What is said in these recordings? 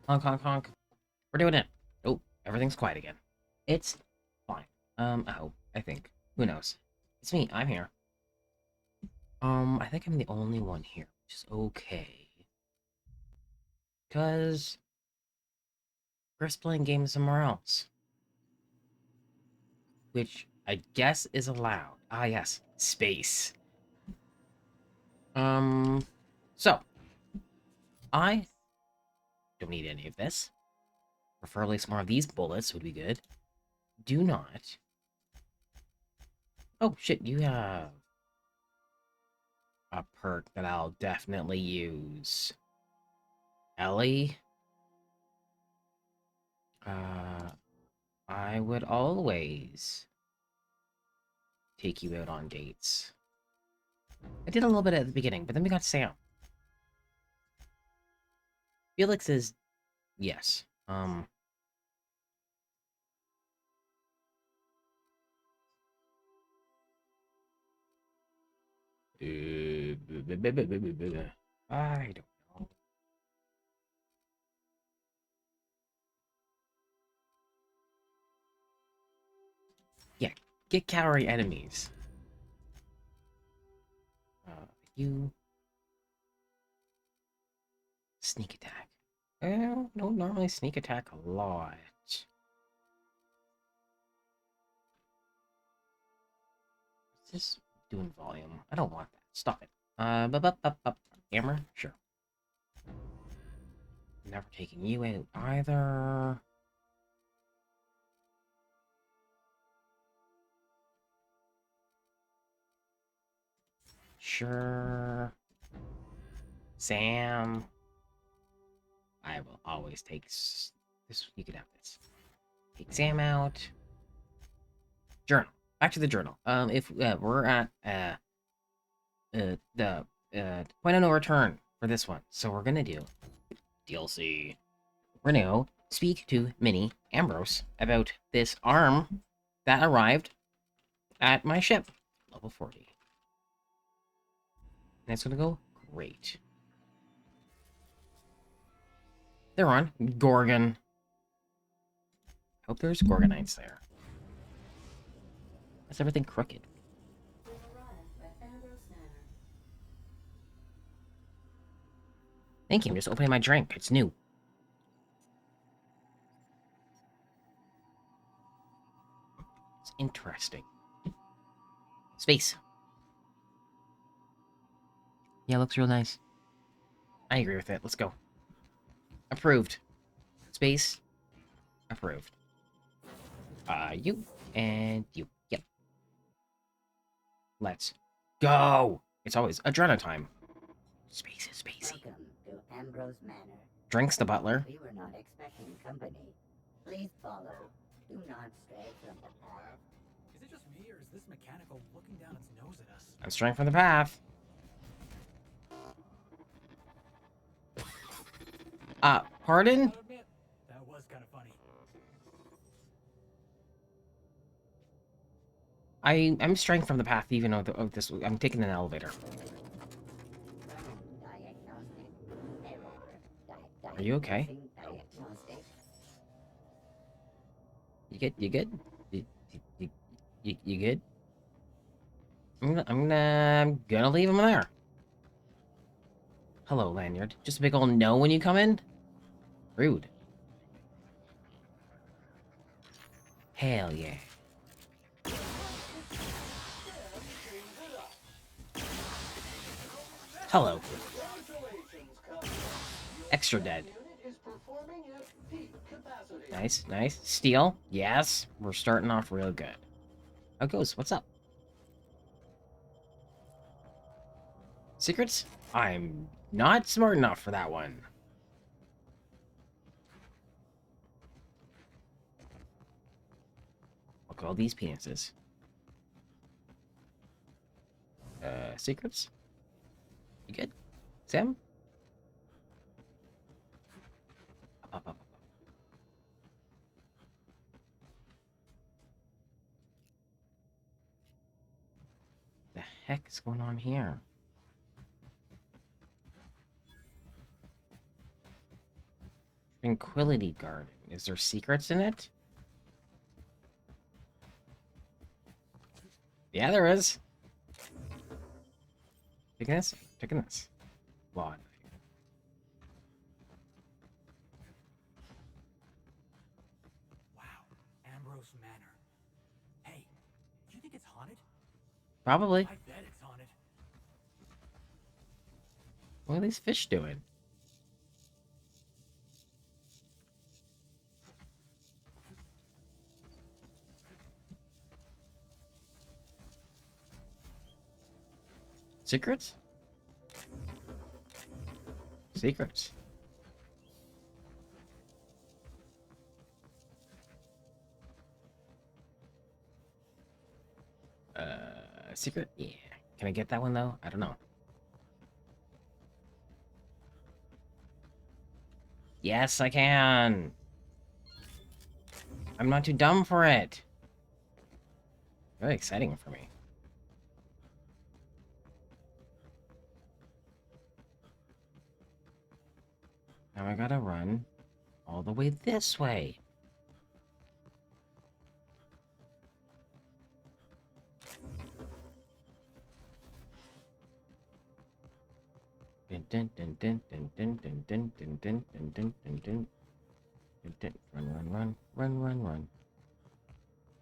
Honk, honk, honk. We're doing it. Oh, everything's quiet again. It's fine. I think. Who knows? It's me. I'm here. I think I'm the only one here, which is okay. Because Chris playing games somewhere else. Which I guess is allowed. Ah, yes. Space. Um, so, I don't need any of this. Preferably some more of these bullets would be good. Do not. Oh, shit, you have a perk that I'll definitely use. Ellie? Uh, I would always take you out on dates. I did a little bit at the beginning, but then we got Sam. Felix is yes. I don't know. Yeah, get calorie enemies. You sneak attack. Don't normally sneak attack a lot. What's this doing volume? I don't want that. Stop it. Hammer? Sure. Never taking you out either. Sure. Sam. I will always take this. You can have this. Take Sam out. Journal. Back to the journal. If we're at the point of no return for this one, so we're gonna do DLC. We're gonna go speak to Minnie Ambrose about this arm that arrived at my ship, level 40. And it's gonna go great. They're on Gorgon. Hope there's Gorgonites there. That's everything crooked. Thank you. I'm just opening my drink. It's new. It's interesting. Space. Yeah, looks real nice. I agree with it. Let's go. Approved. Space. Approved. You and you. Yep. Let's go. It's always adrenaline time. Space is spacey. Welcome to Ambrose Manor. Drinks the butler. We were not expecting company. Please follow. Do not stray from the path. Is it just me, or is this mechanical looking down its nose at us? I'm straying from the path. Pardon? I'll admit, that was kind of funny. I'm straying from the path, even though this. I'm taking an elevator. Are you okay? You good? You good? You good? I'm gonna leave him there. Hello, lanyard. Just a big ol' no when you come in? Rude. Hell yeah. Hello. Extra dead. Nice, nice. Steel. Yes. We're starting off real good. How goes? What's up? Secrets? I'm not smart enough for that one. Look at all these penises. Secrets? You good? Sam? Up. The heck is going on here? Tranquility Garden. Is there secrets in it? Yeah, there is. Taking this. Taking this. VOD. Wow, Ambrose Manor. Hey, do you think it's haunted? Probably. I bet it's haunted. What are these fish doing? Secrets? Secrets. Secret? Yeah. Can I get that one, though? I don't know. Yes, I can! I'm not too dumb for it! Very exciting for me. Now I gotta run all the way this way. Dun dun dun dun dun dun dun dun dun dun dun dun dun dun. Run, run, run, run, run,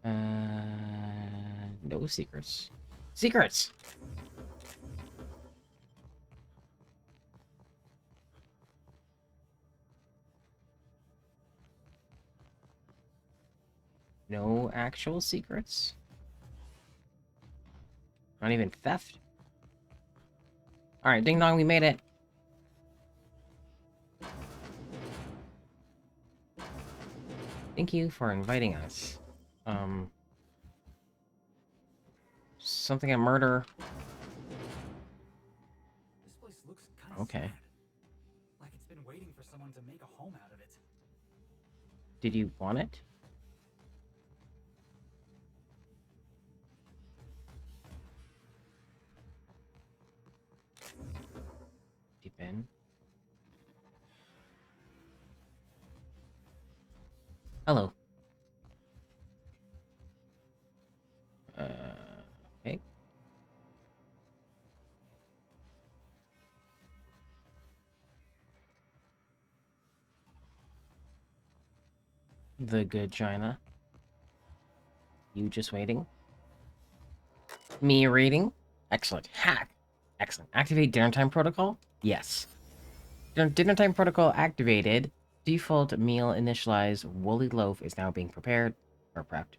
run. No secrets. Secrets! No actual secrets? Not even theft? Alright, ding dong, we made it. Thank you for inviting us. Something a murder. This place looks kind of Okay. sad. Like it's been waiting for someone to make a home out of it. Did you want it? Deep in. Hello. Okay. The good China. You just waiting? Me reading? Excellent. Hack. Excellent. Activate dinner time protocol? Yes. Dinner time protocol activated. Default meal initialized. Woolly loaf is now being prepared or prepped.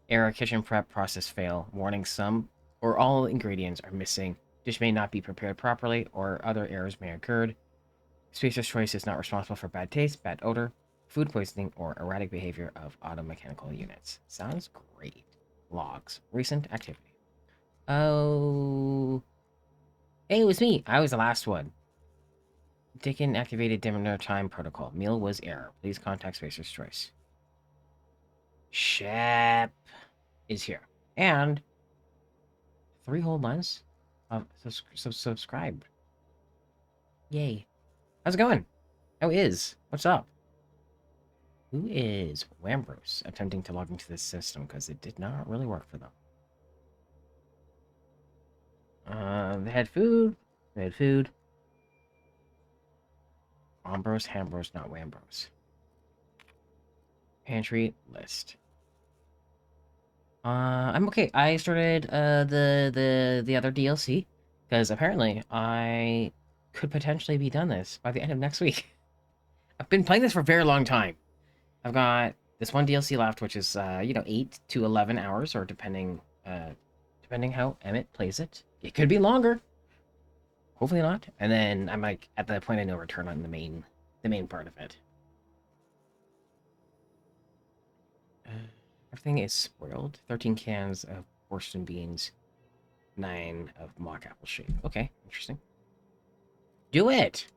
Error kitchen prep process fail. Warning, some or all ingredients are missing. Dish may not be prepared properly or other errors may occur. Spacer's choice is not responsible for bad taste, bad odor, food poisoning, or erratic behavior of automechanical units. Sounds great. Logs. Recent activity. Oh. Hey, it was me. I was the last one. Dickon activated dinner time protocol. Meal was error. Please contact Spacer's choice. Shep is here. And 3 whole months of subscribed. Yay. How's it going? How is? What's up? Who is Wambros attempting to log into this system because it did not really work for them? They had food. They had food. Ambros, Hambros, not Wambros. Pantry list. I'm okay. I started the other DLC because apparently I could potentially be done this by the end of next week. I've been playing this for a very long time. I've got this one DLC left, which is 8 to 11 hours, or depending how Emmett plays it. It could be longer. Hopefully not. And then I'm like at the point of no return on the main part of it. Everything is spoiled. 13 cans of Borston beans, 9 of mock apple shape. Okay, interesting. Do it!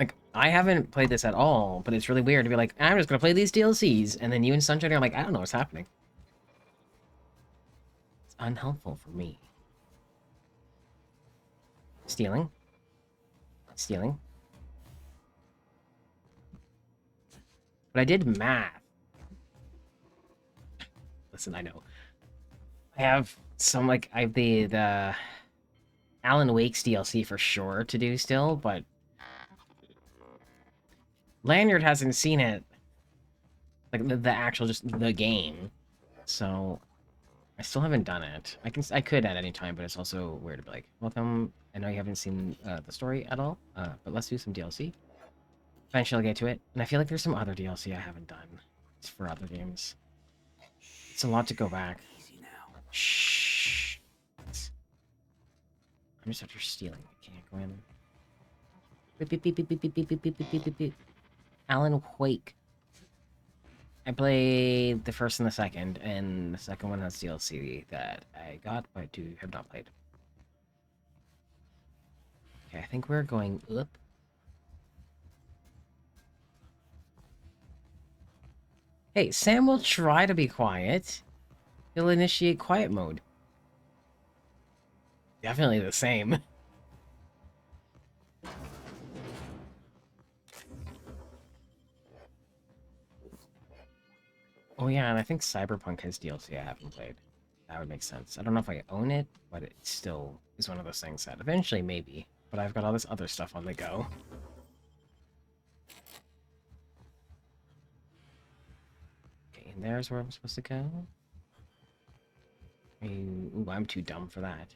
Like, I haven't played this at all, but it's really weird to be like, I'm just gonna play these DLCs, and then you and Sunshine are like, I don't know what's happening. It's unhelpful for me. Stealing. Stealing. But I did math. Listen, I know. I have some, like, I have the Alan Wake's DLC for sure to do still, but Lanyard hasn't seen it. Like, the actual, just the game. So, I still haven't done it. I could at any time, but it's also weird to be like, welcome. I know you haven't seen the story at all, but let's do some DLC. Eventually I'll get to it. And I feel like there's some other DLC I haven't done. It's for other games. It's a lot to go back. Easy now. Shh. I'm just after stealing. I can't go in. Beep, beep, beep, beep, beep, beep, beep, beep, beep, beep, beep, beep. Alan Wake. I played the first and the second one has DLC that I got, but have not played. Okay, I think we're going up. Hey, Sam will try to be quiet. He'll initiate quiet mode. Definitely the same. Oh yeah, and I think Cyberpunk has DLC I haven't played. That would make sense. I don't know if I own it, but it still is one of those things that eventually maybe. But I've got all this other stuff on the go. Okay, and there's where I'm supposed to go. Ooh, I'm too dumb for that.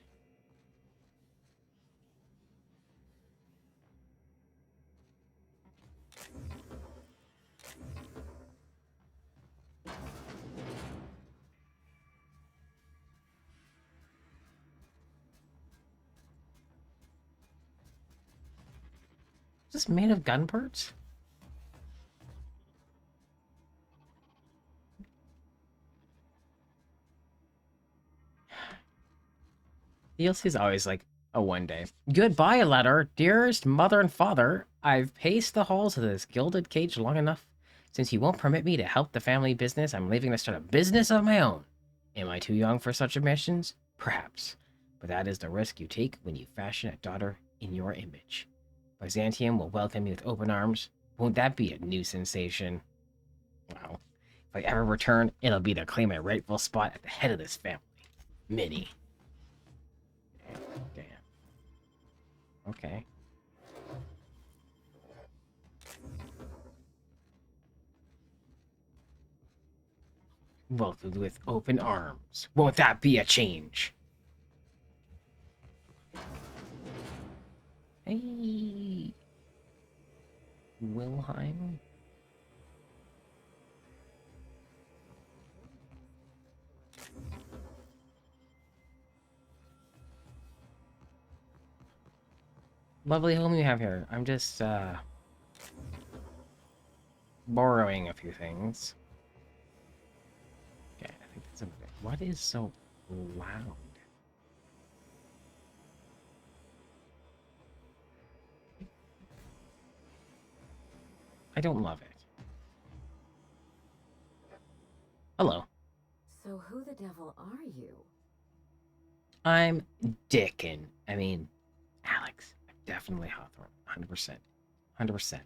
Is this made of gun parts? DLC is always like a one day. Goodbye, letter. Dearest mother and father, I've paced the halls of this gilded cage long enough. Since you won't permit me to help the family business, I'm leaving to start a business of my own. Am I too young for such ambitions? Perhaps. But that is the risk you take when you fashion a daughter in your image. Byzantium will welcome you with open arms. Won't that be a new sensation? Wow. If I ever return, it'll be to claim my rightful spot at the head of this family. Minnie. Damn. Okay. Welcomed with open arms. Won't that be a change? Hey. Wilhelm? Lovely home you have here. I'm just, borrowing a few things. Okay, I think that's a bit. What is so loud? I don't love it. Hello. So who the devil are you? I'm Dickin. I mean, Alex. Definitely Hawthorne. 100%. 100%.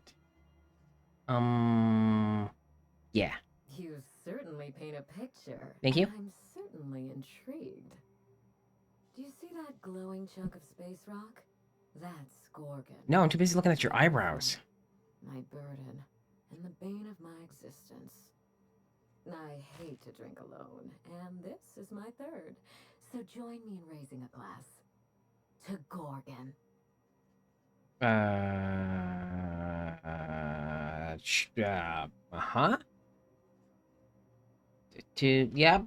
Yeah. You certainly paint a picture. Thank you. I'm certainly intrigued. Do you see that glowing chunk of space rock? That's Gorgon. No, I'm too busy looking at your eyebrows. My burden, and the bane of my existence. I hate to drink alone, and this is my third. So join me in raising a glass. To Gorgon. Uh-huh. Yep.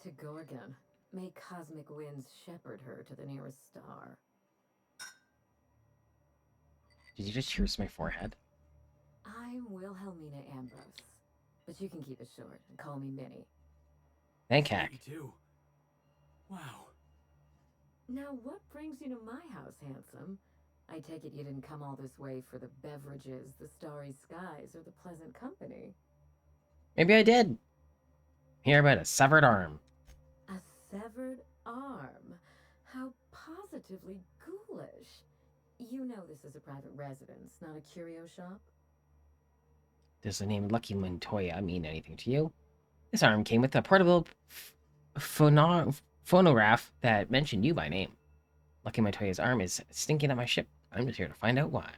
To Gorgon. May cosmic winds shepherd her to the nearest star. Did you just pierce my forehead? I'm Wilhelmina Ambrose, but you can keep it short and call me Minnie. Thank Hack. You too. Wow. Now, what brings you to my house, handsome? I take it you didn't come all this way for the beverages, the starry skies, or the pleasant company. Maybe I did. Hear about a severed arm. A severed arm? How positively ghoulish. You know this is a private residence, not a curio shop? Does the name Lucky Montoya mean anything to you? This arm came with a portable phonograph that mentioned you by name. Lucky Montoya's arm is stinking at my ship. I'm just here to find out why.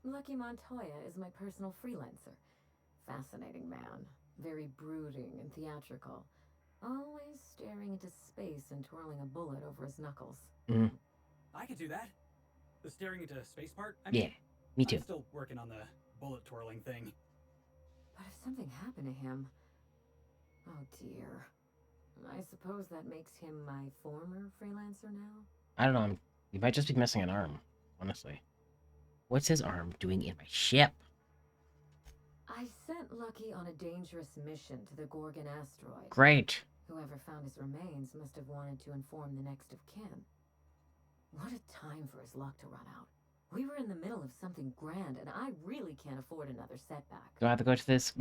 Lucky Montoya is my personal freelancer. Fascinating man. Very brooding and theatrical. Always staring into space and twirling a bullet over his knuckles. Mm, I could do that. The staring into space part? I yeah, mean, me too. I'm still working on the bullet twirling thing. But if something happened to him... Oh dear. I suppose that makes him my former freelancer now? I don't know. He might just be missing an arm, honestly. What's his arm doing in my ship? I sent Lucky on a dangerous mission to the Gorgon asteroid. Great. Whoever found his remains must have wanted to inform the next of kin. What a time for his luck to run out. We were in the middle of something grand, and I really can't afford another setback. Do I have to go to this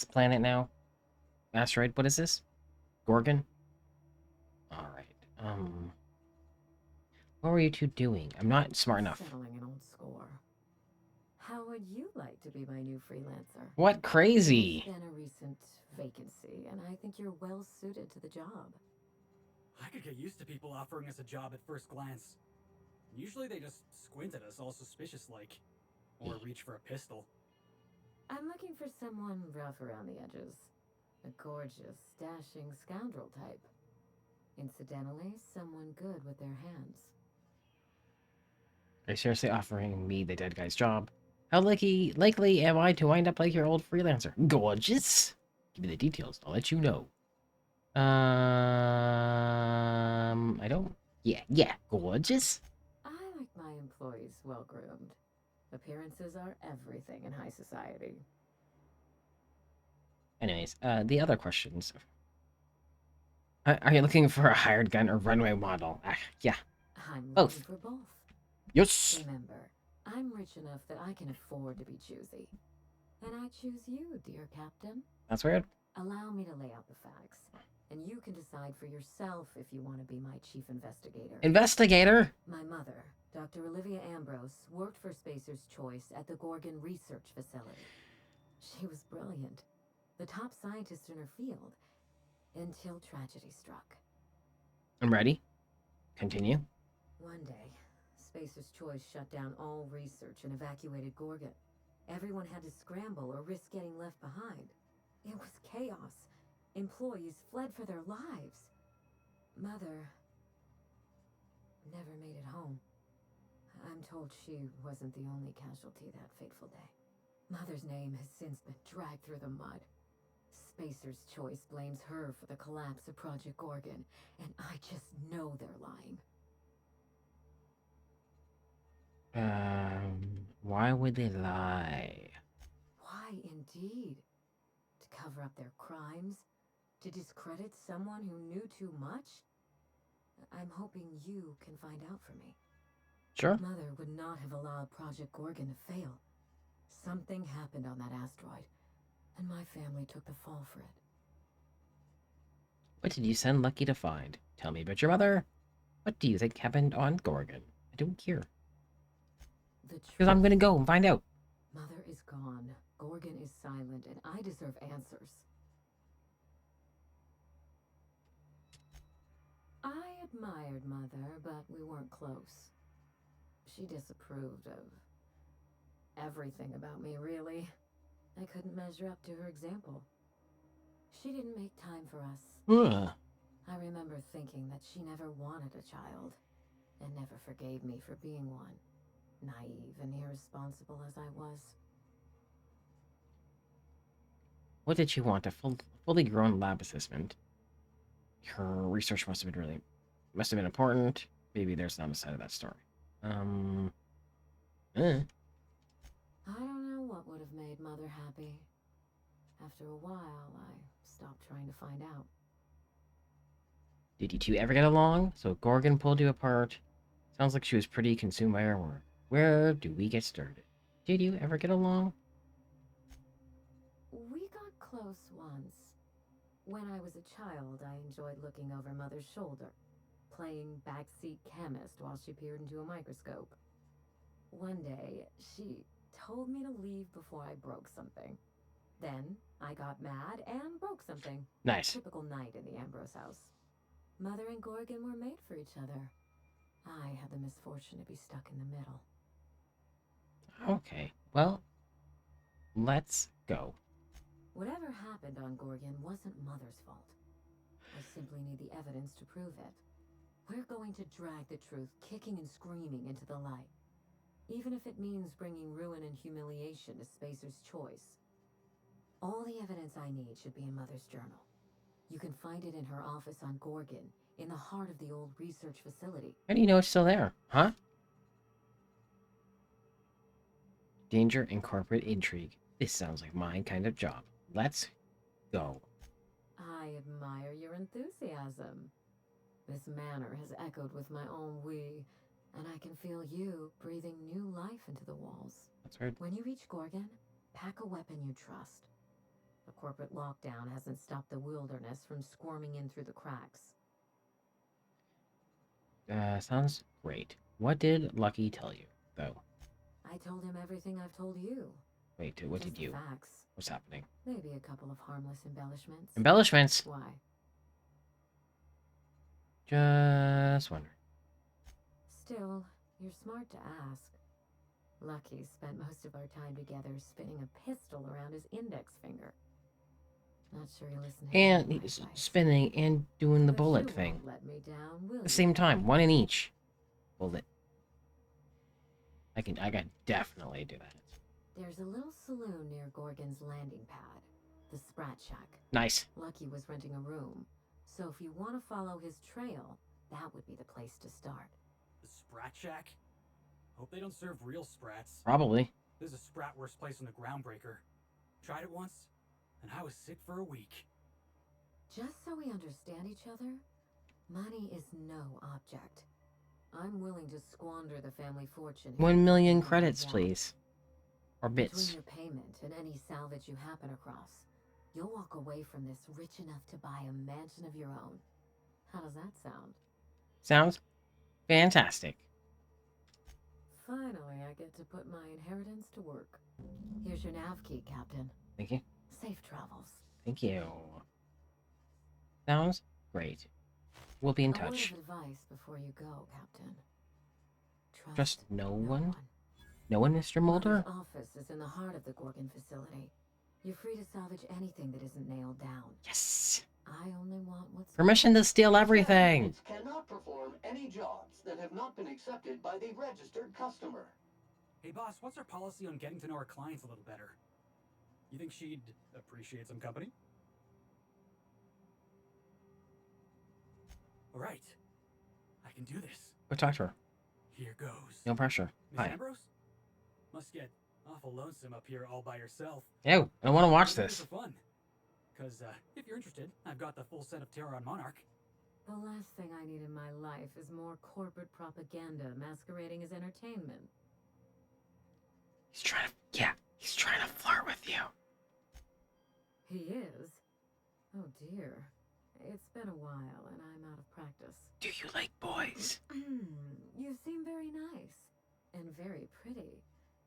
planet now? Asteroid? What is this? Gorgon? Alright. What were you two doing? I'm not smart enough. Settling an old score. How would you like to be my new freelancer? What crazy? There's been a recent vacancy, and I think you're well suited to the job. I could get used to people offering us a job at first glance. Usually they just squint at us all suspicious-like. Or reach for a pistol. I'm looking for someone rough around the edges. A gorgeous, dashing scoundrel type. Incidentally, someone good with their hands. Are you seriously offering me the dead guy's job? How likely am I to wind up like your old freelancer? Gorgeous? Give me the details. I'll let you know. I don't... Yeah, gorgeous? I like my employees well-groomed. Appearances are everything in high society. Anyways, the other questions. Are you looking for a hired gun or runway model? Yeah. I'm Both. looking for both. Yes! Remember, I'm rich enough that I can afford to be choosy. And I choose you, dear Captain. That's weird. Allow me to lay out the facts, and you can decide for yourself if you want to be my chief investigator. Investigator? My mother, Dr. Olivia Ambrose, worked for Spacer's Choice at the Gorgon Research Facility. She was brilliant, the top scientist in her field, until tragedy struck. I'm ready. Continue. One day, Spacer's Choice shut down all research and evacuated Gorgon. Everyone had to scramble or risk getting left behind. It was chaos. Employees fled for their lives. Mother never made it home. I'm told she wasn't the only casualty that fateful day. Mother's name has since been dragged through the mud. Spacer's Choice blames her for the collapse of Project Gorgon, and I just know they're lying. Why would they lie? Why, indeed? To cover up their crimes? To discredit someone who knew too much? I'm hoping you can find out for me. Sure. Mother would not have allowed Project Gorgon to fail. Something happened on that asteroid, and my family took the fall for it. What did you send Lucky to find? Tell me about your mother. What do you think happened on Gorgon? I don't care. Because I'm gonna go and find out. Mother is gone. Gorgon is silent, and I deserve answers. I admired Mother, but we weren't close. She disapproved of everything about me, really. I couldn't measure up to her example. She didn't make time for us. Ugh. I remember thinking that she never wanted a child, and never forgave me for being one. Naive and irresponsible as I was. What did she want? A fully grown lab assistant? Her research must have been important. Maybe there's another side of that story. I don't know what would have made Mother happy. After a while, I stopped trying to find out. Did you two ever get along? So Gorgon pulled you apart. Sounds like she was pretty consumed by her work. Where do we get started? Did you ever get along? We got close once. When I was a child, I enjoyed looking over Mother's shoulder, playing backseat chemist while she peered into a microscope. One day, she told me to leave before I broke something. Then I got mad and broke something. Nice. Typical night in the Ambrose house. Mother and Gorgon were made for each other. I had the misfortune to be stuck in the middle. Okay, well, let's go. Whatever happened on Gorgon wasn't Mother's fault. I simply need the evidence to prove it. We're going to drag the truth kicking and screaming into the light. Even if it means bringing ruin and humiliation to Spacer's choice. All the evidence I need should be in Mother's journal. You can find it in her office on Gorgon, in the heart of the old research facility. How do you know it's still there, huh? Danger and corporate intrigue. This sounds like my kind of job. Let's go. I admire your enthusiasm. This manor has echoed with my own we, and I can feel you breathing new life into the walls. That's weird. When you reach Gorgon, pack a weapon you trust. The corporate lockdown hasn't stopped the wilderness from squirming in through the cracks. Sounds great. What did Lucky tell you, though? I told him everything I've told you. Wait, what Just did the you? facts. What's happening? Maybe a couple of harmless embellishments. Embellishments! Why? Just wondering. Still, you're smart to ask. Lucky spent most of our time together spinning a pistol around his index finger. Not sure you listen to And my he's advice. spinning and doing the But bullet you thing. won't let me down, will At the you? same time, one in each. Bullet. I can definitely do that. There's a little saloon near Gorgon's landing pad, the Sprat Shack. Nice. Lucky was renting a room, so if you want to follow his trail, that would be the place to start. The Sprat Shack? Hope they don't serve real sprats. Probably. There's a sprat worse place than the Groundbreaker. Tried it once, and I was sick for a week. Just so we understand each other, money is no object. I'm willing to squander the family fortune. 1 million if you credits, want. please. Or Between bits. your payment and any salvage you happen across, you'll walk away from this rich enough to buy a mansion of your own. How does that sound? Sounds fantastic. Finally, I get to put my inheritance to work. Here's your nav key, Captain. Thank you. Safe travels. Thank you. Sounds great. We'll be in A word touch. of advice before you go, Captain. Trust no one? one. No one, Mr. Mulder? Mother's office is in the heart of the Gorgon facility. You're free to salvage anything that isn't nailed down. Yes! I only want what's Permission to steal everything! It cannot perform any jobs that have not been accepted by the registered customer. Hey boss, what's our policy on getting to know our clients a little better? You think she'd appreciate some company? Alright. I can do this. Go talk to her. Here goes. No pressure. Miss Hi. Ambrose? Must get awful lonesome up here all by yourself. Ew, I don't want to watch What do you do this. for fun? Because, if you're interested, I've got the full set of Terror on Monarch. The last thing I need in my life is more corporate propaganda masquerading as entertainment. He's trying to... Yeah, he's trying to flirt with you. He is? Oh dear. It's been a while and I'm out of practice. Do you like boys? You seem very nice. And very pretty.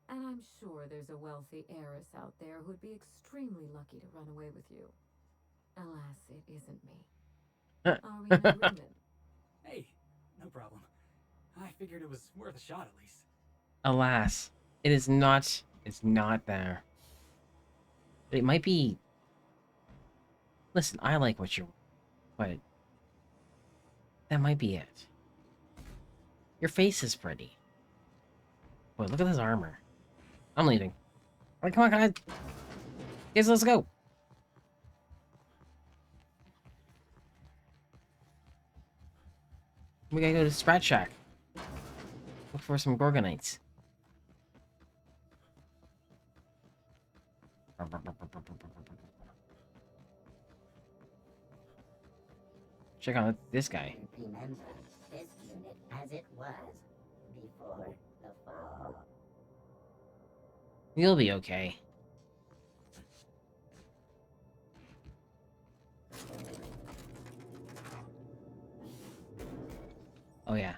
And I'm sure there's a wealthy heiress out there who'd be extremely lucky to run away with you. Alas, it isn't me. Are we in agreement? Hey, no problem. I figured it was worth a shot at least. Alas, it is not... It's not there. It might be... Listen, I like what you... But... That might be it. Your face is pretty. Boy, look at this armor. I'm leaving. Alright, come on, guys. Guys, let's go. We gotta go to Sprat Shack. Look for some Gorgonites. Check out this guy. Remember this unit as it was before the fall. You'll be okay. Oh yeah.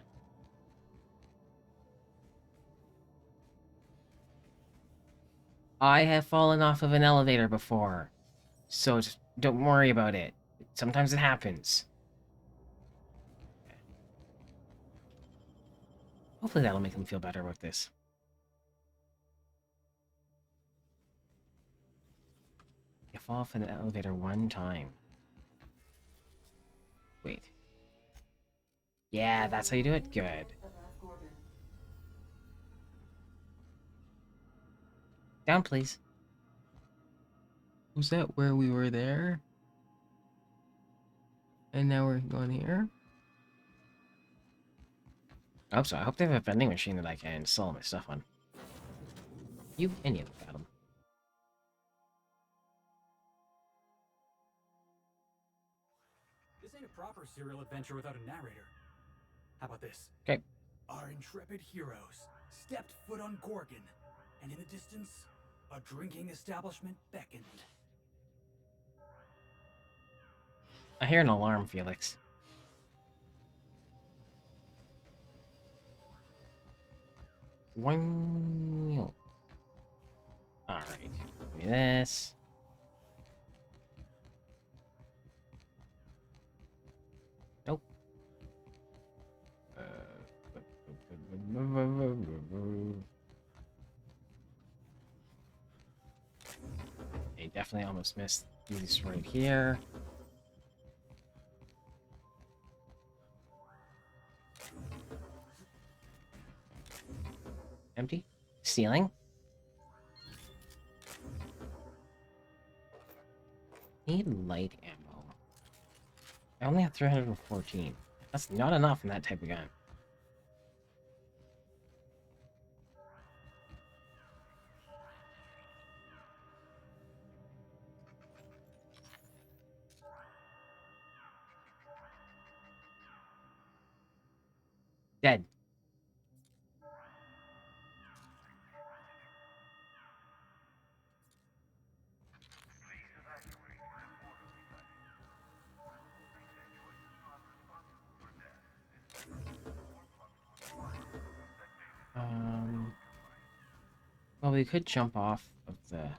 I have fallen off of an elevator before, so just don't worry about it. Sometimes it happens. Hopefully that'll make them feel better about this. You fall off an elevator one time. Wait. Yeah, that's how you do it? Good. Down, please. Was that where we were there? And now we're going here? I hope so. I hope they have a vending machine that I can sell my stuff on. You and you, got them. This ain't a proper serial adventure without a narrator. How about this? Okay. Our intrepid heroes stepped foot on Gorgon, and in the distance, a drinking establishment beckoned. I hear an alarm, Felix. One. Alright. Give me this. Nope. I definitely almost missed these right here. Empty? Stealing? Need light ammo. I only have 314. That's not enough in that type of gun. Dead. Well, we could jump off of the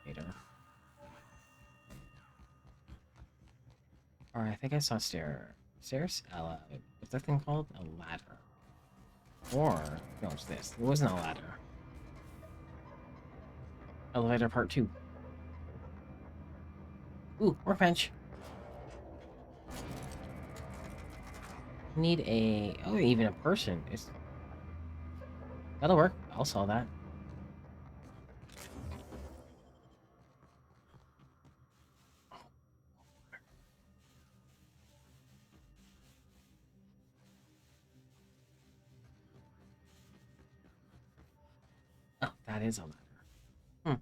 elevator. Or I think I saw stairs? What's that thing called? A ladder. Or, no, it's this. It wasn't a ladder. Elevator part 2. Ooh, workbench. Need a... Oh, even a person. That'll work. I'll sell that. Oh, that is a ladder.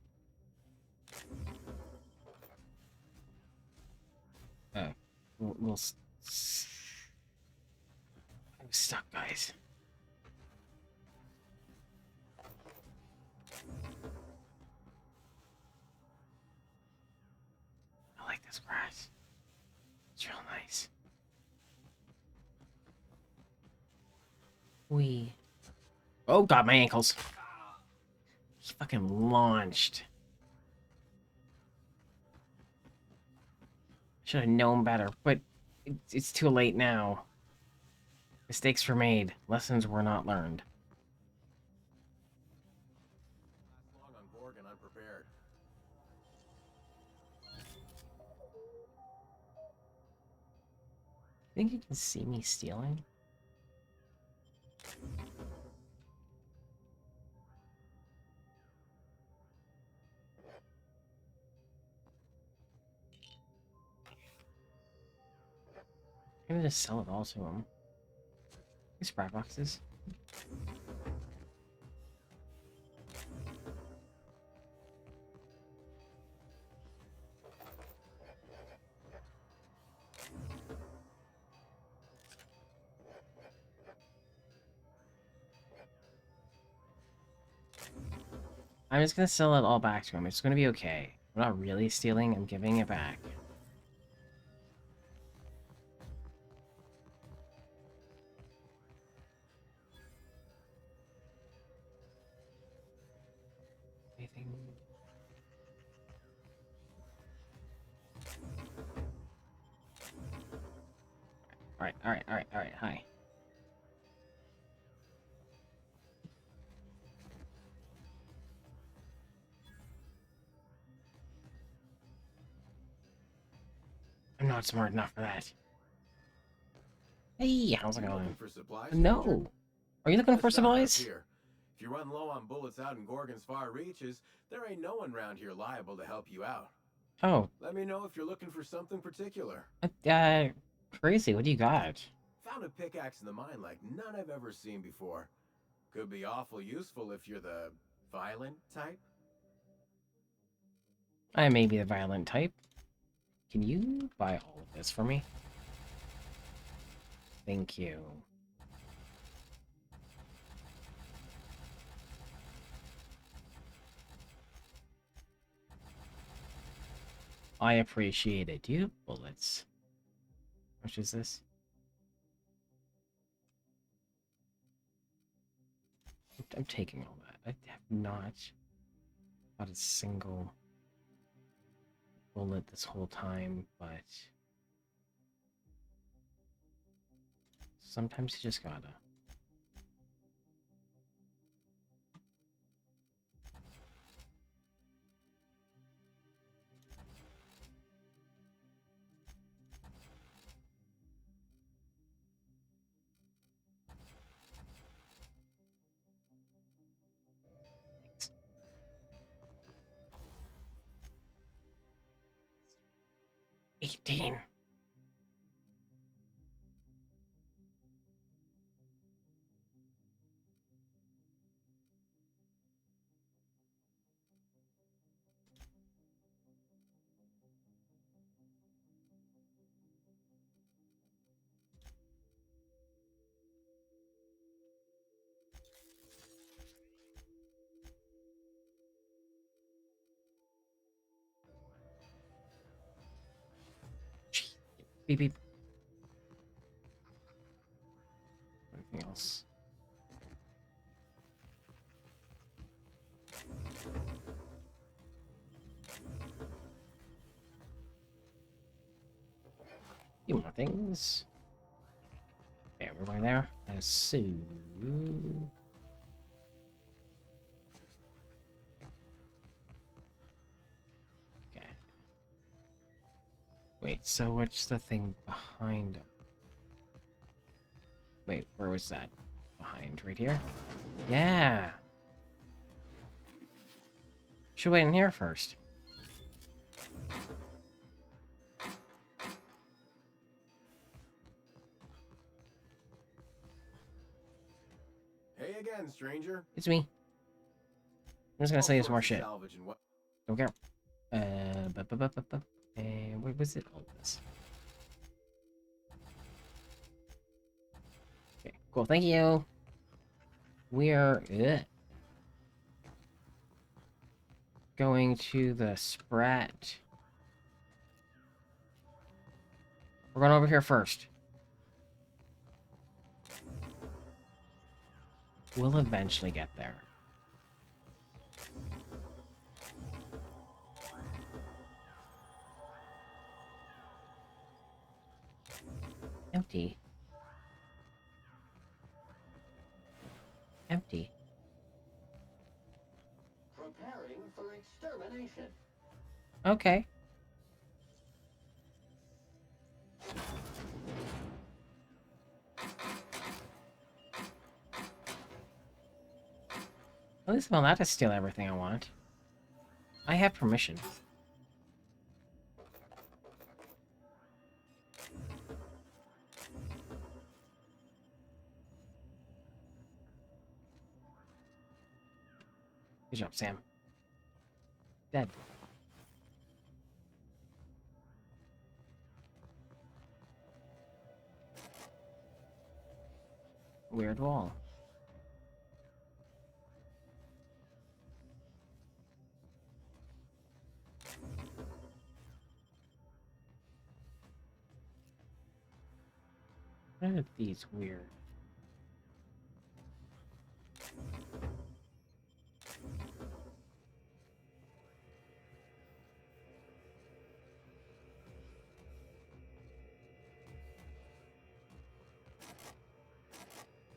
We'll I'm stuck, guys. I like this grass. It's real nice. Oh, God, my ankles. He fucking launched. Should have known better, but it's too late now. Mistakes were made. Lessons were not learned. Long on Gorgon unprepared. Think you can see me stealing? I'm gonna just sell it all to him. These scrap boxes. I'm just gonna sell it all back to him. It's gonna be okay. I'm not really stealing, I'm giving it back. Alright, alright, alright, alright, hi. I'm not smart enough for that. Hey, how's it You looking going? for supplies, stranger? No. Are you looking Let's for stock up supplies? here. If you run low on bullets out in Gorgon's far reaches, there ain't no one round here liable to help you out. Oh, Let me know if you're looking for something particular. crazy. What do you got? Found a pickaxe in the mine like none I've ever seen before. Could be awful useful if you're the violent type. I may be the violent type. Can you buy all of this for me? Thank you. I appreciate it. Do you have bullets? How much is this? I'm taking all that. I have not got a single bullet this whole time, but sometimes you just gotta. Thanks. 18. Beep beep. Anything else? Few more things. Okay, we're going there. And so. Okay. Wait, so what's the thing behind him? Wait, where was that? Behind, right here? Yeah! Should wait in here first. Hey again, stranger. It's me. I'm just gonna All say some more sorts of shit. salvage and what? Don't care. Where was it? Oh, this. Okay, cool. Thank you. We're going to the Sprat. We're going over here first. We'll eventually get there. Empty. Empty. Preparing for extermination. Okay. At least I'm allowed to steal everything I want. I have permission. Good job, Sam. Dead. Weird wall. What are these weird?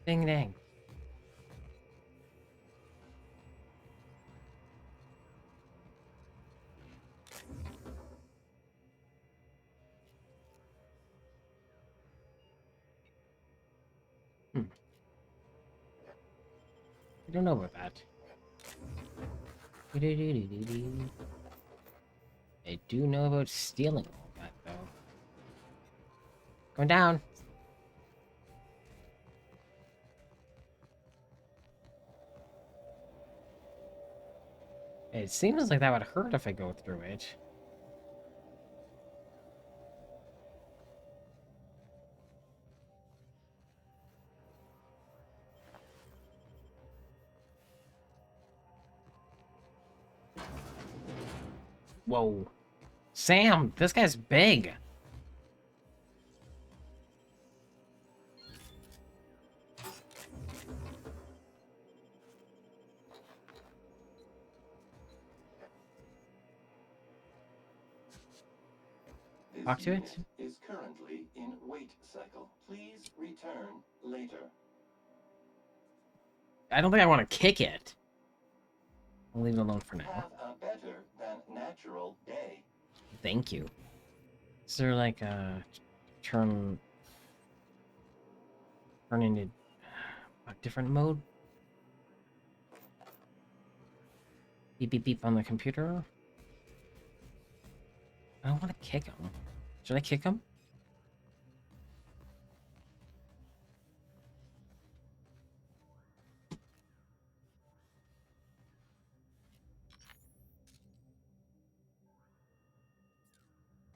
Ding dang. I don't know about that. I do know about stealing all that, though. Going down. It seems like that would hurt if I go through it. Whoa. Sam, this guy's big. This Talk to it? unit is currently in wait cycle. Please return later. I don't think I want to kick it. I'll leave it alone for now. Have a better than natural day. Thank you. Is there like a turn into a different mode? Beep beep beep on the computer. I don't want to kick him. Should I kick him?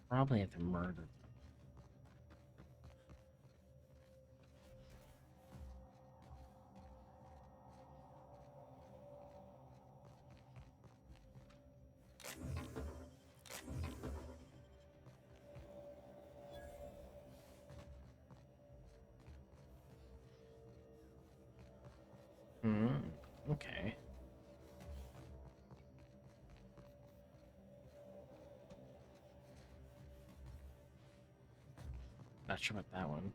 Probably have to murder. Hmm. Okay. Not sure about that one.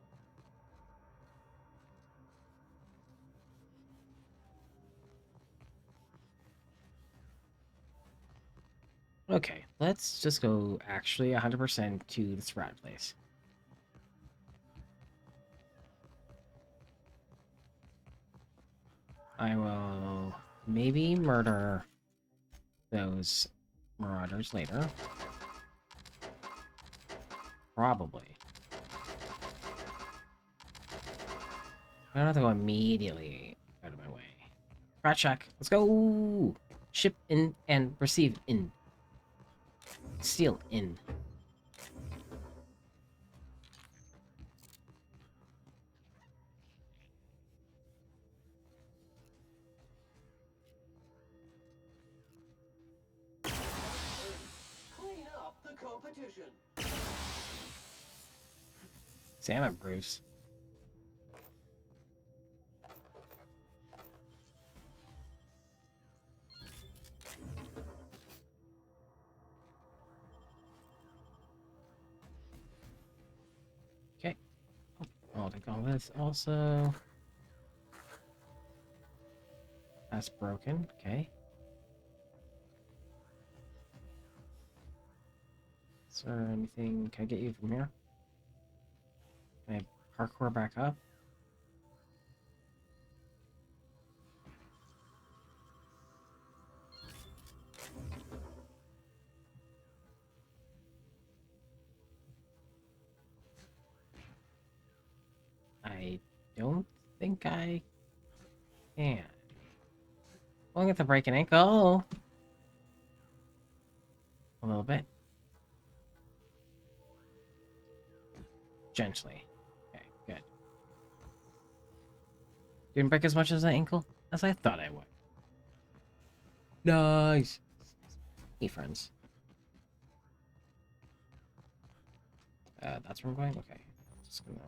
Okay, let's just go actually 100% to the Sprat place. I will maybe murder those marauders later. Probably. I don't have to go immediately out of my way. Rat check. Let's go! Ship in and receive in. Steal in. Clean up the competition. Sam improves. Okay. I'll take all this also. That's broken. Okay. Is there anything? Can I get you from here? Can I parkour back up? I don't think I can. I'll get to break an ankle. A little bit. Gently. Okay, good. Didn't break as much as an ankle as I thought I would. Nice. Hey, friends. That's where I'm going? Okay. Just gonna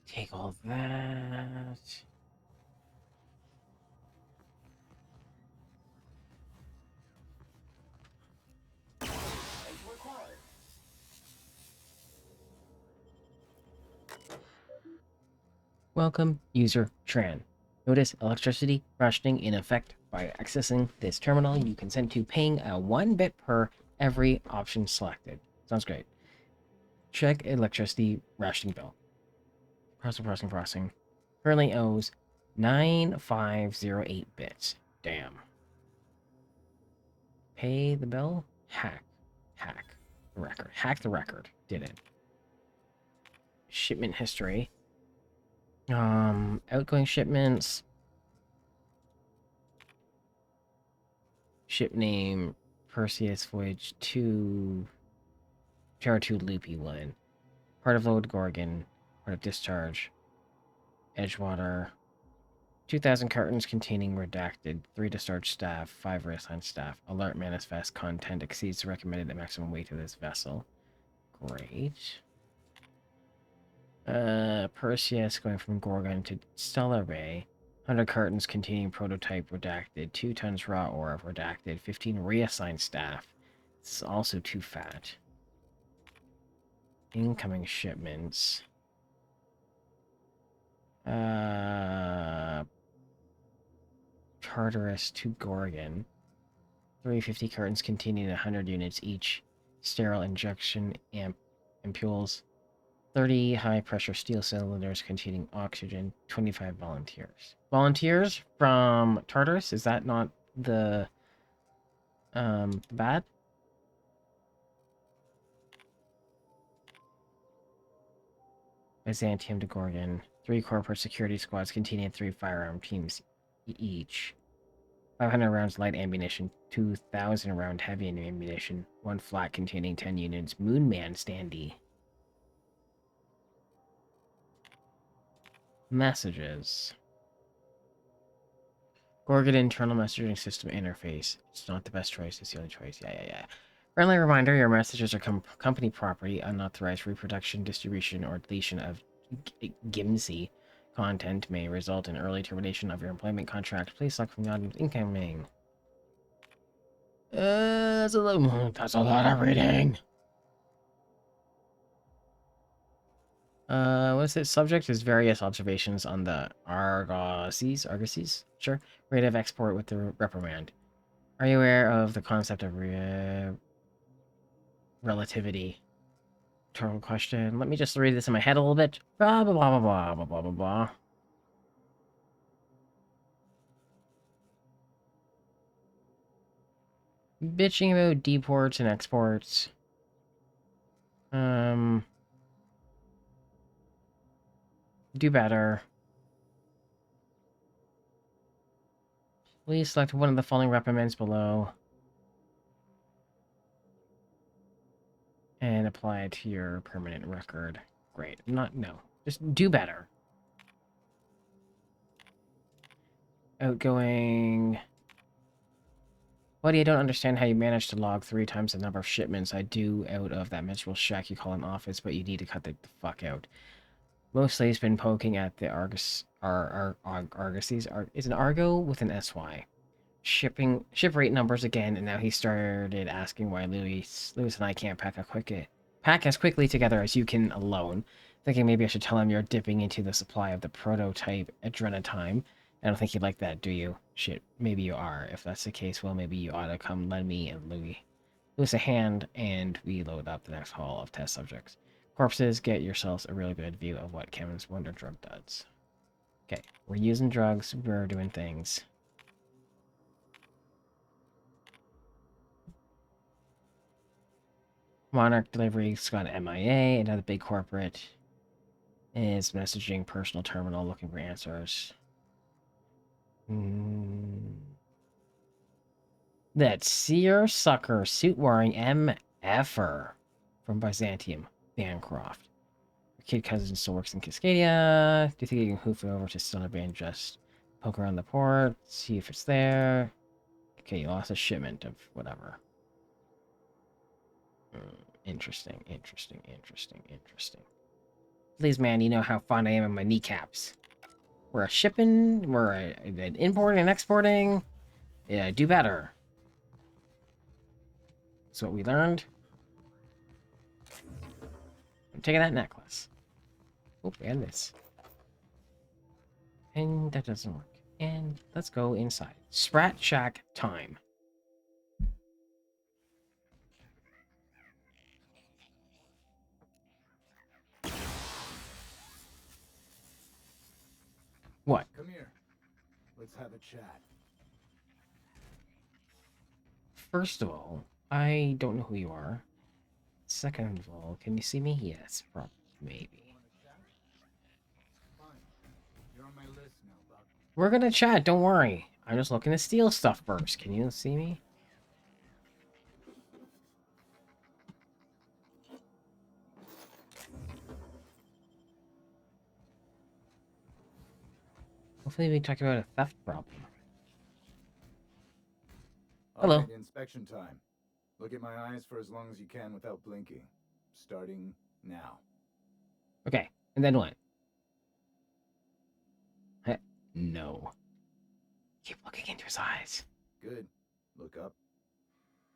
take all that. As required. Welcome, user Tran. Notice electricity rationing in effect. By accessing this terminal, you consent to paying a 1 bit per every option selected. Sounds great. Check electricity rationing bill. Processing. Currently owes 9508 bits. Damn. Pay the bill? Hack the record. Hack the record. Did it. Shipment history. Outgoing shipments. Ship name, Perseus Voyage 2, Terra 2 Loopy 1. Part of Load Gorgon. Part of Discharge. Edgewater. 2,000 cartons containing redacted. 3 discharge staff, 5 reassigned staff. Alert manifest content exceeds the recommended maximum weight of this vessel. Great. Perseus going from Gorgon to Stellar Bay. 100 cartons containing prototype redacted. 2 tons raw ore of redacted. 15 reassigned staff. This is also too fat. Incoming shipments. Tartarus to Gorgon. 350 cartons containing 100 units each. Sterile injection ampules. 30 high-pressure steel cylinders containing oxygen. 25 volunteers. Volunteers from Tartarus? Is that not the bad? Byzantium to Gorgon. 3 corporate security squads containing 3 firearm teams each. 500 rounds light ammunition, 2,000 round heavy ammunition, 1 flat containing 10 units, Moonman standee. Messages. Gorgon internal messaging system interface. It's not the best choice, it's the only choice. Yeah. Friendly reminder, your messages are company property. Unauthorized reproduction, distribution, or deletion of GIMSI content may result in early termination of your employment contract. Please select from the audience incoming. That's a lot of reading. What's it? Subject is various observations on the Argosies? Sure. Rate of export with the reprimand. Are you aware of the concept of relativity? Rhetorical question. Let me just read this in my head a little bit. Blah, blah, blah, blah, blah, blah, blah, blah. Bitching about deports and exports. Do better. Please select one of the following reprimands below. And apply it to your permanent record. Great. No. Just do better. Outgoing. Buddy, I don't understand how you managed to log 3 times the number of shipments I do out of that miserable shack you call an office, but you need to cut the fuck out. Mostly he's been poking at the Argosies. Is an Argo with an SY. Ship rate numbers again, and now he started asking why Louis and I can't pack as quickly together as you can alone. Thinking maybe I should tell him you're dipping into the supply of the prototype Adrenatime. I don't think you'd like that, do you? Shit, maybe you are. If that's the case, well, maybe you ought to come lend me and Louis a hand, and we load up the next haul of test subjects. Corpses, get yourselves a really good view of what Kevin's Wonder Drug does. Okay, we're using drugs, we're doing things. Monarch Delivery's got MIA, another big corporate is messaging personal terminal looking for answers. That seersucker suit-wearing MFer from Byzantium, Bancroft. Your kid cousin still works in Cascadia. Do you think you can hoof it over to Stellar Bay and just poke around the port, see if it's there? Okay, you lost a shipment of whatever. Interesting. Please, man, you know how fond I am of my kneecaps. We're importing and exporting. Yeah, do better. That's what we learned. I'm taking that necklace. Oh, and this. And that doesn't work. And let's go inside. Sprat Shack time. What? Come here. Let's have a chat. First of all, I don't know who you are. Second of all, can you see me? Yes, probably, maybe. Want to chat? Fine. You're on my list now, Buck. We're gonna chat, don't worry. I'm just looking to steal stuff first. Can you see me? Hopefully we talk about a theft problem. Hello. Alright, inspection time. Look at my eyes for as long as you can without blinking. Starting now. Okay, and then what? No. Keep looking into his eyes. Good. Look up.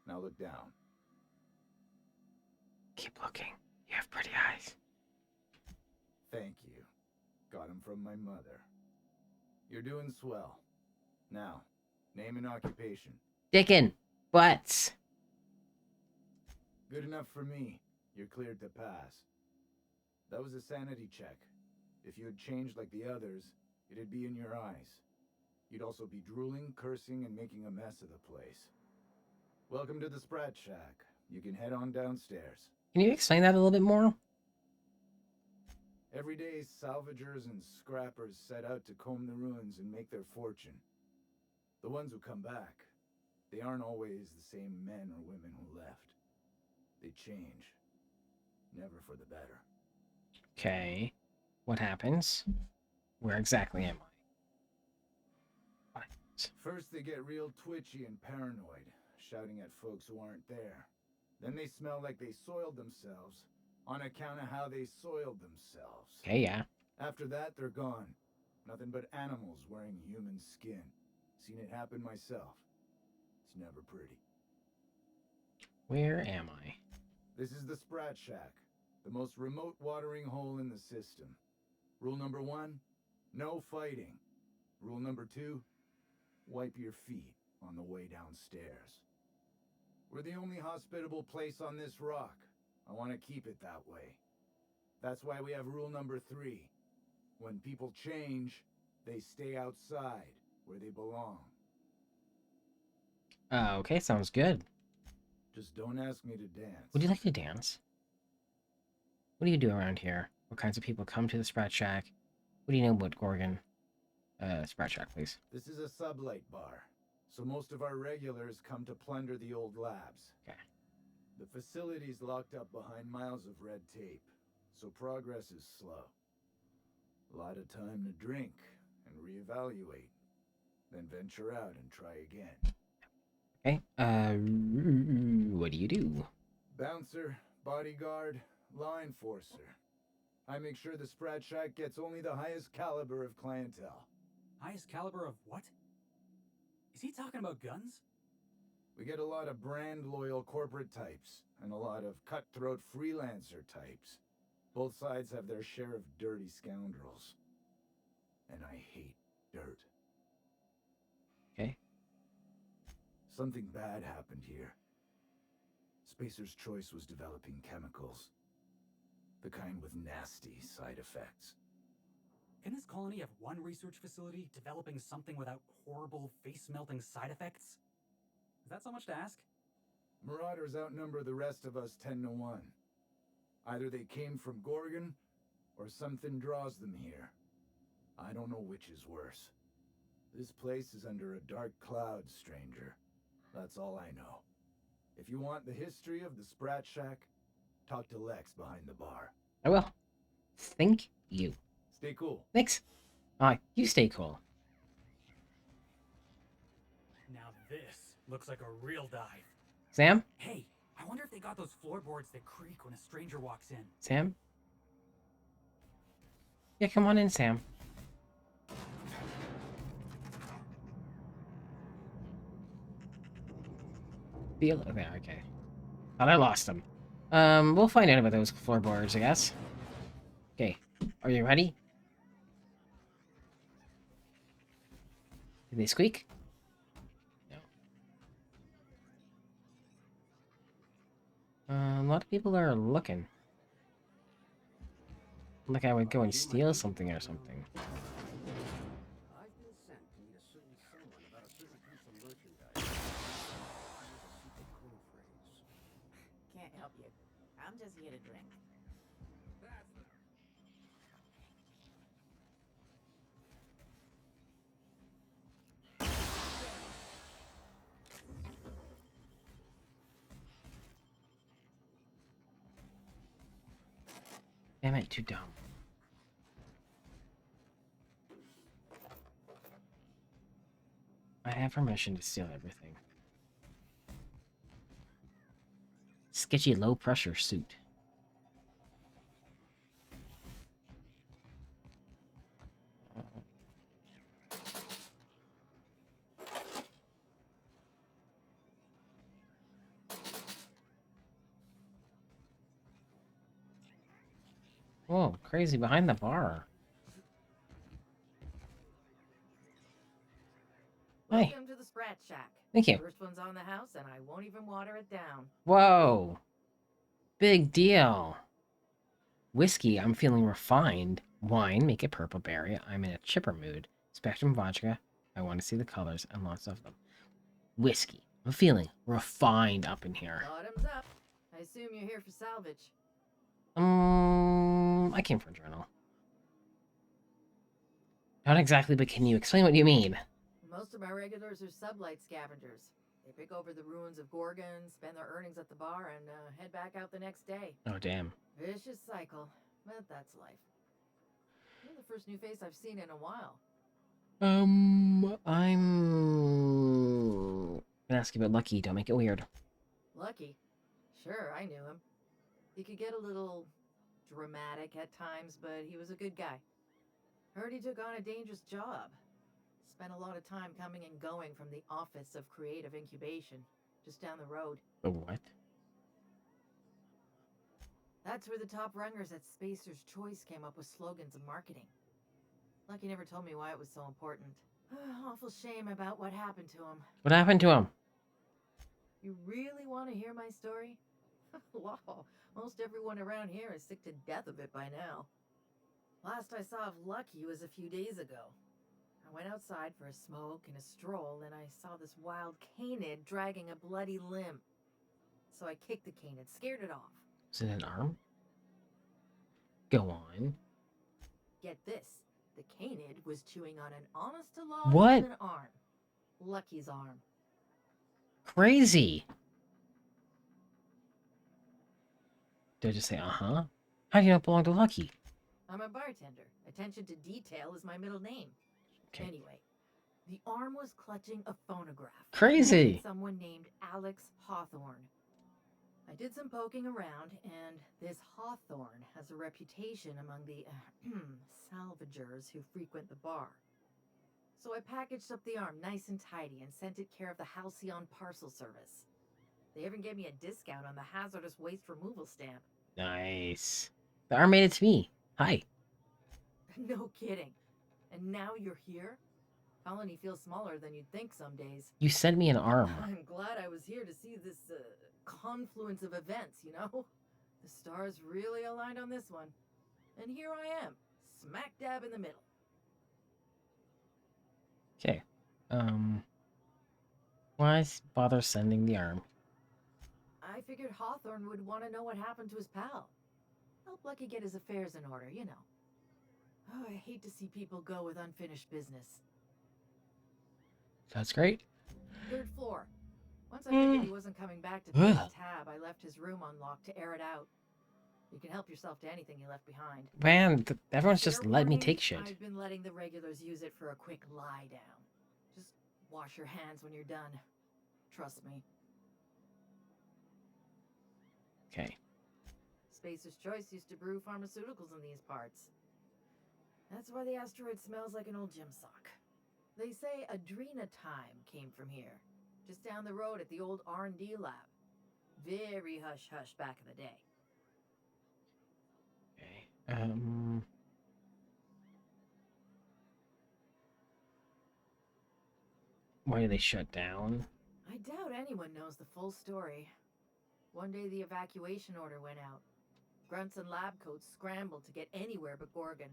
Now look down. Keep looking. You have pretty eyes. Thank you. Got him from my mother. You're doing swell. Now, name and occupation. Dickin' butts. Good enough for me. You're cleared to pass. That was a sanity check. If you had changed like the others, it'd be in your eyes. You'd also be drooling, cursing, and making a mess of the place. Welcome to the Sprat Shack. You can head on downstairs. Can you explain that a little bit more? Every day, salvagers and scrappers set out to comb the ruins and make their fortune. The ones who come back, they aren't always the same men or women who left. They change. Never for the better. Okay. What happens? Where exactly am I? What? First, they get real twitchy and paranoid, shouting at folks who aren't there. Then they smell like they soiled themselves, on account of how they soiled themselves. Okay, yeah. After that, they're gone. Nothing but animals wearing human skin. Seen it happen myself. It's never pretty. Where am I? This is the Sprat Shack, the most remote watering hole in the system. Rule number 1, no fighting. Rule number 2, wipe your feet on the way downstairs. We're the only hospitable place on this rock. I want to keep it that way. That's why we have rule number 3. When people change, they stay outside, where they belong. Okay, sounds good. Just don't ask me to dance. Would you like to dance? What do you do around here? What kinds of people come to the Sprat Shack? What do you know about Gorgon? Sprat Shack, please. This is a sublight bar, so most of our regulars come to plunder the old labs. Okay. The facility's locked up behind miles of red tape, so progress is slow. A lot of time to drink and reevaluate, then venture out and try again. Okay, what do you do? Bouncer, bodyguard, law enforcer. I make sure the Sprat Shack gets only the highest caliber of clientele. Highest caliber of what? Is he talking about guns? We get a lot of brand-loyal corporate types, and a lot of cutthroat freelancer types. Both sides have their share of dirty scoundrels. And I hate dirt. Okay. Something bad happened here. Spacer's Choice was developing chemicals. The kind with nasty side effects. Can this colony have one research facility developing something without horrible, face-melting side effects? Is that so much to ask? Marauders outnumber the rest of us 10 to 1. Either they came from Gorgon, or something draws them here. I don't know which is worse. This place is under a dark cloud, stranger. That's all I know. If you want the history of the Sprat Shack, talk to Lex behind the bar. I will. Thank you. Stay cool. Thanks. You stay cool. Now this looks like a real dive. Sam? Hey, I wonder if they got those floorboards that creak when a stranger walks in. Sam? Yeah, come on in, Sam. Feel there, okay. Thought I lost him. We'll find out about those floorboards, I guess. Okay, are you ready? Did they squeak? No. A lot of people are looking. Like I would go and steal something or something. I've been sent to meet a certain someone about a certain piece of merchandise. Use a secret code phrase. Can't help you. I'm just here to drink. That's the Damn it, too dumb. I have permission to steal everything. Sketchy low pressure suit. Whoa, crazy behind the bar. Hi. Welcome to the Sprat Shack. Thank you. First one's on the house, and I won't even water it down. Whoa. Big deal. Whiskey, I'm feeling refined. Wine, make it purple berry. I'm in a chipper mood. Spectrum vodka, I want to see the colors and lots of them. Whiskey, I'm feeling refined up in here. Bottoms up. I assume you're here for salvage. I came for a journal. Not exactly, but can you explain what you mean? Most of my regulars are sublight scavengers. They pick over the ruins of Gorgon, spend their earnings at the bar, and head back out the next day. Oh, damn. Vicious cycle, but that's life. You're the first new face I've seen in a while. I'm gonna ask you about Lucky. Don't make it weird. Lucky? Sure, I knew him. He could get a little dramatic at times, but he was a good guy. Heard he took on a dangerous job. Spent a lot of time coming and going from the Office of Creative Incubation, just down the road. The what? That's where the top rungers at Spacer's Choice came up with slogans and marketing. Lucky never told me why it was so important. Awful shame about what happened to him. What happened to him? You really want to hear my story? Wow, most everyone around here is sick to death of it by now. Last I saw of Lucky was a few days ago. I went outside for a smoke and a stroll, and I saw this wild canid dragging a bloody limb. So I kicked the canid, scared it off. Is it an arm? Go on. Get this, the canid was chewing on an honest-to-law What? human arm. Lucky's arm. Crazy. Did I just say, uh-huh? How do you not belong to Lucky? I'm a bartender. Attention to detail is my middle name. Okay. Anyway, the arm was clutching a phonograph. Crazy. Someone named Alex Hawthorne. I did some poking around, and this Hawthorne has a reputation among the salvagers who frequent the bar. So I packaged up the arm nice and tidy and sent it care of the Halcyon Parcel Service. They even gave me a discount on the hazardous waste removal stamp. Nice. The arm made it to me. Hi. No kidding. And now you're here? Colony feels smaller than you'd think some days. You sent me an arm. I'm glad I was here to see this confluence of events, you know? The stars really aligned on this one. And here I am, smack dab in the middle. Okay. Why bother sending the arm? I figured Hawthorne would want to know what happened to his pal. Help Lucky get his affairs in order, you know. Oh, I hate to see people go with unfinished business. That's great. 3rd floor. Once I figured he wasn't coming back to pay the tab, I left his room unlocked to air it out. You can help yourself to anything you left behind. Man, everyone's just Fair let me warning, take shit. I've been letting the regulars use it for a quick lie down. Just wash your hands when you're done. Trust me. Okay. Spacer's Choice used to brew pharmaceuticals in these parts. That's why the asteroid smells like an old gym sock. They say Adrenatime came from here, just down the road at the old R&D lab. Very hush-hush back in the day. Okay. Why do they shut down? I doubt anyone knows the full story. One day the evacuation order went out. Grunts and lab coats scrambled to get anywhere but Gorgon.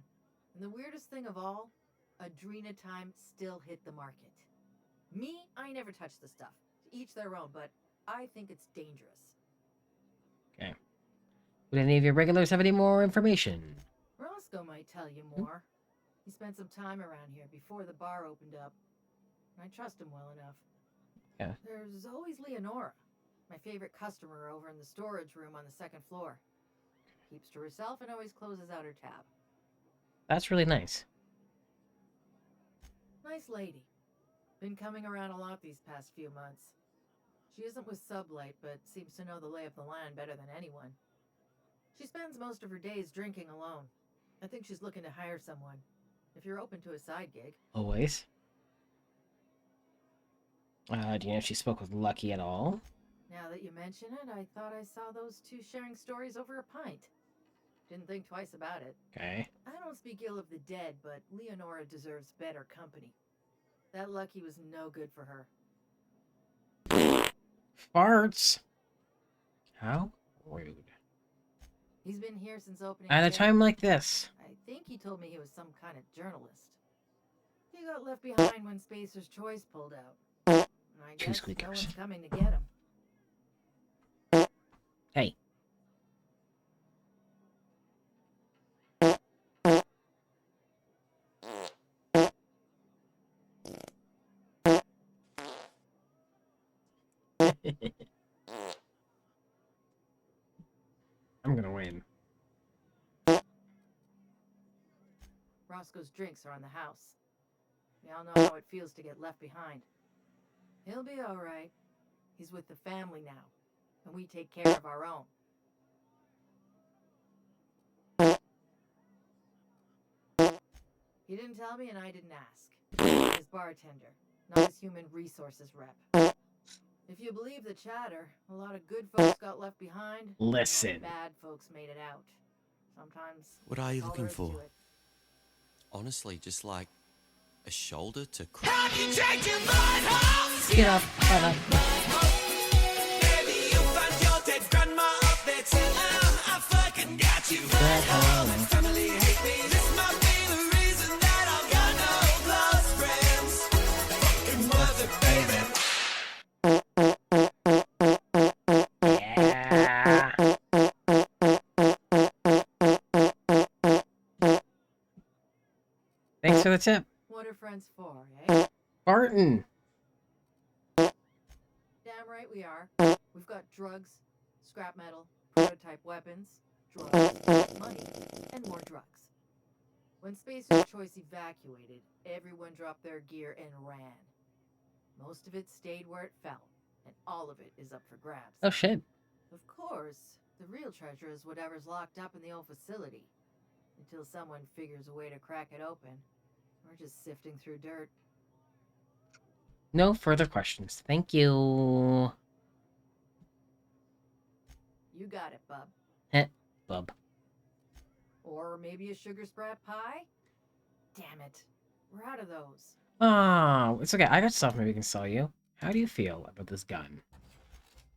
And the weirdest thing of all, Adrenatime still hit the market. Me, I never touch the stuff. To each their own, but I think it's dangerous. Okay. Would any of your regulars have any more information? Roscoe might tell you more. He spent some time around here before the bar opened up. I trust him well enough. Yeah. There's always Leonora, my favorite customer over in the storage room on the second floor. Keeps to herself and always closes out her tab. That's really nice. Nice lady. Been coming around a lot these past few months. She isn't with Sublight, but seems to know the lay of the land better than anyone. She spends most of her days drinking alone. I think she's looking to hire someone. If you're open to a side gig. Always. Do you know if she spoke with Lucky at all? Now that you mention it, I thought I saw those two sharing stories over a pint. Didn't think twice about it. Okay. I don't speak ill of the dead, but Leonora deserves better company. That Lucky was no good for her. Farts! How rude. He's been here since opening At a day. time like this. I think he told me he was some kind of journalist. He got left behind when Spacer's Choice pulled out. I Two guess squeakers. no one's coming to get him. Hey. I'm gonna win. Roscoe's drinks are on the house. We all know how it feels to get left behind. He'll be all right. He's with the family now, and we take care of our own. He didn't tell me, and I didn't ask. He's his bartender, not his human resources rep. If you believe the chatter, a lot of good folks got left behind. and only Listen. bad folks made it out. Sometimes. What are you that's all looking there is to for? it. Honestly, just like a shoulder to cry. Get up, fella. Yeah. Thanks for the tip. What are friends for, eh? Barton. Damn right we are. We've got drugs, scrap metal, prototype weapons, drugs, money, and more drugs. When Spacer's Choice evacuated, everyone dropped their gear and ran. Most of it stayed where it fell, and all of it is up for grabs. Oh shit. Of course, the real treasure is whatever's locked up in the old facility. Until someone figures a way to crack it open, we're just sifting through dirt. No further questions. Thank you. You got it, bub. Heh, bub. Or maybe a sugar sprat pie? Damn it. We're out of those. Oh, it's okay. I got stuff maybe we can sell you. How do you feel about this gun?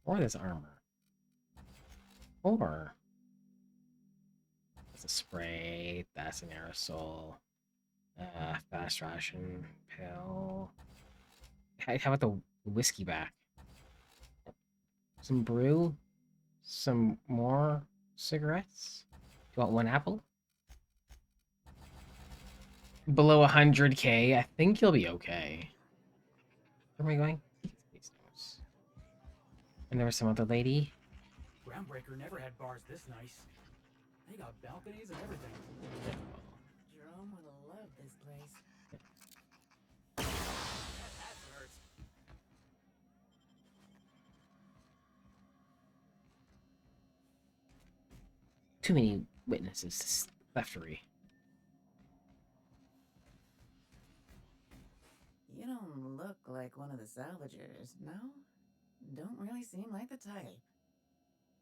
Or this armor? Or... That's a spray. That's an aerosol. Fast ration. Pill. How about the whiskey back? Some brew? Some more cigarettes? Do you want one apple? Below 100k, I think you'll be okay. Where am I going? These notes. And there was some other lady. Groundbreaker never had bars this nice. They got balconies and everything. Jerome would have loved this place. That hurts. Too many witnesses. Theftery. You don't look like one of the salvagers, no? Don't really seem like the type.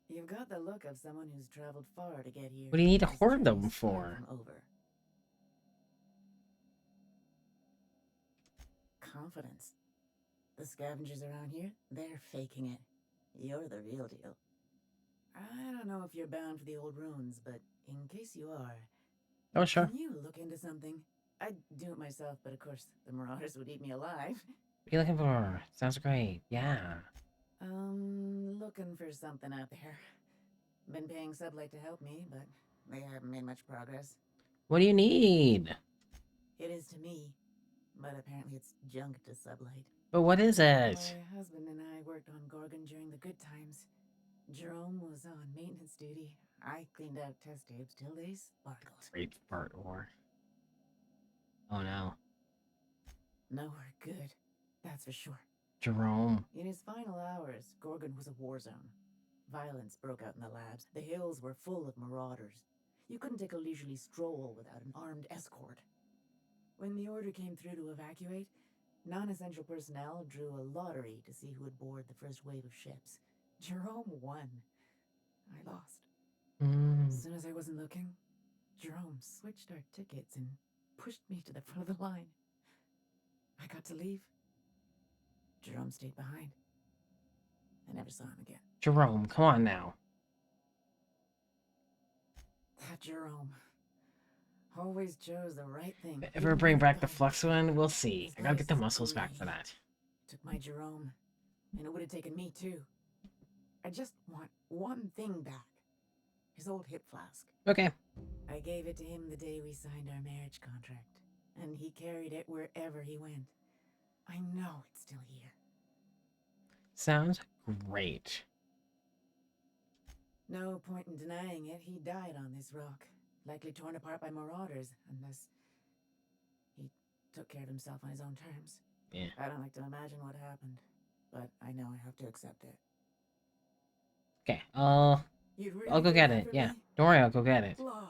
You've got the look of someone who's traveled far to get here. What do you need to This hoard them journey's far for? from over. Confidence. The scavengers around here, they're faking it. You're the real deal. I don't know if you're bound for the old ruins, but in case you are, Oh, sure. can you look into something? I'd do it myself, but of course, the marauders would eat me alive. What are you looking for? Sounds great. Yeah. Looking for something out there. Been paying Sublight to help me, but they haven't made much progress. What do you need? It is to me, but apparently it's junk to Sublight. But what is it? My husband and I worked on Gorgon during the good times. Jerome was on maintenance duty. I cleaned out test tubes till they sparkled. Great fart ore. Oh no. Nowhere good, that's for sure. Jerome. In his final hours, Gorgon was a war zone. Violence broke out in the labs. The hills were full of marauders. You couldn't take a leisurely stroll without an armed escort. When the order came through to evacuate, non-essential personnel drew a lottery to see who would board the first wave of ships. Jerome won. I lost. As soon as I wasn't looking, Jerome switched our tickets and pushed me to the front of the line. I got to leave. Jerome stayed behind. I never saw him again. Jerome, come on now. That Jerome always chose the right thing. If we bring back the Flux one, we'll see. I gotta get the muscles back for that. Took my Jerome, and it would have taken me too. I just want one thing back. His old hip flask. Okay. I gave it to him the day we signed our marriage contract, and he carried it wherever he went. I know it's still here. Sounds great. No point in denying it. He died on this rock, likely torn apart by marauders, unless he took care of himself on his own terms. Yeah. I don't like to imagine what happened, but I know I have to accept it. Okay, You'd really I'll go do get that it. for Yeah. me? Don't worry, I'll go get it. Law.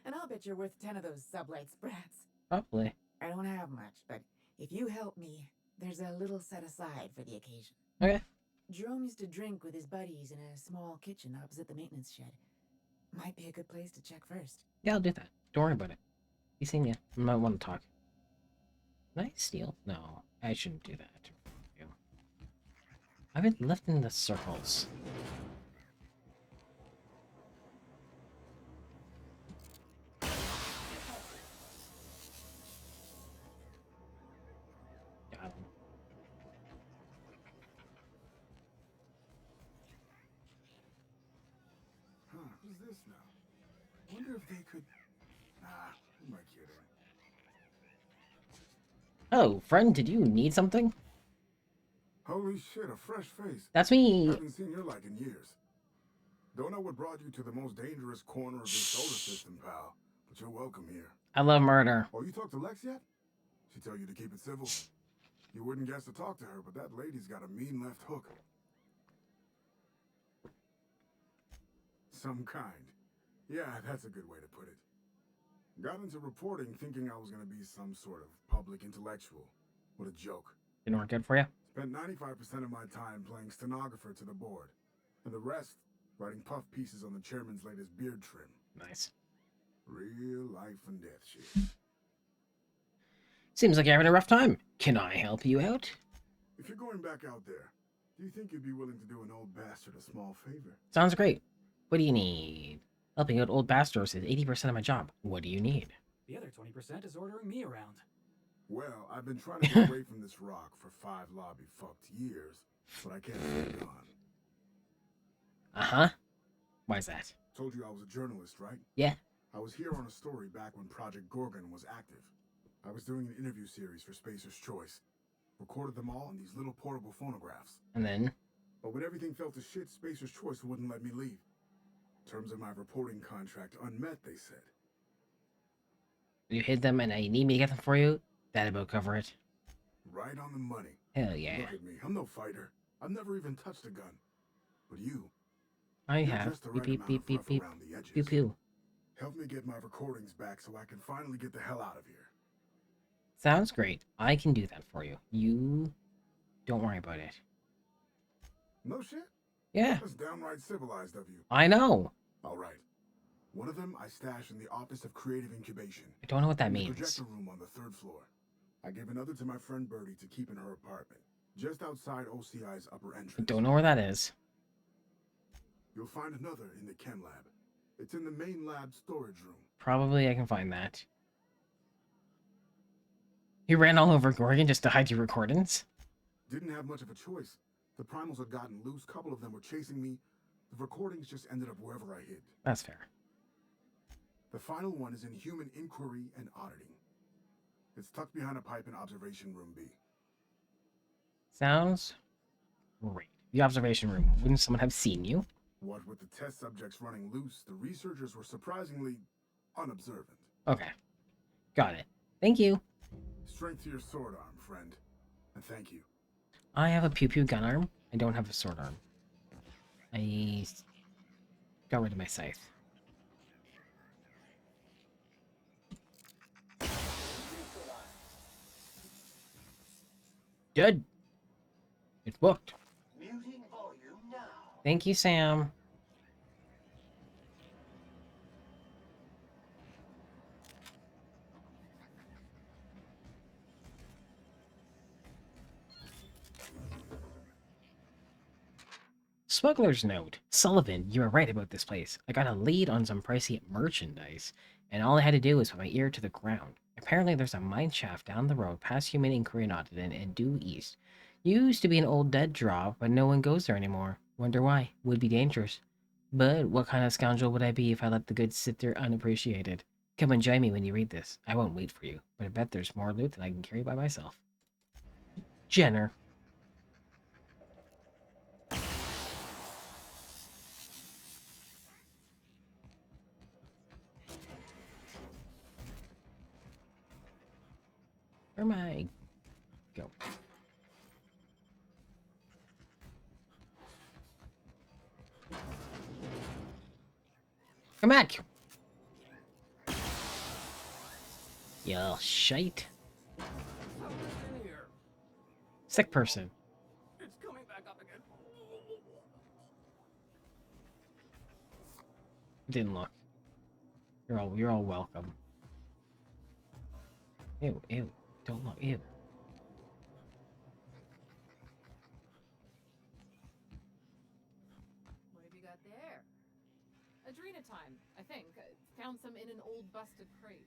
And I'll bet you're worth 10 of those sublight sprats. Probably. I don't have much, but if you help me, there's a little set aside for the occasion. Okay. Jerome used to drink with his buddies in a small kitchen opposite the maintenance shed. Might be a good place to check first. Yeah, I'll do that. Don't worry about it. You seen ya. I might want to talk. Can I steal? No, I shouldn't do that. I've been left in the circles. Got him. Huh, who's this now? Wonder if they could... Nah, who am I kidding? Oh, friend, did you need something? Holy shit, a fresh face. That's me. Haven't seen your like in years. Don't know what brought you to the most dangerous corner of the solar system, pal. But you're welcome here. I love murder. Oh, you talked to Lex yet? She tell you to keep it civil? You wouldn't guess to talk to her, but that lady's got a mean left hook. Some kind. Yeah, that's a good way to put it. Got into reporting thinking I was gonna be some sort of public intellectual. What a joke. Didn't work good for you? Spent 95% of my time playing stenographer to the board, and the rest writing puff pieces on the chairman's latest beard trim. Nice. Real life and death shit. Seems like you're having a rough time. Can I help you out? If you're going back out there, do you think you'd be willing to do an old bastard a small favor? Sounds great. What do you need? Helping out old bastards is 80% of my job. What do you need? The other 20% is ordering me around. Well, I've been trying to get away from this rock for 5 lobby fucked years, but I can't stay gone. Uh-huh. Why's that? Told you I was a journalist, right? Yeah. I was here on a story back when Project Gorgon was active. I was doing an interview series for Spacer's Choice. Recorded them all on these little portable phonographs. And then? But when everything fell to shit, Spacer's Choice wouldn't let me leave. Terms of my reporting contract unmet, they said. You hid them and I need me to get them for you? That'd about cover it. Right on the money. Hell yeah. Look at me, I'm no fighter. I've never even touched a gun. But you... I you're have. just the Beep, right beep, amount beep, of beep, rough beep. around the edges. Pew, pew. Help me get my recordings back so I can finally get the hell out of here. Sounds great. I can do that for you. You... don't worry about it. No shit? Yeah. That's downright civilized of you. I know. All right. One of them I stash in the Office of Creative Incubation. I don't know what that in the means. projector room on the 3rd floor. I gave another to my friend Birdie to keep in her apartment, just outside OCI's upper entrance. I don't know where that is. You'll find another in the chem lab. It's in the main lab storage room. Probably I can find that. You ran all over Gorgon just to hide your recordings? Didn't have much of a choice. The primals had gotten loose, couple of them were chasing me. The recordings just ended up wherever I hid. That's fair. The final one is in human inquiry and auditing. It's tucked behind a pipe in observation room B. Sounds great. The observation room. Wouldn't someone have seen you? What with the test subjects running loose, the researchers were surprisingly unobservant. Okay. Got it. Thank you. Strength to your sword arm, friend. And thank you. I have a pew-pew gun arm. I don't have a sword arm. I got rid of my scythe. Good. It worked. Muting volume now. Thank you, Sam. Smuggler's note. Sullivan, you were right about this place. I got a lead on some pricey merchandise, and all I had to do was put my ear to the ground. Apparently there's a mine shaft down the road past Human Inquiry and Audited and due east. Used to be an old dead drop, but no one goes there anymore. Wonder why. Would be dangerous. But what kind of scoundrel would I be if I let the goods sit there unappreciated? Come and join me when you read this. I won't wait for you, but I bet there's more loot than I can carry by myself. Jenner. Where am I? Go. Come back! You shite. Sick person. It's coming back up again. Didn't look. You're all welcome. Ew, ew. Don't look, ew. What have you got there? Adrenatime, I think. Found some in an old busted crate.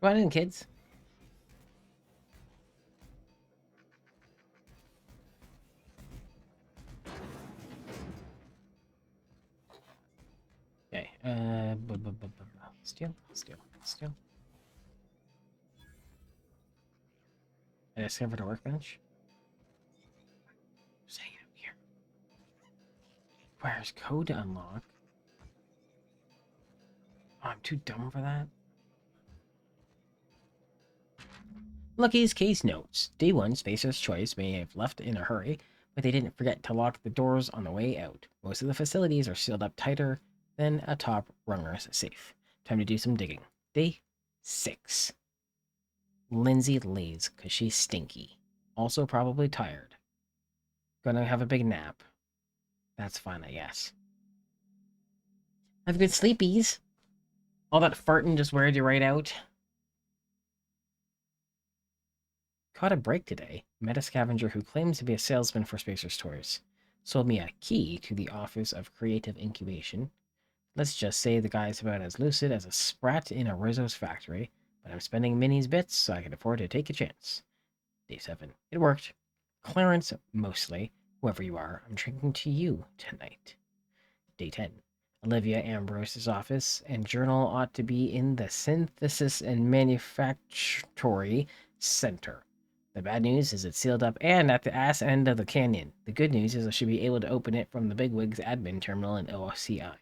Come on in, kids. Okay, steal. I discovered a workbench. Just hang out here. Requires code to unlock. Oh, I'm too dumb for that. Lucky's case notes. Day 1, Spacer's Choice may have left in a hurry, but they didn't forget to lock the doors on the way out. Most of the facilities are sealed up tighter than a top runner's safe. Time to do some digging. Day 6. Lindsay lays because she's stinky. Also probably tired. Gonna have a big nap. That's fine, I guess. Have good sleepies. All that farting just weared you right out. Caught a break today. Met a scavenger who claims to be a salesman for Spacer's Toys. Sold me a key to the Office of Creative Incubation. Let's just say the guy's about as lucid as a sprat in a Rizzo's factory, but I'm spending Minnie's bits so I can afford to take a chance. Day 7. It worked. Clarence, mostly. Whoever you are, I'm drinking to you tonight. Day 10. Olivia Ambrose's office and journal ought to be in the Synthesis and Manufactory Center. The bad news is it's sealed up and at the ass end of the canyon. The good news is I should be able to open it from the Bigwig's admin terminal in OCI.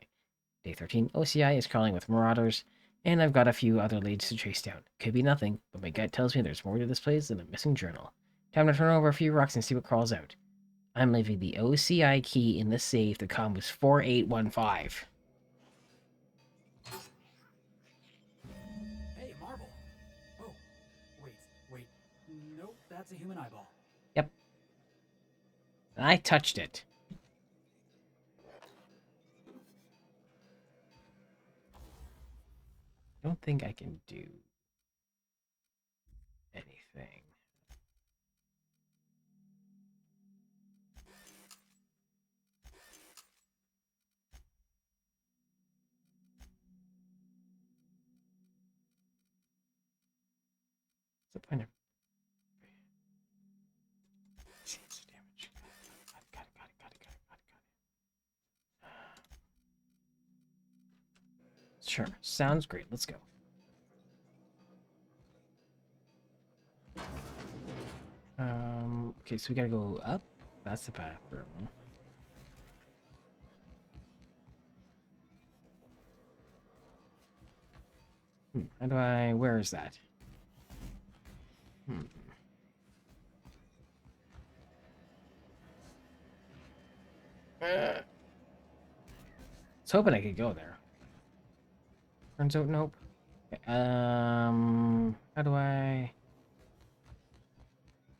Day 13. OCI is crawling with marauders, and I've got a few other leads to chase down. Could be nothing, but my gut tells me there's more to this place than a missing journal. Time to turn over a few rocks and see what crawls out. I'm leaving the OCI key in the safe. The com was 4815. Hey, marble. Oh, wait. Nope, that's a human eyeball. Yep. I touched it. don't think I can do anything. What's the point of damage? Got it. Sure, sounds great. Let's go. Okay, so we gotta go up. That's the bathroom. How do I... Where is that? I was hoping I could go there. Turns out, nope. Okay, how do I...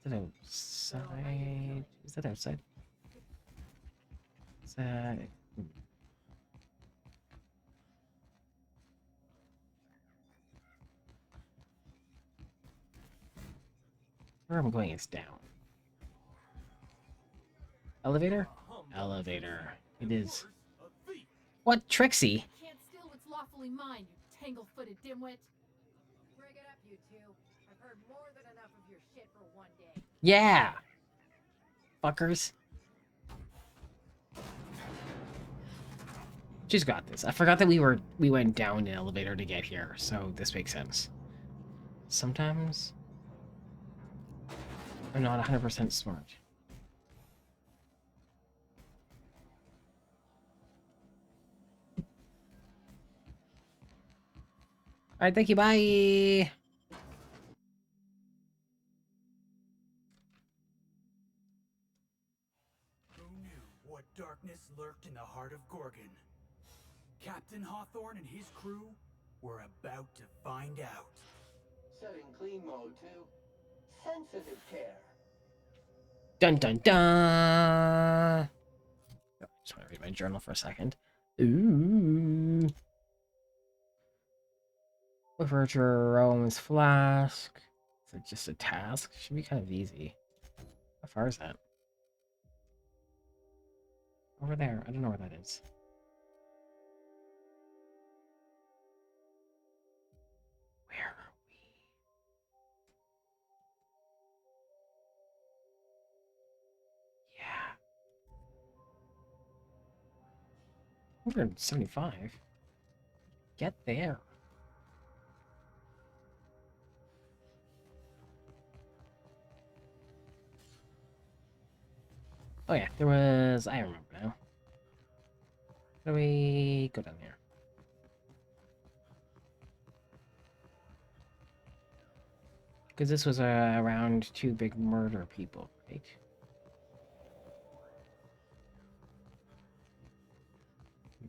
Is that outside? Is that outside? Is that... Where I'm going is down. Elevator? Elevator. It is. What, Trixie? Can't steal what's lawfully mine, you tangle-footed dimwit. Bring it up, you two. I've heard more than enough of your shit for one day. Yeah! Fuckers. She's got this. I forgot that we went down an elevator to get here, so this makes sense. Sometimes I'm not 100% smart. Alright, thank you, bye! Who knew what darkness lurked in the heart of Gorgon? Captain Hawthorne and his crew were about to find out. Setting clean mode to sensitive care. Dun dun dun! Oh, just want to read my journal for a second. Ooh. Look for Jerome's flask. Is it just a task? Should be kind of easy. How far is that? Over there. I don't know where that is. Where are we? Yeah. 175. Get there. Oh yeah, there was... I remember now. How do we go down there? Because this was around two big murder people, right?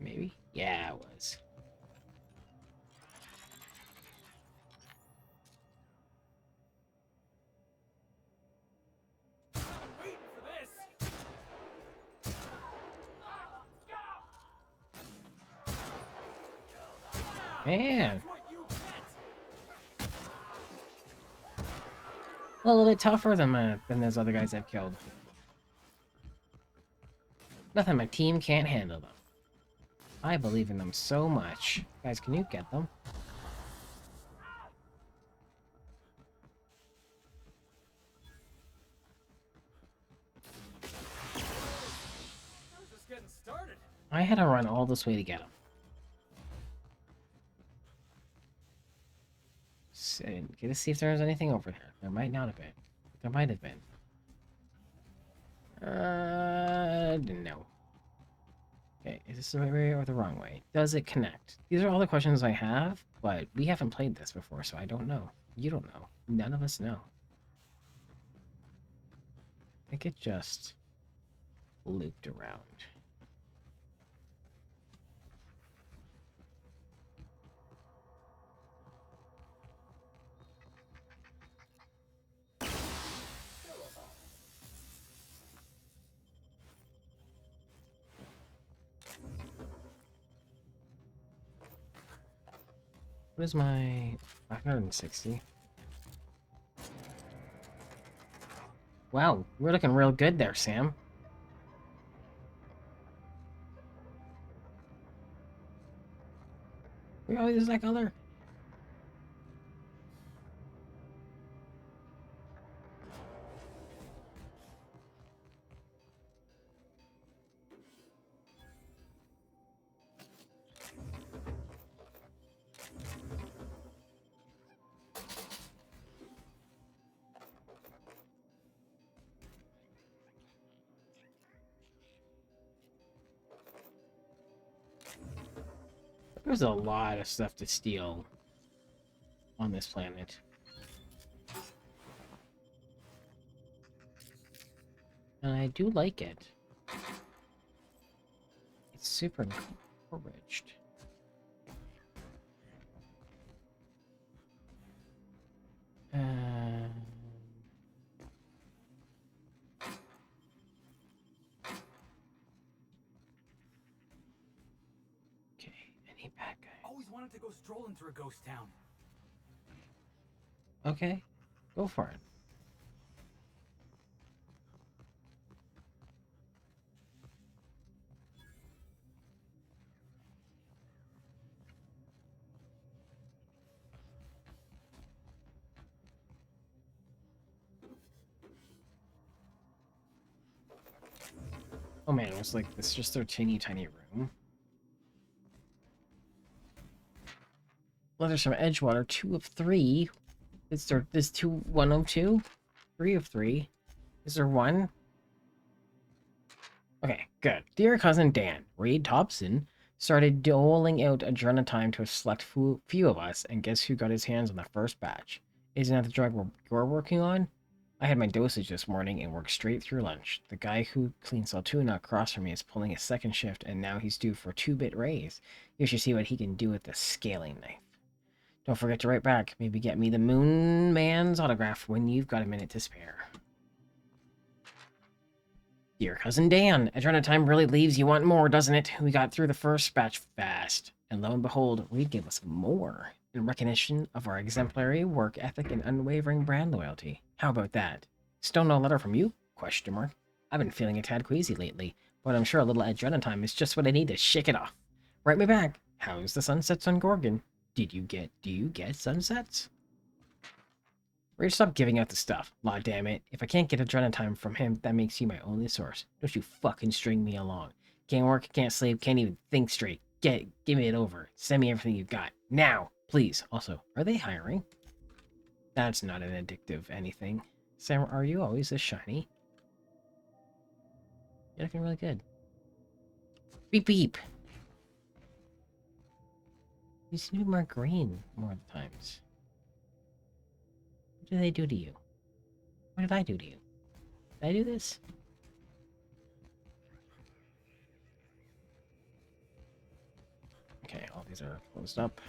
Maybe? Yeah, it was. Man. A little bit tougher than those other guys I've killed. Nothing my team can't handle them. I believe in them so much. Guys, can you get them? Just getting started. I had to run all this way to get them. So, get to see if there's anything over there. There might not have been. There might have been. No. Okay, is this the right way or the wrong way? Does it connect? These are all the questions I have, but we haven't played this before, so I don't know. You don't know. None of us know. I think it just looped around. What is my 560? Wow, we're looking real good there, Sam. We always use that color. There's a lot of stuff to steal on this planet. And I do like it. It's super encouraged. Okay, any bad guy? Always wanted to go strolling through a ghost town. Okay, go for it. Oh man, it was like this just their teeny tiny room. Letters from Edgewater, 2 of 3. Is there this 1 of 2? 3 of 3. Is there 1? Okay, good. Dear cousin Dan, Reed Thompson started doling out adrenatime to a select few of us, and guess who got his hands on the first batch? Isn't that the drug you're working on? I had my dosage this morning and worked straight through lunch. The guy who cleans Altoona across from me is pulling a second shift, and now he's due for a 2-bit raise. You should see what he can do with the scaling knife. Don't forget to write back. Maybe get me the Moon Man's autograph when you've got a minute to spare. Dear cousin Dan, adrenatime really leaves you want more, doesn't it? We got through the first batch fast, and lo and behold, Reed gave us more in recognition of our exemplary work ethic and unwavering brand loyalty. How about that? Still no letter from you? Question mark. I've been feeling a tad queasy lately, but I'm sure a little adrenatime is just what I need to shake it off. Write me back. How's the sunsets on Gorgon? Do you get sunsets? Ready to stop giving out the stuff. Law damn it. If I can't get adrenatime from him, that makes you my only source. Don't you fucking string me along. Can't work, can't sleep, can't even think straight. Give me it over. Send me everything you've got. Now, please. Also, are they hiring? That's not an addictive anything. Sam, are you always this shiny? You're looking really good. Beep beep. You seem to be more green more of the times. What did they do to you? What did I do to you? Did I do this? Okay, all these are closed up.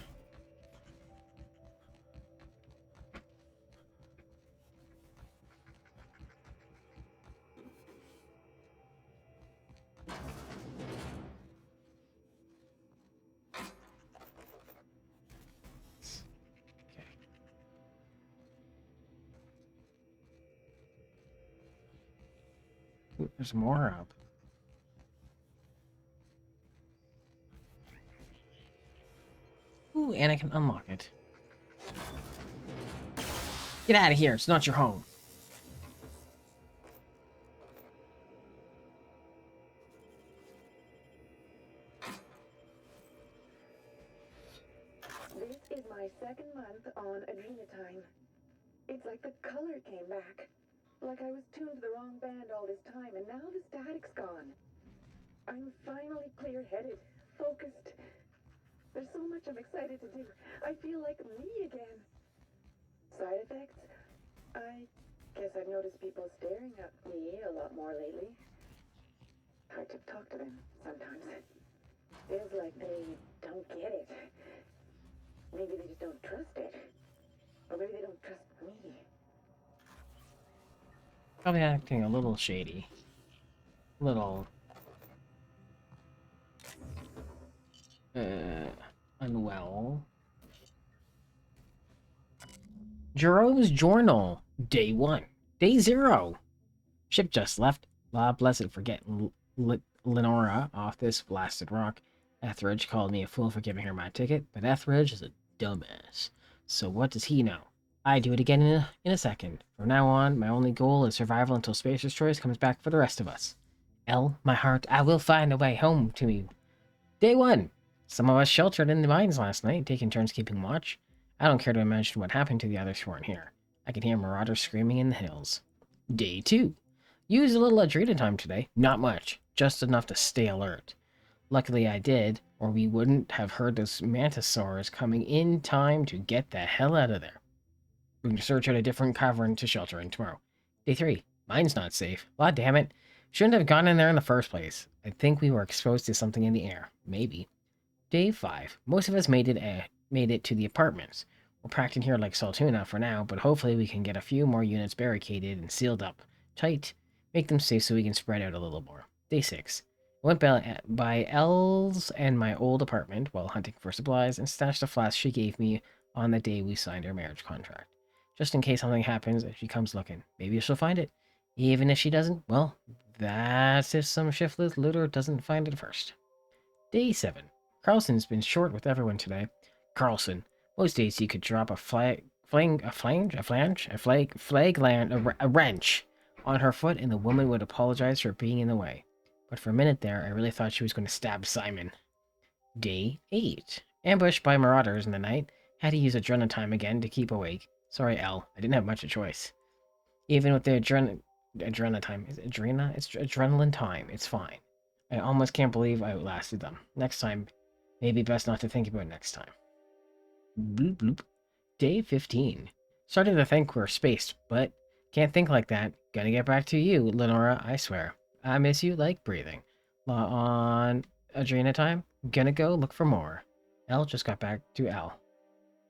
Ooh, there's more up. Ooh, and I can unlock it. Get out of here, it's not your home. This is my second month on adrenatime. It's like the color came back. Like I was tuned to the wrong band all this time, and now the static's gone. I'm finally clear-headed, focused. There's so much I'm excited to do. I feel like me again. Side effects? I guess I've noticed people staring at me a lot more lately. Hard to talk to them sometimes. Feels like they don't get it. Maybe they just don't trust it. Or maybe they don't trust me. Probably acting a little shady. Little... unwell. Jerome's journal. Day 1. Day 0. Ship just left. Blessed for getting Lenora off this blasted rock. Etheridge called me a fool for giving her my ticket, but Etheridge is a dumbass. So what does he know? I do it again in a second. From now on, my only goal is survival until Spacer's Choice comes back for the rest of us. Elle, my heart, I will find a way home to you. Day 1. Some of us sheltered in the mines last night, taking turns keeping watch. I don't care to imagine what happened to the others who weren't here. I can hear marauders screaming in the hills. Day 2. Used a little adrenal time today. Not much. Just enough to stay alert. Luckily I did, or we wouldn't have heard those mantisaurs coming in time to get the hell out of there. We're going to search out a different cavern to shelter in tomorrow. Day 3. Mine's not safe. Aw, damn it. Shouldn't have gone in there in the first place. I think we were exposed to something in the air. Maybe. Day 5. Most of us made it to the apartments. We're packed in here like Saltuna for now, but hopefully we can get a few more units barricaded and sealed up tight. Make them safe so we can spread out a little more. Day 6. I went by Elle's and my old apartment while hunting for supplies and stashed the flask she gave me on the day we signed our marriage contract. Just in case something happens and she comes looking. Maybe she'll find it. Even if she doesn't, well, that's if some shiftless looter doesn't find it first. Day 7. Carlson's been short with everyone today. Carlson. Most days he could drop a wrench on her foot and the woman would apologize for being in the way. But for a minute there, I really thought she was going to stab Simon. Day 8. Ambushed by marauders in the night. Had to use adrenaline time again to keep awake. Sorry, Elle. I didn't have much of a choice. Even with the adrenaline time. Is it adrena? It's adrenaline time. It's fine. I almost can't believe I outlasted them. Next time, maybe best not to think about it next time. Bloop bloop. Day 15. Starting to think we're spaced, but can't think like that. Gonna get back to you, Lenora, I swear. I miss you like breathing. On Adrena time, gonna go look for more. Elle just got back to Elle.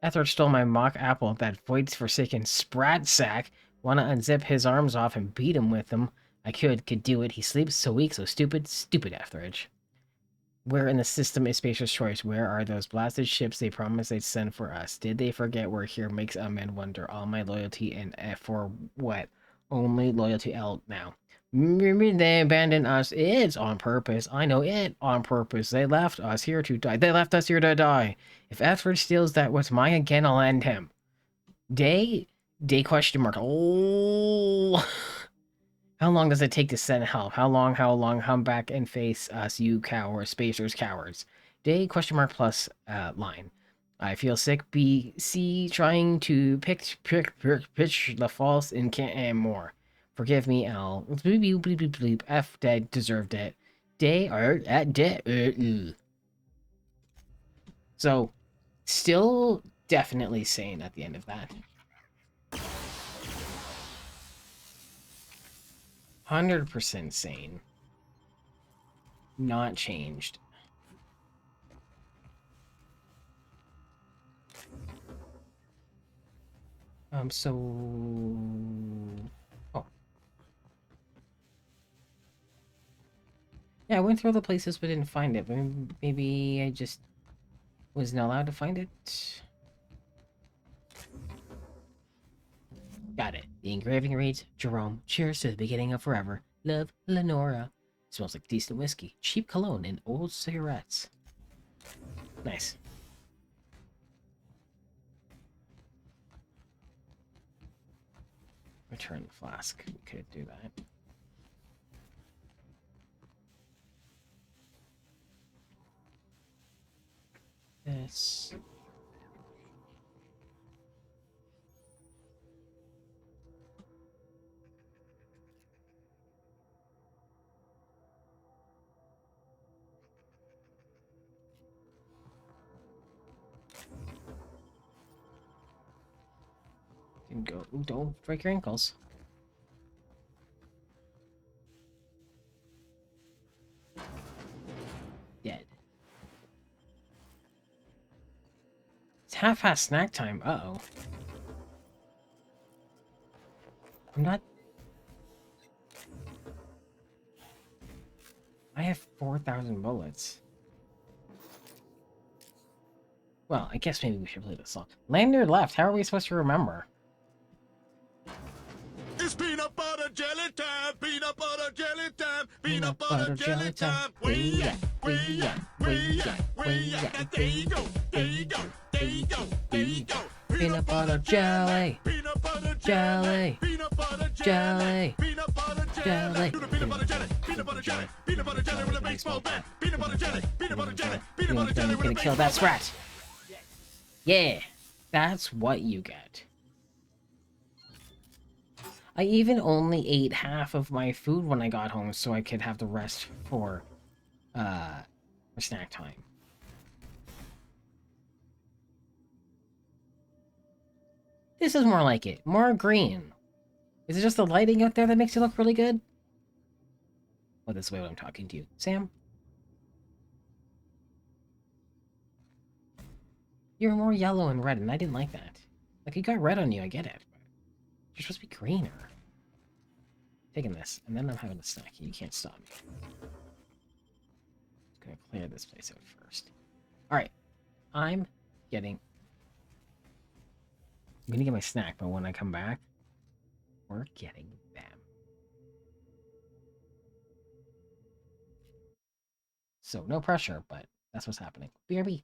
Etheridge stole my mock apple, that void-forsaken sprat sack. Wanna unzip his arms off and beat him with them. I could do it. He sleeps so weak, so stupid. Stupid Etheridge. Where in the system is Spacer's Choice? Where are those blasted ships they promised they'd send for us? Did they forget we're here? Makes a man wonder. All my loyalty and for what? Only loyalty out now. Maybe they abandoned us. It's on purpose. I know it on purpose. They left us here to die. They left us here to die. If Etheridge steals that what's mine again, I'll end him. Day question mark. Oh. How long does it take to send help? How long? Come back and face us, you cowards, Spacers cowards. Day question mark plus line. I feel sick. BC trying to pitch the false and can't more. Forgive me, L. Bleep, bleep, bleep, bleep. F dead, deserved it. Day are at dead. So, still definitely sane at the end of that. 100% sane. Not changed. So... Oh. Yeah, I went through all the places but didn't find it. Maybe I just wasn't allowed to find it. Got it. The engraving reads, Jerome, cheers to the beginning of forever. Love, Lenora. Smells like decent whiskey, cheap cologne, and old cigarettes. Nice. Return the flask. We could do that. This. Go. Ooh, don't break your ankles. Dead. It's half past snack time. Uh-oh. I'm not... I have 4,000 bullets. Well, I guess maybe we should play this song. Lander left. How are we supposed to remember? It's peanut butter jelly time, peanut butter jelly time, Peanut butter jelly time. Where ya? Where ya? Where ya? Where ya? There you go, there you go, there you go, there you go. Peanut butter jelly. Peanut butter Jelly. peanut butter Jelly. peanut butter Jelly. Do the peanut butter jelly, peanut butter jelly, peanut butter jelly with a baseball bat. Peanut butter jelly, peanut butter jelly, peanut butter jelly with a Gonna kill baseball that sprat. Yeah, that's what you get. I even only ate half of my food when I got home so I could have the rest for snack time. This is more like it. More green. Is it just the lighting out there that makes it look really good? Oh, this is the way I'm talking to you. Sam? You're more yellow and red, and I didn't like that. Like, you got red on you, I get it. But you're supposed to be greener. Taking this, and then I'm having a snack. You can't stop me. Just gonna clear this place out first. Alright. I'm gonna get my snack, but when I come back, we're getting them. So, no pressure, but that's what's happening. BRB.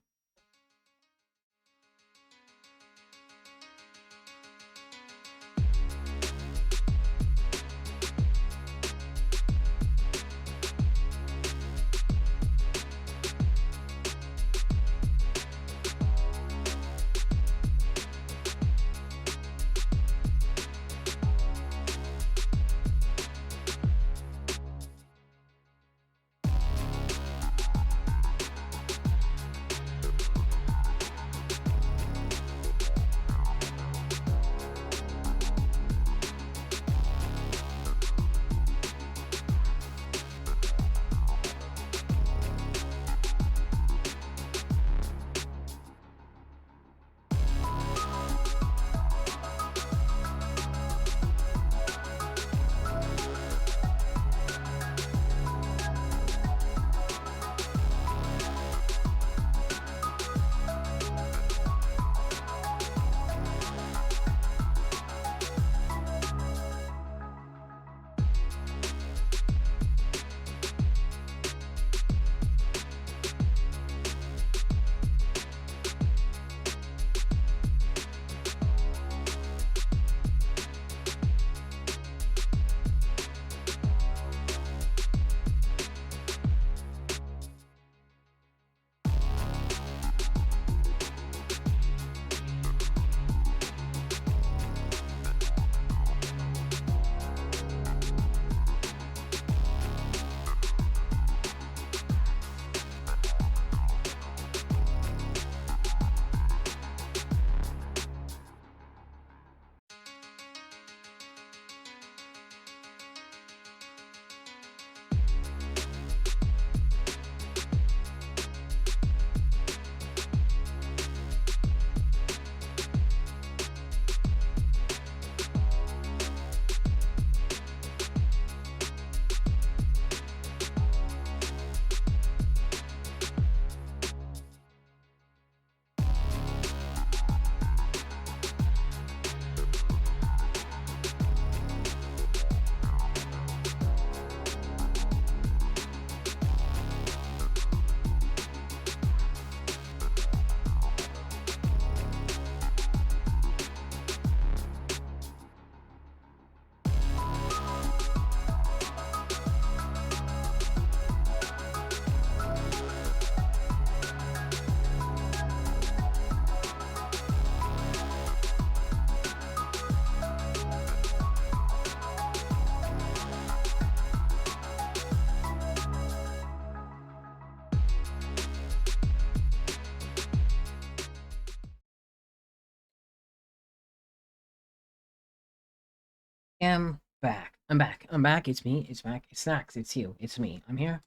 Am back. I'm back. I'm back. It's me. It's back. It's Snacks. It's you. It's me. I'm here.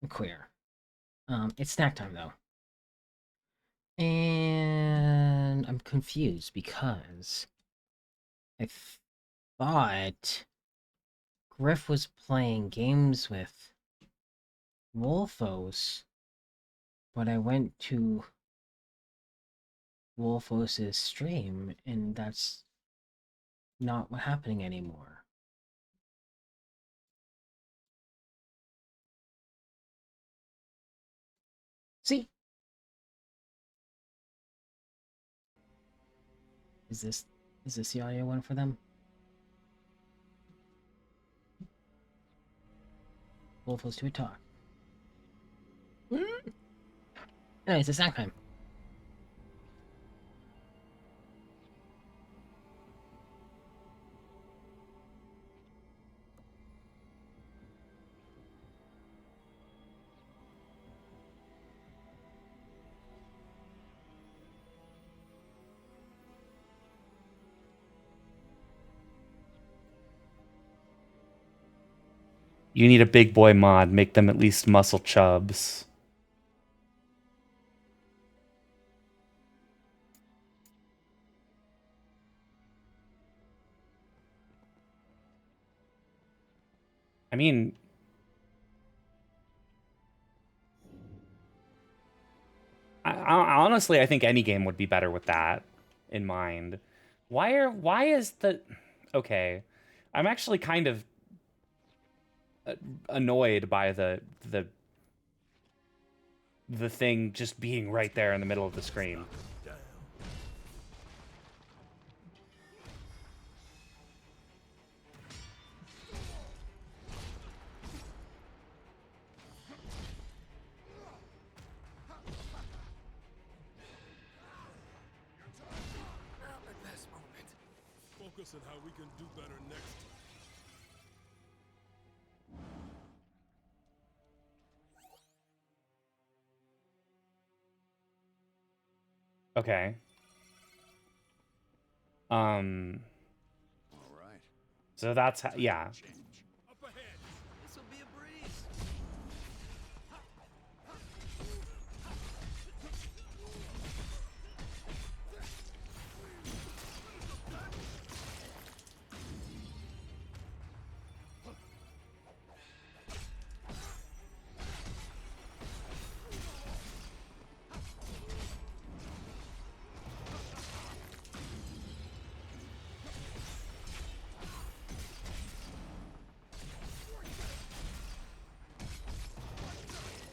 I'm queer. It's snack time though. And I'm confused because I thought Griff was playing games with Wolfos, but I went to Wolfos' stream and that's not happening anymore. See? Is this the audio one for them? Wolf was to a talk. Anyways, it's snack time. You need a big boy mod. Make them at least muscle chubs. I mean, honestly, I think any game would be better with that in mind. Why is the... Okay. I'm actually kind of annoyed by the thing just being right there in the middle of the screen. Focus on how we can do better next time. Okay. All right. So that's how, yeah. Up ahead. This will be a breeze.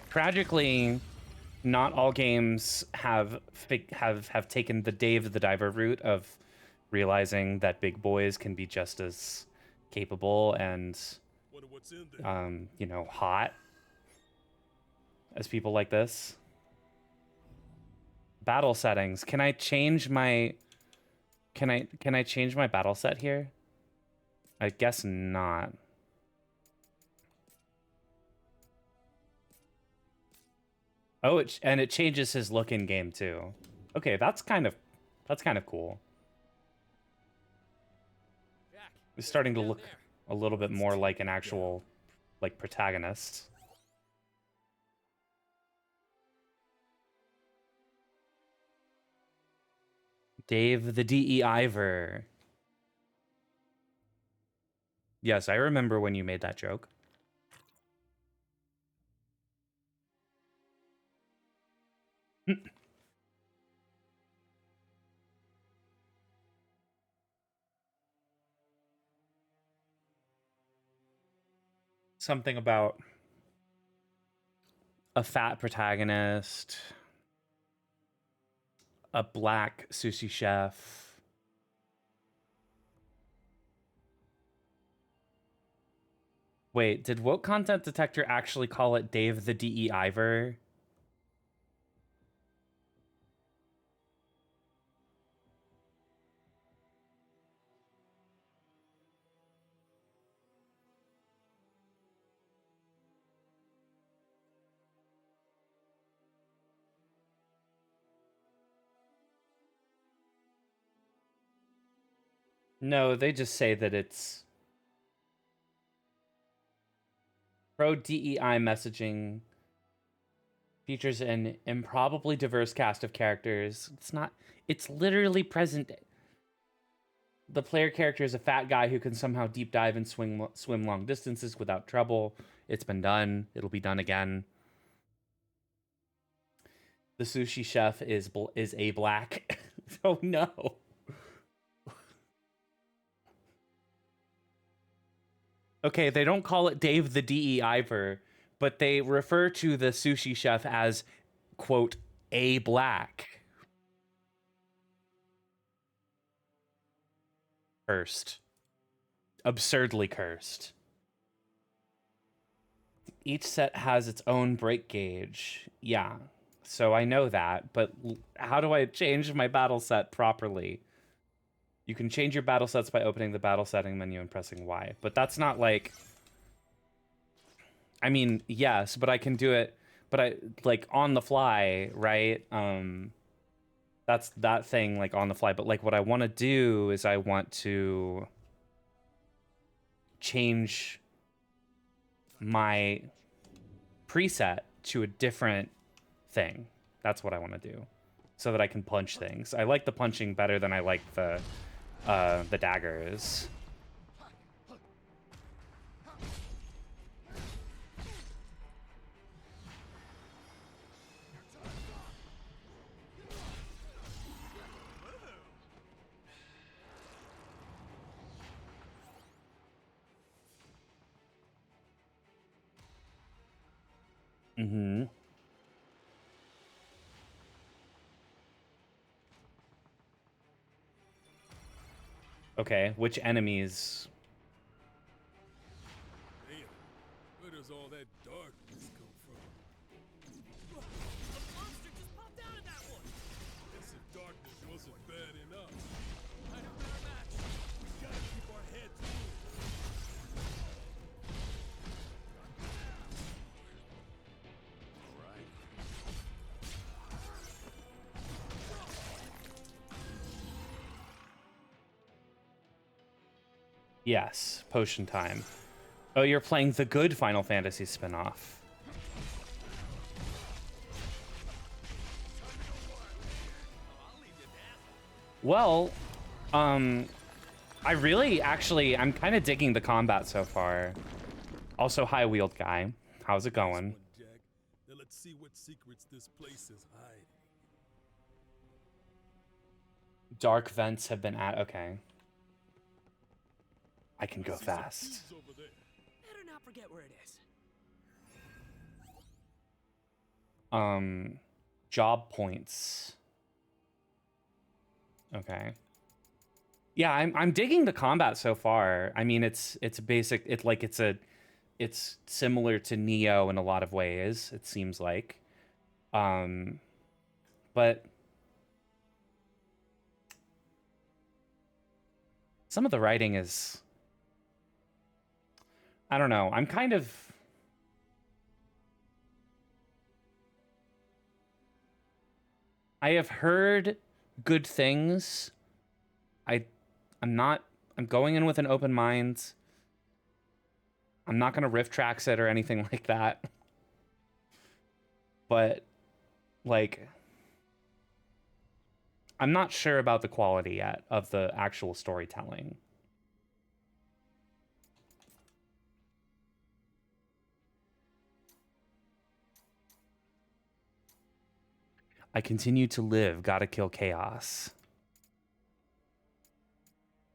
Tragically, not all games have taken the Dave the Diver route of realizing that big boys can be just as capable and you know, hot as people like this. Battle settings. Can I change my change my battle set here? I guess not. Oh, and it changes his look in game too. Okay, that's kind of cool. He's starting to look a little bit more like an actual like protagonist. Dave the DEIver. Yes, I remember when you made that joke. Something about a fat protagonist, a black sushi chef. Wait, did Woke Content Detector actually call it Dave the DEIver? No, they just say that it's pro DEI messaging features an improbably diverse cast of characters. It's literally present. The player character is a fat guy who can somehow deep dive and swim long distances without trouble. It's been done. It'll be done again. The sushi chef is a black. Oh no. Okay, they don't call it Dave the DEIver, but they refer to the sushi chef as, quote, a black. Cursed. Absurdly cursed. Each set has its own break gauge. Yeah, so I know that, but how do I change my battle set properly? You can change your battle sets by opening the battle setting menu and pressing Y, but that's not like... I mean, yes, but I can do it, but I, like, on the fly, right? That's that thing, like, on the fly, but, like, what I want to do is I want to change my preset to a different thing. That's what I want to do, so that I can punch things. I like the punching better than I like the daggers. Mm-hmm. Okay, which enemies? Damn, where does all that darkness come from? A monster just popped out of that one! Guess if darkness wasn't bad enough. I know better match. We gotta keep our heads moving. Alright. Yes, potion time. Oh, you're playing the good Final Fantasy spin-off. Well, I really, actually, I'm kind of digging the combat so far. Also, High Wheeled Guy. How's it going? Jack, now let's see what secrets this place is hiding. Dark vents have been at... Okay. I can go fast. Over there. Better not forget where it is. Job points. Okay. Yeah, I'm digging the combat so far. I mean, it's basic. It's similar to Neo in a lot of ways. It seems like, but some of the writing is, I don't know. I'm kind of. I have heard good things. I'm going in with an open mind. I'm not going to riff tracks it or anything like that. But, like, I'm not sure about the quality yet of the actual storytelling. I continue to live, gotta kill chaos.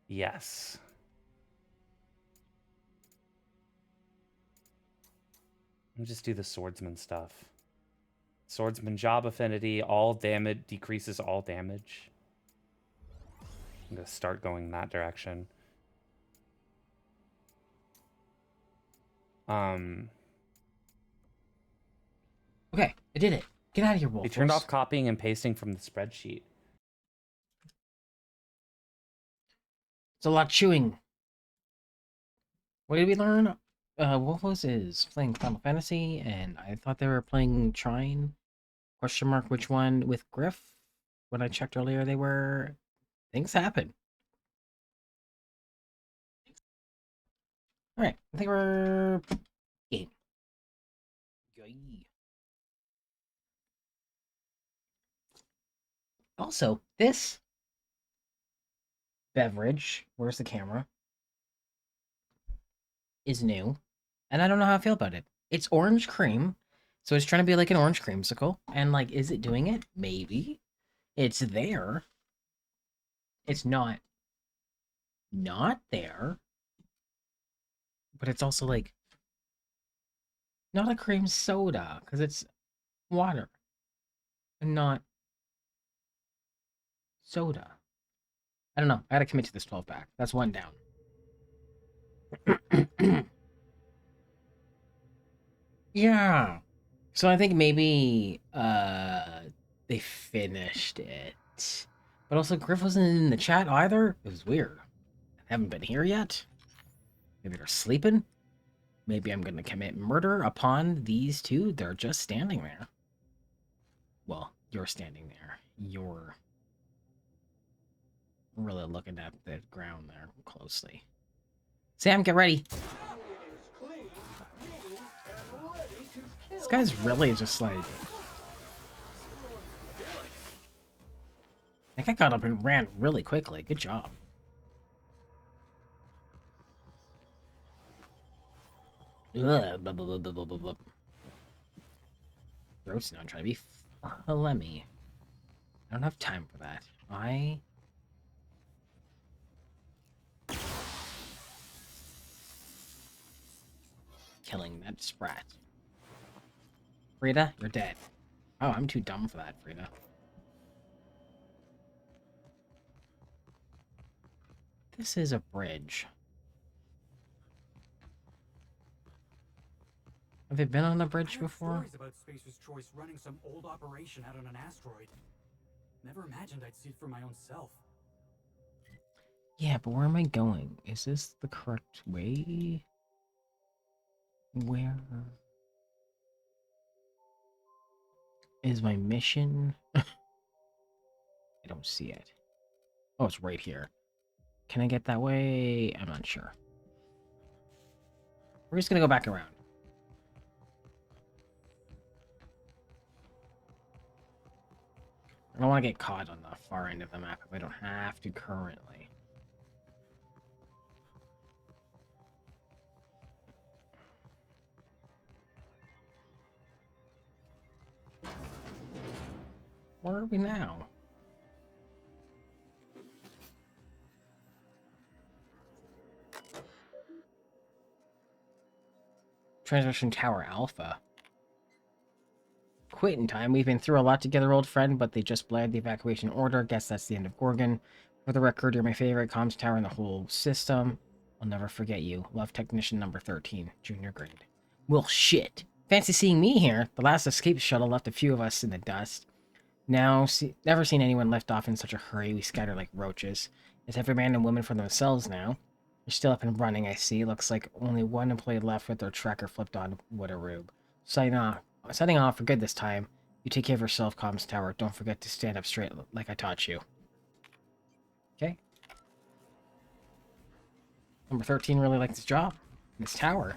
Yes. Let me just do the swordsman stuff. Swordsman job affinity, all damage, decreases all damage. I'm gonna start going that direction. Okay, I did it. Get out of here, Wolf. They turned off copying and pasting from the spreadsheet. It's a lot chewing. What did we learn? Wolfos is playing Final Fantasy, and I thought they were playing Trine. Question mark which one with Griff? When I checked earlier, they were. Things happen. Alright, I think we're... Game. Yay. Also, this beverage, where's the camera, is new, and I don't know how I feel about it. It's orange cream, so it's trying to be like an orange creamsicle, and like, is it doing it? Maybe. It's there. It's not there. but it's also like not a cream soda because it's water and not soda. I don't know. I gotta commit to this 12 pack. That's one down. Yeah. So I think maybe they finished it. But also Griff wasn't in the chat either. It was weird. I haven't been here yet. Maybe they're sleeping. Maybe I'm gonna commit murder upon these two. They're just standing there. Well, you're standing there. You're really looking at the ground there closely. Sam, get ready. This guy's really just like... I think I got up and ran really quickly. Good job. Ugh, blah, blah, blah, blah, blah, blah, blah. Throat's not trying to be phlegmy. I don't have time for that. Killing that sprat. Frida, you're dead. Oh, I'm too dumb for that, Frida. This is a bridge. Have they been on the bridge before? Stories about Spacer's Choice running some old operation out on an asteroid. Never imagined I'd see it for my own self. Yeah, but where am I going? Is this the correct way? Where is my mission? I don't see it. Oh, it's right here. Can I get that way? I'm not sure. We're just gonna go back around. I don't want to get caught on the far end of the map if I don't have to currently. Where are we now? Transmission Tower Alpha. Quitting time. We've been through a lot together, old friend, but they just blared the evacuation order. Guess that's the end of Gorgon. For the record, you're my favorite comms tower in the whole system. I'll never forget you. Love Technician number 13, junior grade. Well, shit. Fancy seeing me here. The last escape shuttle left a few of us in the dust. Never seen anyone left off in such a hurry. We scatter like roaches. It's every man and woman for themselves now. You're still up and running, I see. Looks like only one employee left with their tracker flipped on. What a rube. Signing off for good this time. You take care of yourself, comms tower. Don't forget to stand up straight like I taught you. Okay. Number 13 really likes his job. This tower.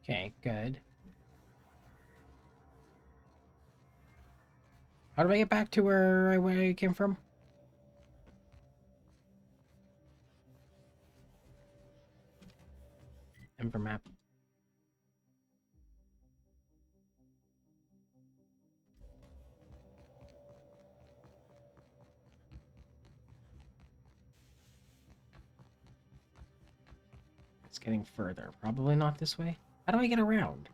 Okay, good. How do I get back to where I came from? Ember map. It's getting further. Probably not this way. How do I get around?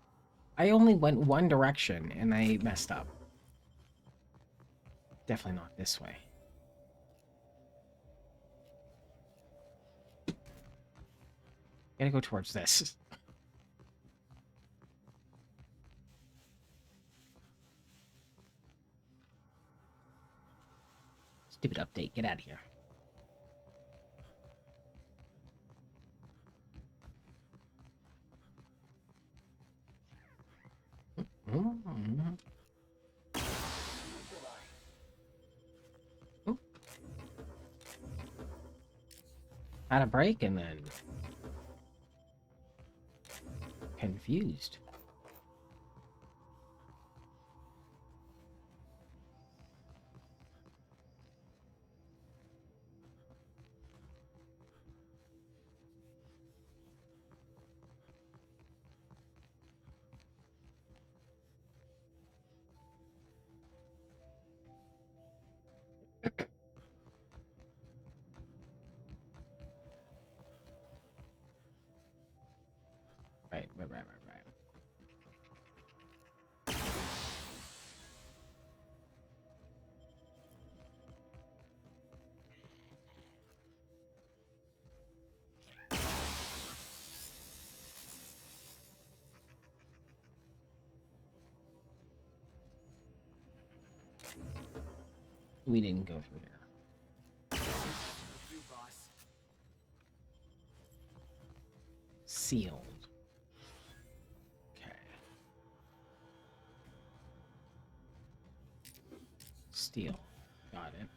I only went one direction and I messed up. Definitely not this way. Gotta go towards this. Stupid update. Get out of here. Had a break and then confused. We didn't go through there. You, boss. Sealed. Okay. Steel. Got it.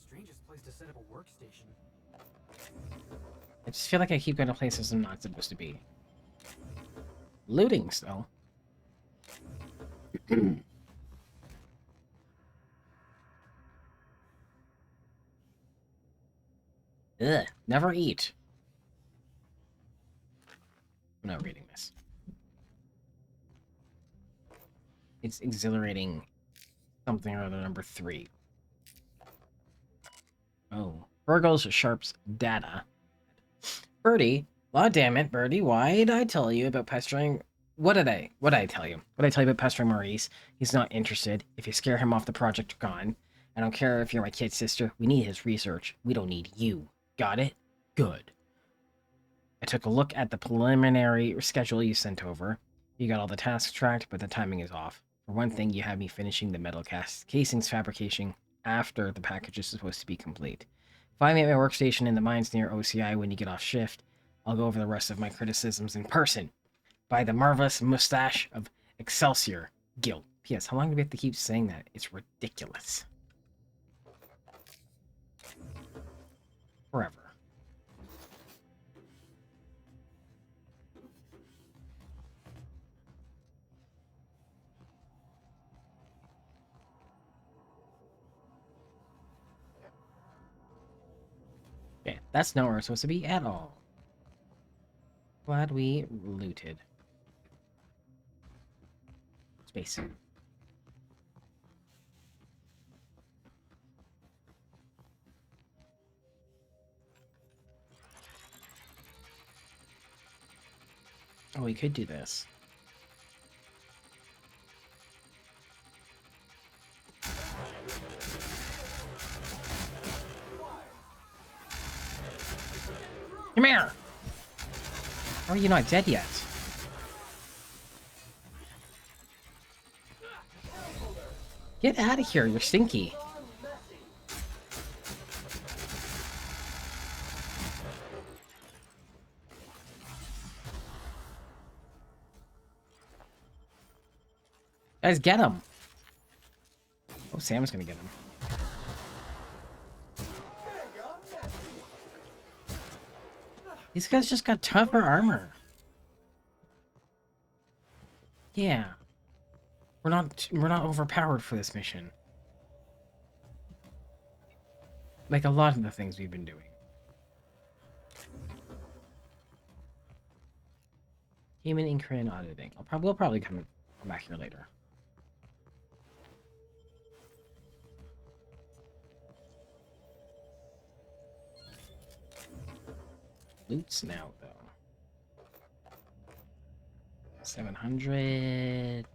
Strangest place to set up a workstation. I just feel like I keep going to places I'm not supposed to be. Looting still. Ugh, never eat. I'm not reading this. It's exhilarating something or other number 3. Oh. Virgil's Sharp's data. Birdie. Aw, damn it, Birdie. Why did I tell you about pestering... What did I tell you? What did I tell you about pestering Maurice? He's not interested. If you scare him off, the project gone. I don't care if you're my kid's sister. We need his research. We don't need you. Got it? Good. I took a look at the preliminary schedule you sent over. You got all the tasks tracked, but the timing is off. For one thing, you had me finishing the metal casings fabrication after the package is supposed to be complete. Find me at my workstation in the mines near OCI when you get off shift. I'll go over the rest of my criticisms in person. By the marvelous mustache of Excelsior Guild. P.S. How long do we have to keep saying that? It's ridiculous. Forever. Okay, that's not where we're supposed to be at all. Glad we looted. Space. Oh, we could do this. Come here! How are you not dead yet? Get out of here, you're stinky. Guys, get him! Oh, Sam's gonna get him. These guys just got tougher armor. Yeah. We're not overpowered for this mission. Like a lot of the things we've been doing. Human ink and auditing. We'll probably come back here later. Loot's now though. 700.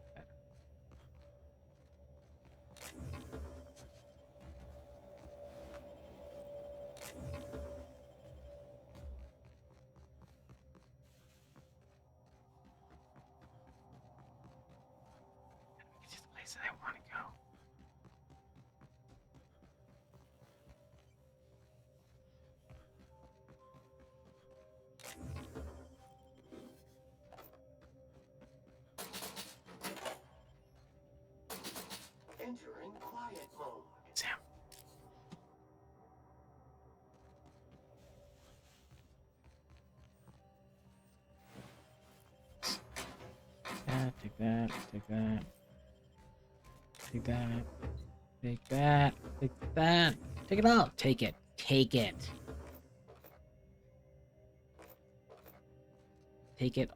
It's just the place that I want to go. Entering quiet mode. Sam. Take that, take that. Take that. Take that. Take that. Take it all. Take it. Take it. Take it.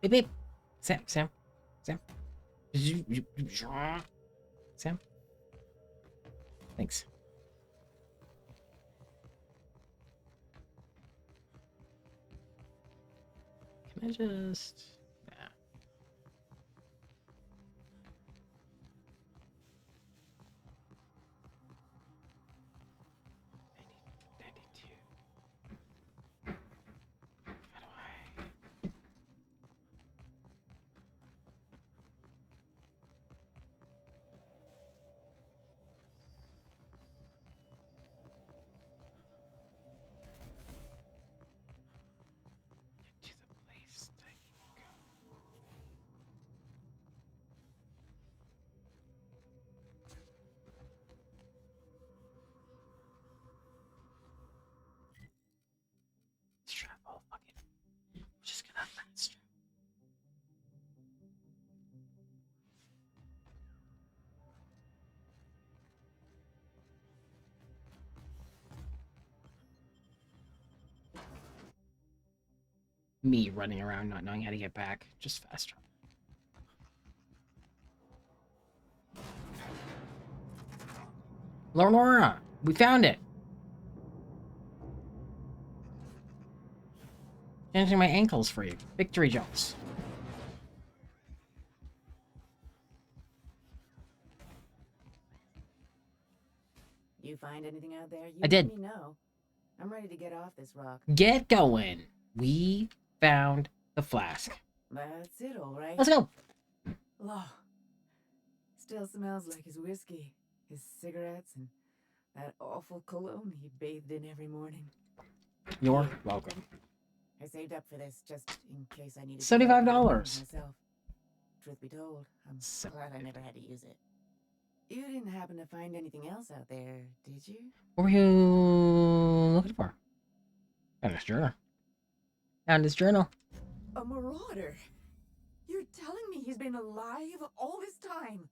Beep beep. Sam. Sam. Sam. Thanks. Can I just... Nah. 92. How do I... Get to the place that I can go. Let's travel. Fuck it. We're just gonna fast travel. Me running around not knowing how to get back. Just fast travel. Laura, we found it. Changing my ankles for you. Victory jumps. You find anything out there? You I did. Let me know. I'm ready to get off this rock. Get going. We found the flask. That's it, all right. Let's go. Law. Still smells like his whiskey, his cigarettes, and that awful cologne he bathed in every morning. You're welcome. I saved up for this just in case I needed $75. myself. Truth be told, I'm glad I never had to use it. You didn't happen to find anything else out there, did you? What were you looking for? Found his journal. Found his journal. A marauder? You're telling me he's been alive all this time?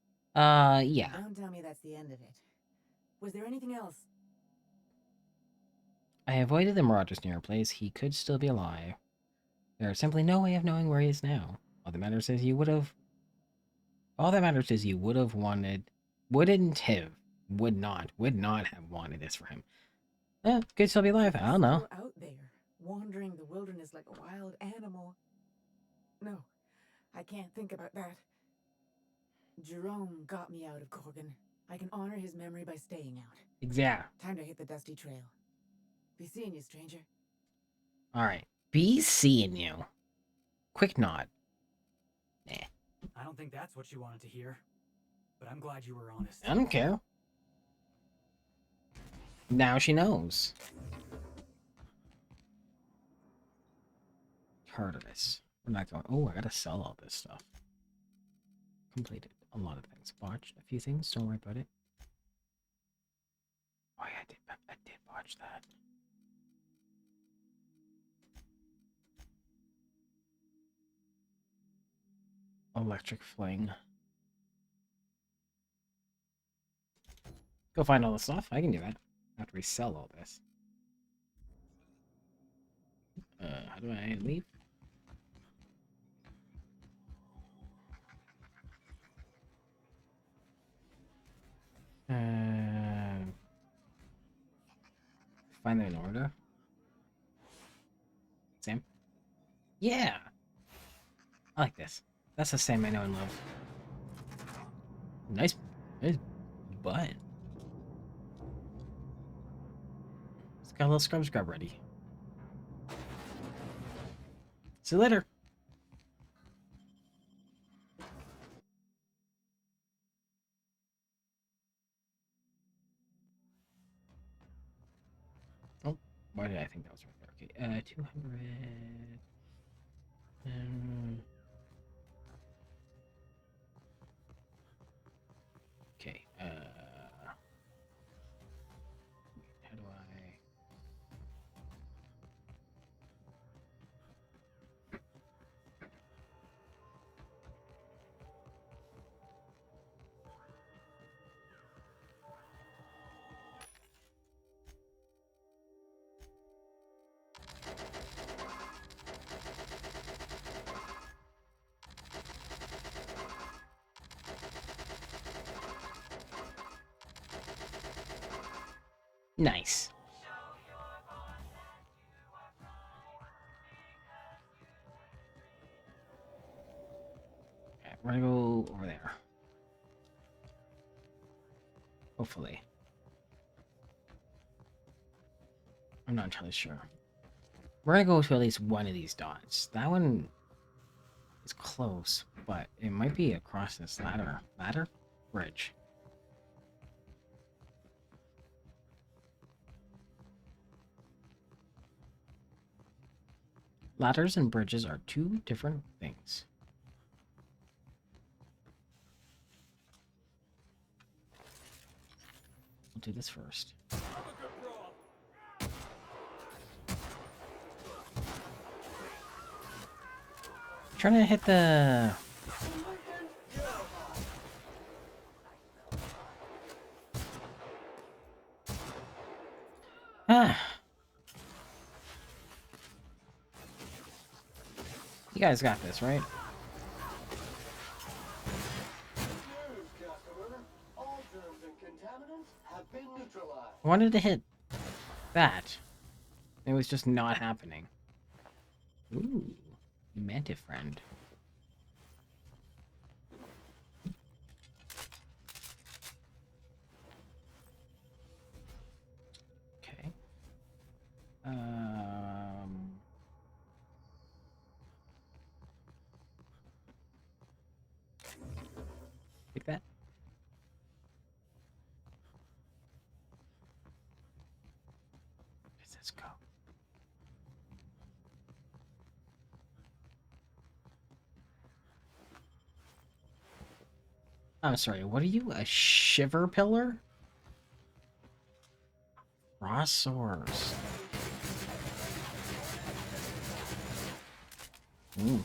Yeah. Don't tell me that's the end of it. Was there anything else? I avoided the marauders near a place. He could still be alive. There is simply no way of knowing where he is now. All that matters is you would have... All that matters is you would have wanted... would not have wanted this for him. Could still be alive. I don't know. Still out there, wandering the wilderness like a wild animal. No, I can't think about that. Jerome got me out of Gorgon. I can honor his memory by staying out. Exactly. Time to hit the dusty trail. Be seeing you, stranger. Alright. Be seeing you. Quick nod. Nah. I don't think that's what you wanted to hear, but I'm glad you were honest. I don't care. Now she knows. Tartarus. We're not going... Oh, I gotta sell all this stuff. Completed a lot of things. Botched a few things. Don't worry about it. Oh yeah, I did botch that. Electric fling. Go find all the stuff. I can do that. After we sell all this. How do I leave? Find them in order. Sam? Yeah! I like this. That's the Sam I know and love. Nice butt. It's got a little scrub ready. See you later. Oh, why did I think that was right there? Okay, 200. Okay, how do I... Nice. we're gonna go over there. Hopefully. I'm not entirely sure. We're gonna go to at least one of these dots. That one is close, but it might be across this ladder. Ladder? Bridge. Ladders and bridges are two different things. We'll do this first. Trying to hit the... Ah. You guys got this, right? I wanted to hit that. It was just not happening. Ooh, Mantis friend. Okay. Take that. Where does this go? I'm sorry, what are you? A shiver pillar? Raw sores. Ooh.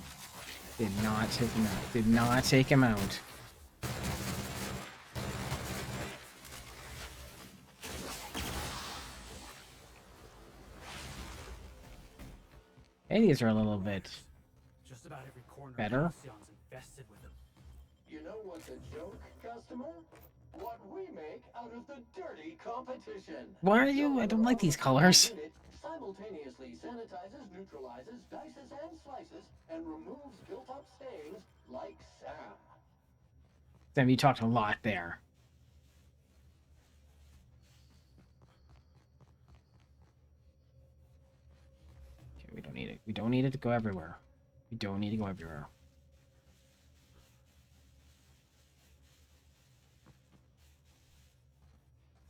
Did not take him out. Did not take him out. Hey, these are a little bit Just about every corner better. of Halcyon's infested with them. You know what's a joke, customer? What we make out of the dirty competition. Why are you? I don't like these colors. Unit simultaneously sanitizes, neutralizes, dices, and slices, and removes built-up stains like Sam. Sam, you talked a lot there. Okay, we don't need it. We don't need it to go everywhere. We don't need to go everywhere.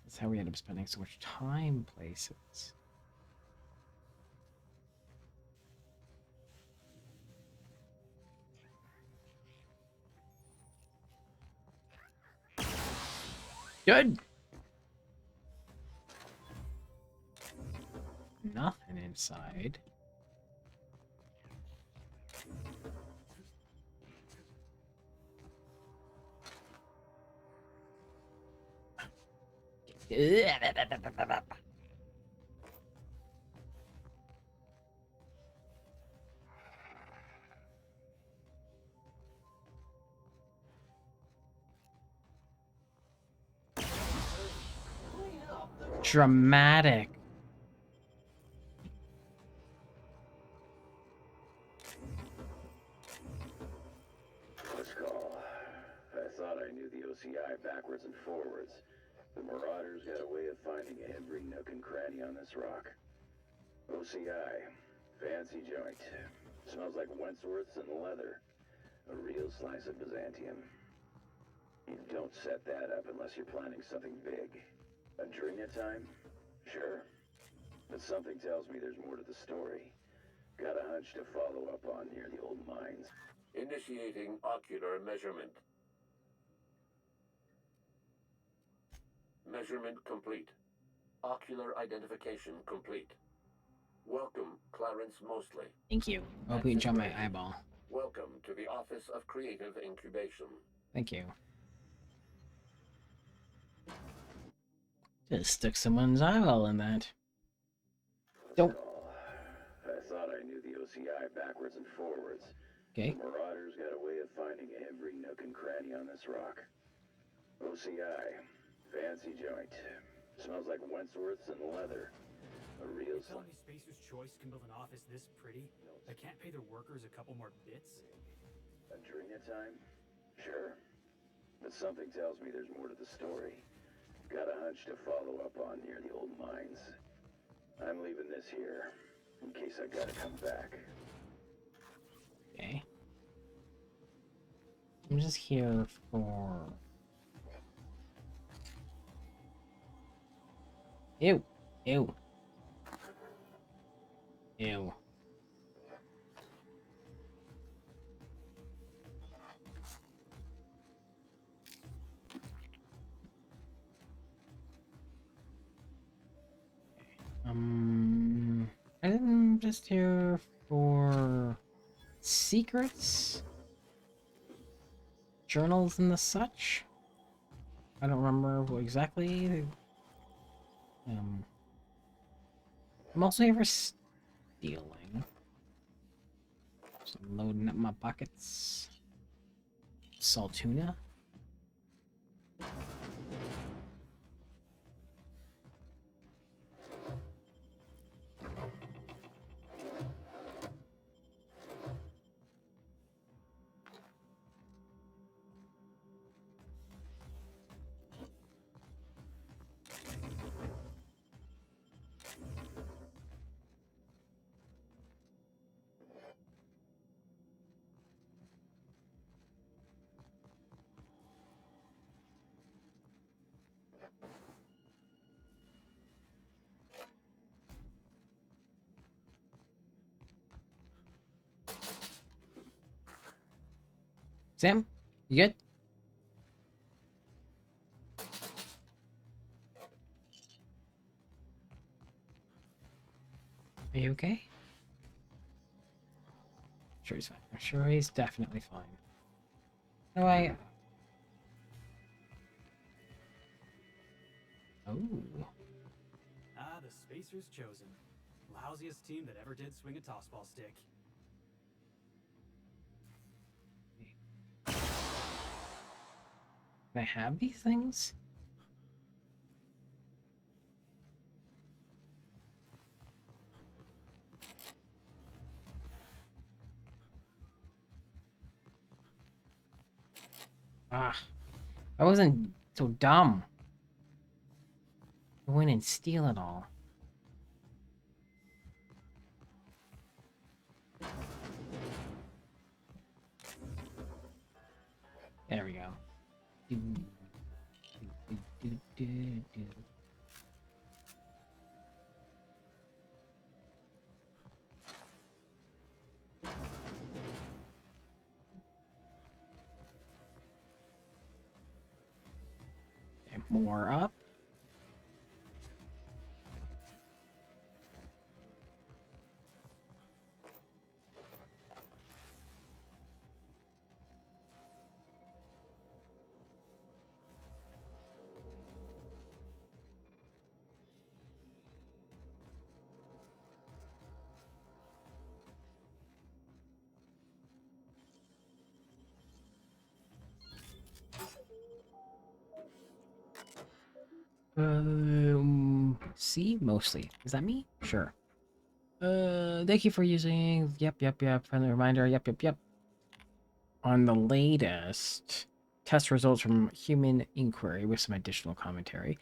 That's how we end up spending so much time places. Good. Nothing inside. Dramatic. Let's call. I thought I knew the OCI backwards and forwards. The Marauders got a way of finding every nook and cranny on this rock. OCI. Fancy joint. Smells like Wentworth's and leather. A real slice of Byzantium. You don't set that up unless you're planning something big. Adrena time? Sure. But something tells me there's more to the story. Got a hunch to follow up on near the old mines. Initiating ocular measurement. Measurement complete. Ocular identification complete. Welcome, Clarence Mostly. Thank you. Hope you enjoy my eyeball. Welcome to the Office of Creative Incubation. Thank you. Just stick someone's eyeball in that. Don't. I thought I knew the OCI backwards and forwards. Okay. The Marauders got a way of finding every nook and cranny on this rock. OCI. Fancy joint. Smells like Wentworth's and leather. A real Tell me Spacer's Choice can build an office this pretty? I can't pay their workers a couple more bits? Adrena time? Sure. But something tells me there's more to the story. Got a hunch to follow up on near the old mines. I'm leaving this here, in case I gotta come back. Okay. I'm just here for... Ew. Ew. Ew. I'm just here for secrets, journals, and the such. I don't remember what exactly. I'm also here for stealing. Just loading up my pockets. Saltuna. Sam, you good? Are you okay? Sure he's fine. I'm sure he's definitely fine. No, Oh. Ah, the Spacers chosen. Lousiest team that ever did swing a tossball stick. Can I have these things? Ah, I wasn't so dumb. Go in and steal it all. There we go. And more up. C mostly. Is that me? Sure. Thank you for using. Yep. Friendly reminder. Yep. On the latest test results from Human Inquiry with some additional commentary.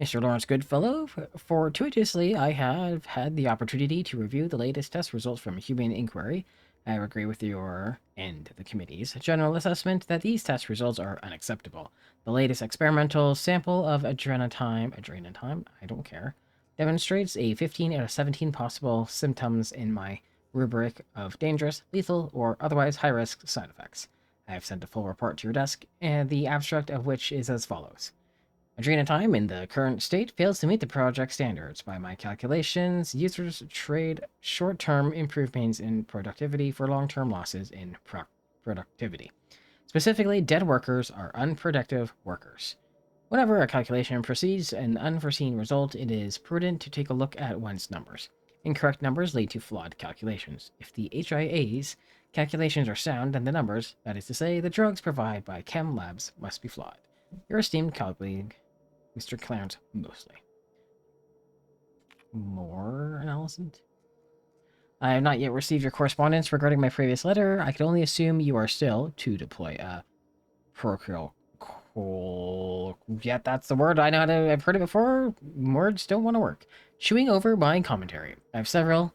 Mr. Lawrence Goodfellow, fortuitously, I have had the opportunity to review the latest test results from Human Inquiry. I agree with your and the committee's general assessment that these test results are unacceptable. The latest experimental sample of adrenatime, I don't care, demonstrates a 15 out of 17 possible symptoms in my rubric of dangerous, lethal, or otherwise high-risk side effects. I have sent a full report to your desk, and the abstract of which is as follows. Adrenatime in the current state fails to meet the project standards. By my calculations, users trade short-term improvements in productivity for long-term losses in productivity. Specifically, dead workers are unproductive workers. Whenever a calculation precedes an unforeseen result, it is prudent to take a look at one's numbers. Incorrect numbers lead to flawed calculations. If the HIA's calculations are sound, then the numbers, that is to say, the drugs provided by chem labs, must be flawed. Your esteemed colleague, Mr. Clarence Mosley. More analysis? I have not yet received your correspondence regarding my previous letter. I can only assume you are still to deploy parochial. Cool. Yeah, that's the word. I know how to. I've heard it before. Words don't want to work. Chewing over my commentary. I have several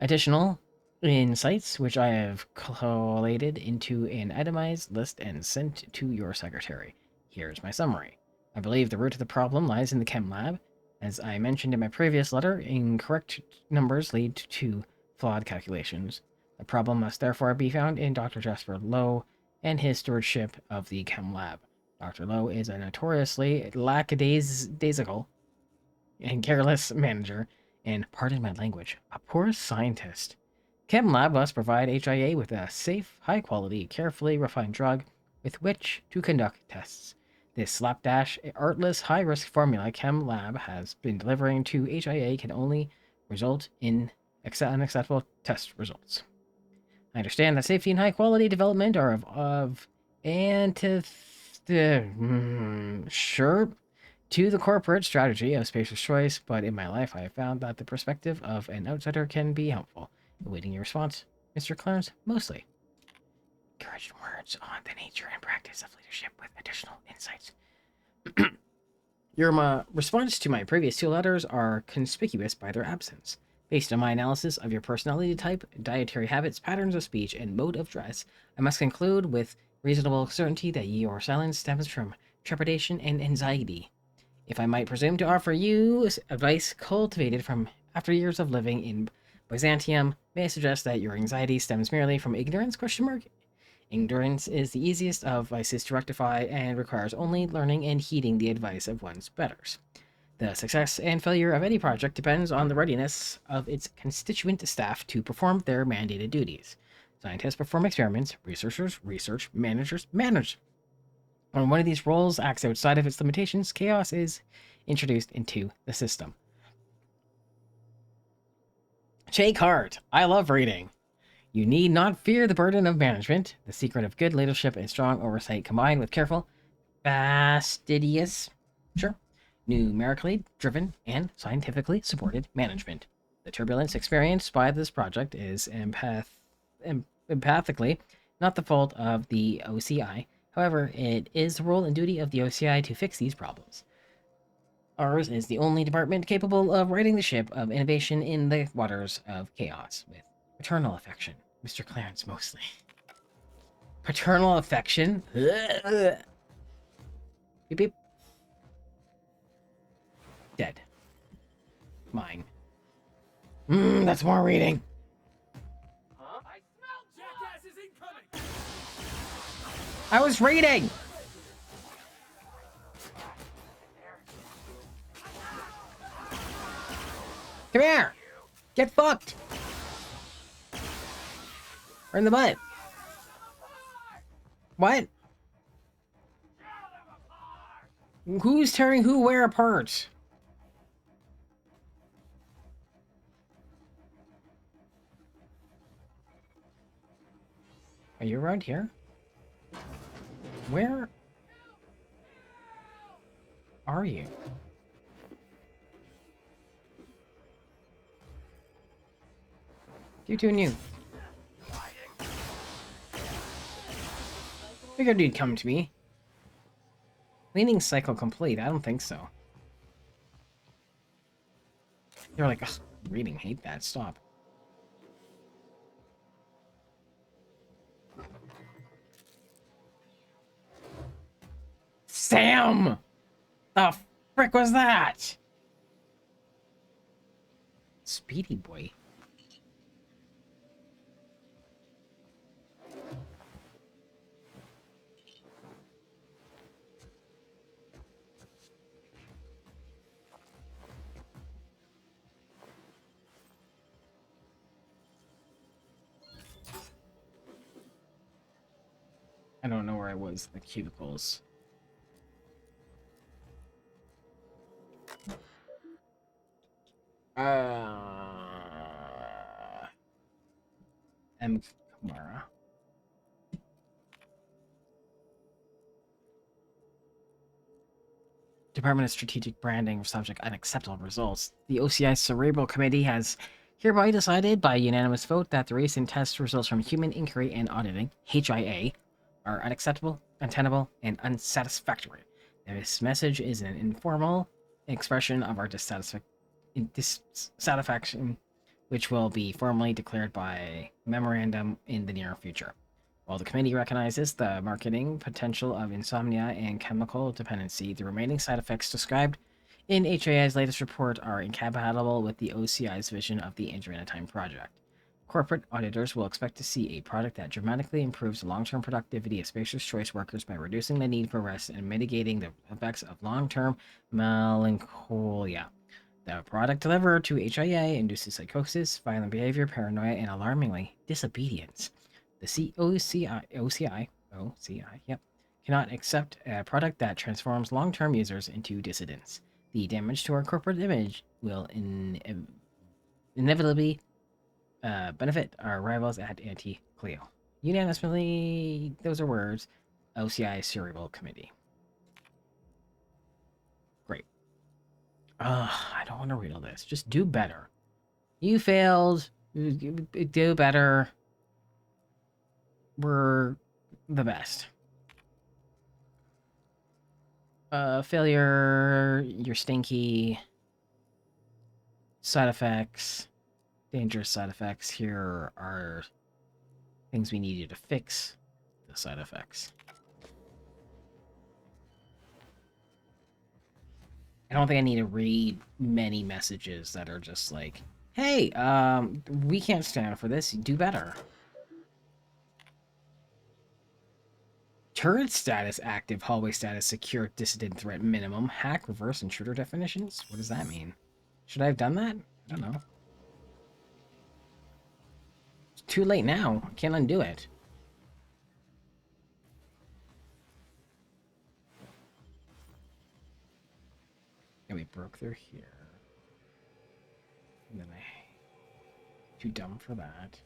additional insights which I have collated into an itemized list and sent to your secretary. Here's my summary. I believe the root of the problem lies in the chem lab. As I mentioned in my previous letter, incorrect numbers lead to flawed calculations. The problem must therefore be found in Dr. Jasper Lowe and his stewardship of the chem lab. Dr. Lowe is a notoriously lackadaisical and careless manager, and, pardon my language, a poor scientist. Chem Lab must provide HIA with a safe, high-quality, carefully refined drug with which to conduct tests. This slapdash, artless, high-risk formula Chem Lab has been delivering to HIA can only result in unacceptable test results. I understand that safety and high-quality development are of sure, to the corporate strategy of Spacer's Choice, but in my life I have found that the perspective of an outsider can be helpful. Awaiting your response, Mr. Clarence Mosley. Encouraging words on the nature and practice of leadership with additional insights. Your response to my previous 2 letters are conspicuous by their absence. Based on my analysis of your personality type, dietary habits, patterns of speech, and mode of dress, I must conclude with reasonable certainty that your silence stems from trepidation and anxiety. If I might presume to offer you advice cultivated from after years of living in Byzantium, may I suggest that your anxiety stems merely from ignorance? Ignorance is the easiest of vices to rectify and requires only learning and heeding the advice of one's betters. The success and failure of any project depends on the readiness of its constituent staff to perform their mandated duties. Scientists perform experiments, researchers research, managers manage. When one of these roles acts outside of its limitations, chaos is introduced into the system. Take heart. I love reading. You need not fear the burden of management. The secret of good leadership is strong oversight combined with careful, fastidious, numerically driven, and scientifically supported management. The turbulence experienced by this project is empathically not the fault of the OCI. However, it is the role and duty of the OCI to fix these problems. Ours is the only department capable of righting the ship of innovation in the waters of chaos. With paternal affection, Mr. Clarence Mosley. Paternal affection? Beep beep. Dead. Mine. That's more reading. I smell jackasses incoming! I was reading! Come here! Get fucked! Or in the butt. What? Who's tearing who where apart? Are you around here? Where are you? You two new. Figured you'd come to me. Cleaning cycle complete. I don't think so. You're like, ugh, reading. Hate that. Stop. Sam! The frick was that? Speedy boy. I don't know where I was. The cubicles. M. Kamara. Department of Strategic Branding subject unacceptable results. The OCI Cerebral Committee has hereby decided by unanimous vote that the recent test results from Human Inquiry and Auditing, HIA, are unacceptable, untenable, and unsatisfactory. This message is an informal expression of our dissatisfaction, which will be formally declared by memorandum in the near future. While the committee recognizes the marketing potential of insomnia and chemical dependency, the remaining side effects described in HAI's latest report are incompatible with the OCI's vision of the Adrenatime project. Corporate auditors will expect to see a product that dramatically improves the long-term productivity of Spacer's Choice workers by reducing the need for rest and mitigating the effects of long-term melancholia. The product delivered to HIA induces psychosis, violent behavior, paranoia, and alarmingly, disobedience. The OCI, yep, cannot accept a product that transforms long-term users into dissidents. The damage to our corporate image will inevitably benefit our rivals at Anti-Clio. Unanimously, those are words, OCI Cerebral Committee. Great. I don't want to read all this. Just do better. You failed. Do better. We're the best. Failure, you're stinky. Side effects, dangerous side effects. Here are things we need you to fix the side effects. I don't think I need to read many messages that are just like, hey, we can't stand for this. Do better. Turret status active, hallway status secure, dissident threat minimum, hack, reverse, intruder definitions? What does that mean? Should I have done that? I don't know. It's too late now. I can't undo it. And we broke through here. And then too dumb for that.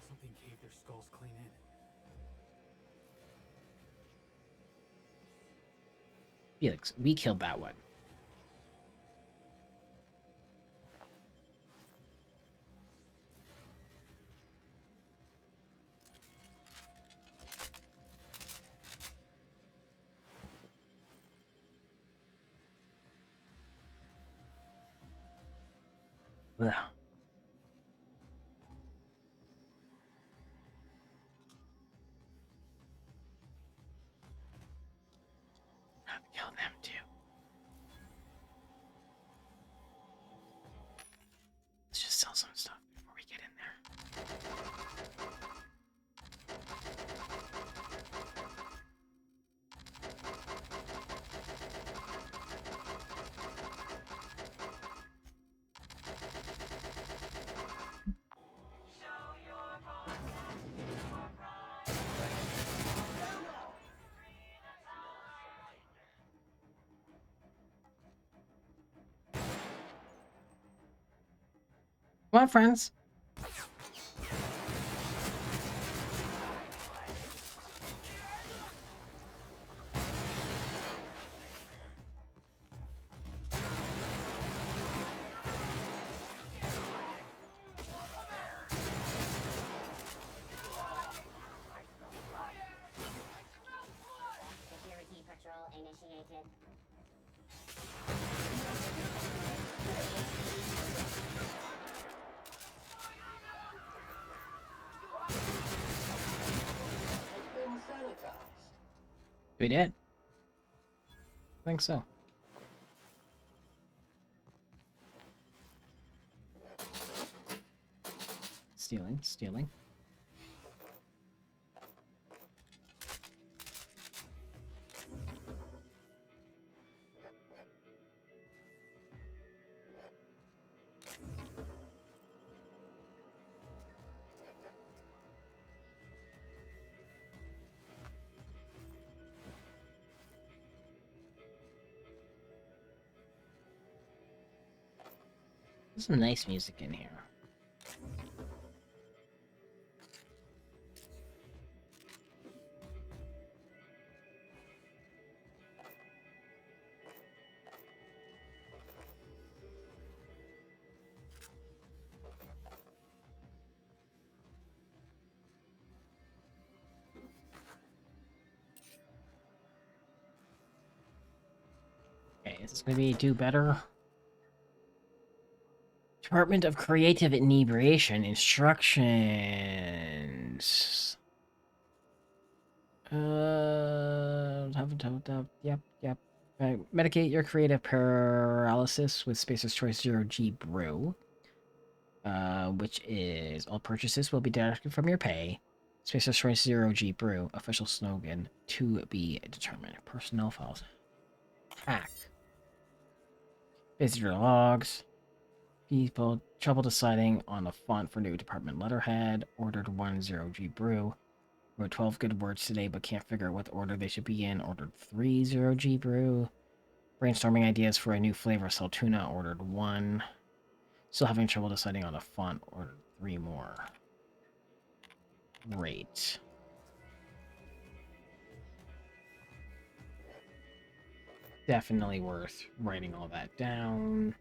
Something caved their skulls clean in. Felix, we killed that one. Ugh. Kill them too. Let's just sell some stuff before we get in there. Come on, friends. Security patrol initiated. It's been sanitized. We did. I think so. Stealing, stealing. There's some nice music in here. Is this gonna be do better? Department of Creative Inebriation instructions. Yep. Medicate your creative paralysis with Spacer's Choice 0G Brew. Which is all purchases will be deducted from your pay. Spacer's Choice 0G Brew. Official slogan to be determined. Personnel files. Hack. Visitor logs. People trouble deciding on a font for new department letterhead. Ordered 10G Brew. Wrote 12 good words today, but can't figure out what order they should be in. Ordered 30G Brew. Brainstorming ideas for a new flavor of Saltuna. Ordered 1. Still having trouble deciding on a font. Ordered 3 more. Great. Definitely worth writing all that down.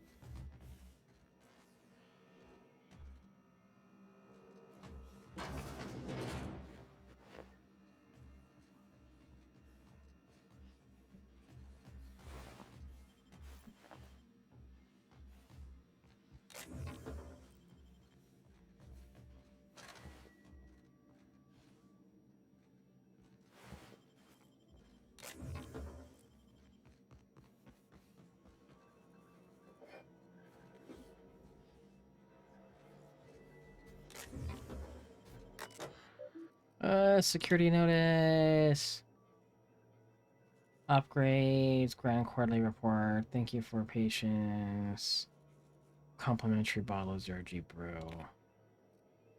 Security notice. Upgrades, grand quarterly report. Thank you for your patience. Complimentary bottle of 0G Brew.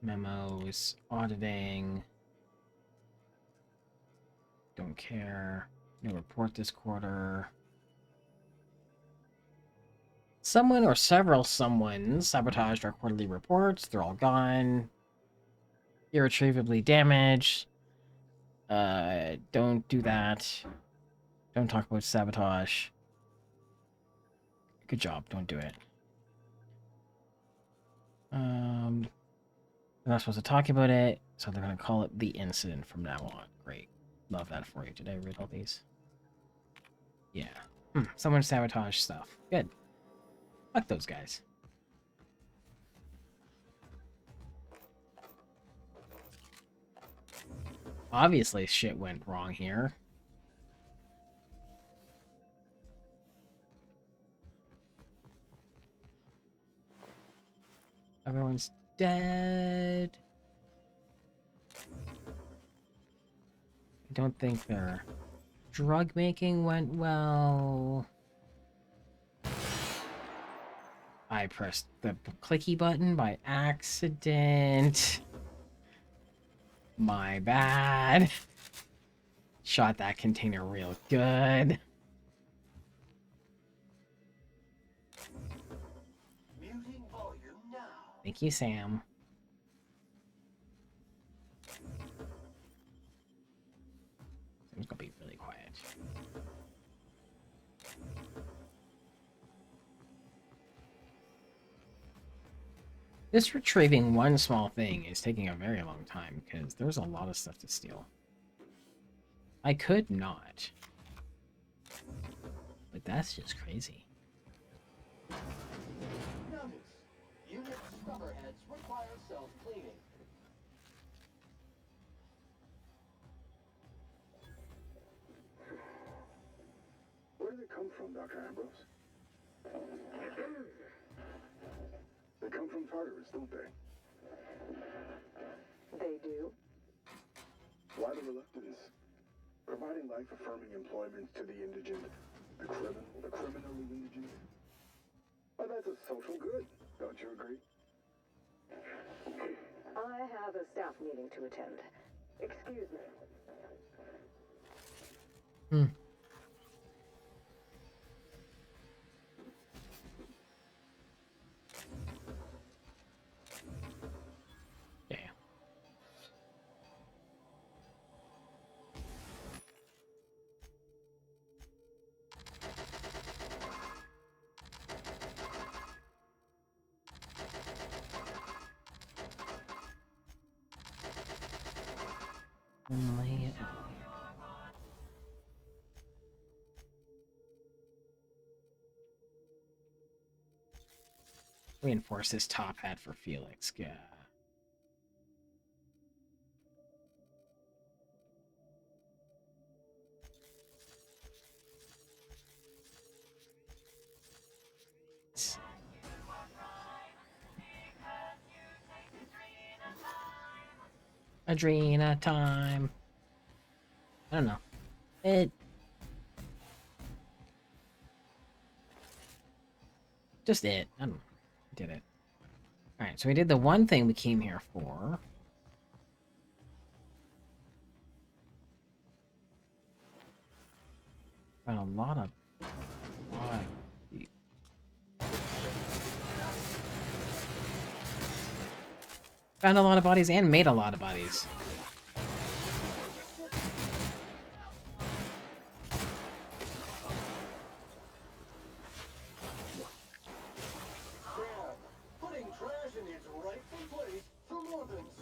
Memos, auditing. Don't care. No report this quarter. Someone or several someones sabotaged our quarterly reports. They're all gone. Irretrievably damaged. Don't do that. Don't talk about sabotage. Good job. Don't do it. They're not supposed to talk about it, so they're gonna call it the incident from now on. Great. Love that for you. Did I read all these? Yeah. Someone sabotaged stuff. Good. Fuck those guys. Obviously shit went wrong here. Everyone's dead. I don't think their drug making went well. I pressed the clicky button by accident. My bad. Shot that container real good. Muting volume now. Thank you, Sam. Sam's gonna be really quiet. This retrieving one small thing is taking a very long time because there's a lot of stuff to steal. I could not. But that's just crazy. Notice, unit scrubberheads require self-cleaning. Where do they come from, Dr. Ambrose? They come from Tartarus, don't they? They do? Why the reluctance? Providing life-affirming employment to the indigent, the criminally indigent. Well, that's a social good, don't you agree? I have a staff meeting to attend. Excuse me. Yeah. Only Reinforce this top hat for Felix. Yeah. Adrena time. I don't know. It just it. I don't know. Did it. Alright, so we did the one thing we came here for. Found a lot of found a lot of bodies and made a lot of bodies.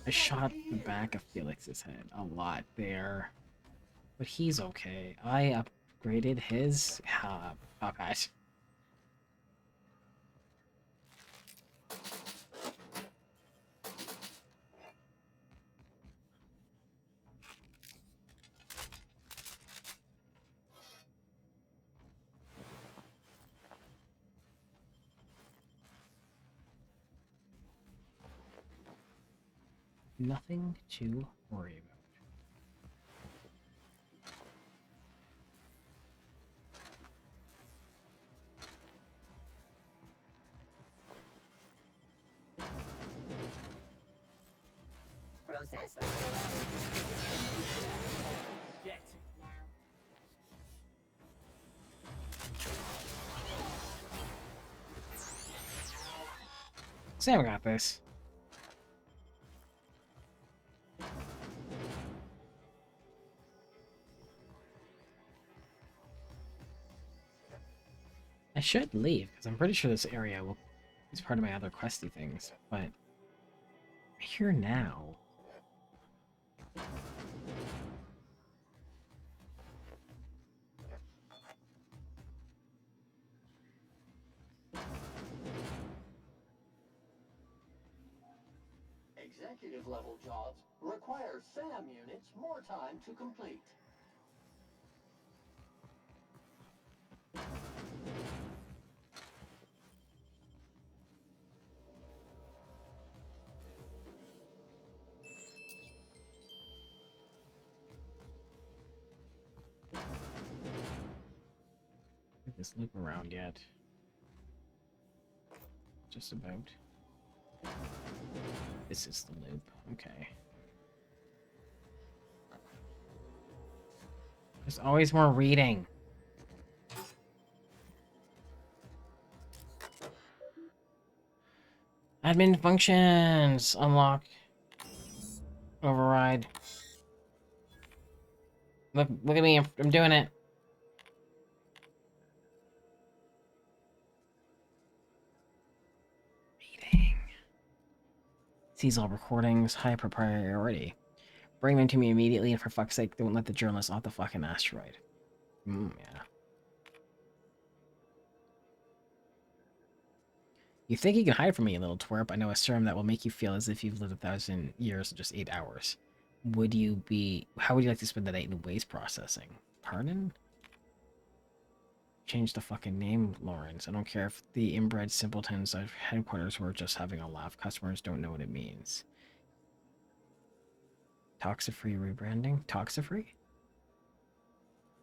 I shot the back of Felix's head a lot there. But he's okay. I upgraded his top hat. Nothing to worry about. Process. Sam got this. I should leave, because I'm pretty sure this area is part of my other questy things, but I'm here now. Executive level jobs require SAM units more time to complete. Get this loop around yet. Just about. This is the loop. Okay. There's always more reading. Admin functions. Unlock. Override. Look at me. I'm doing it. Reading. Sees all recordings. High priority. Bring them to me immediately, and for fuck's sake, don't let the journalists off the fucking asteroid. Yeah. You think you can hide from me, you little twerp? I know a serum that will make you feel as if you've lived 1,000 years in just 8 hours. How would you like to spend the night in waste processing? Pardon? Change the fucking name, Lawrence. I don't care if the inbred simpletons of headquarters were just having a laugh. Customers don't know what it means. Toxifree rebranding? Toxifree?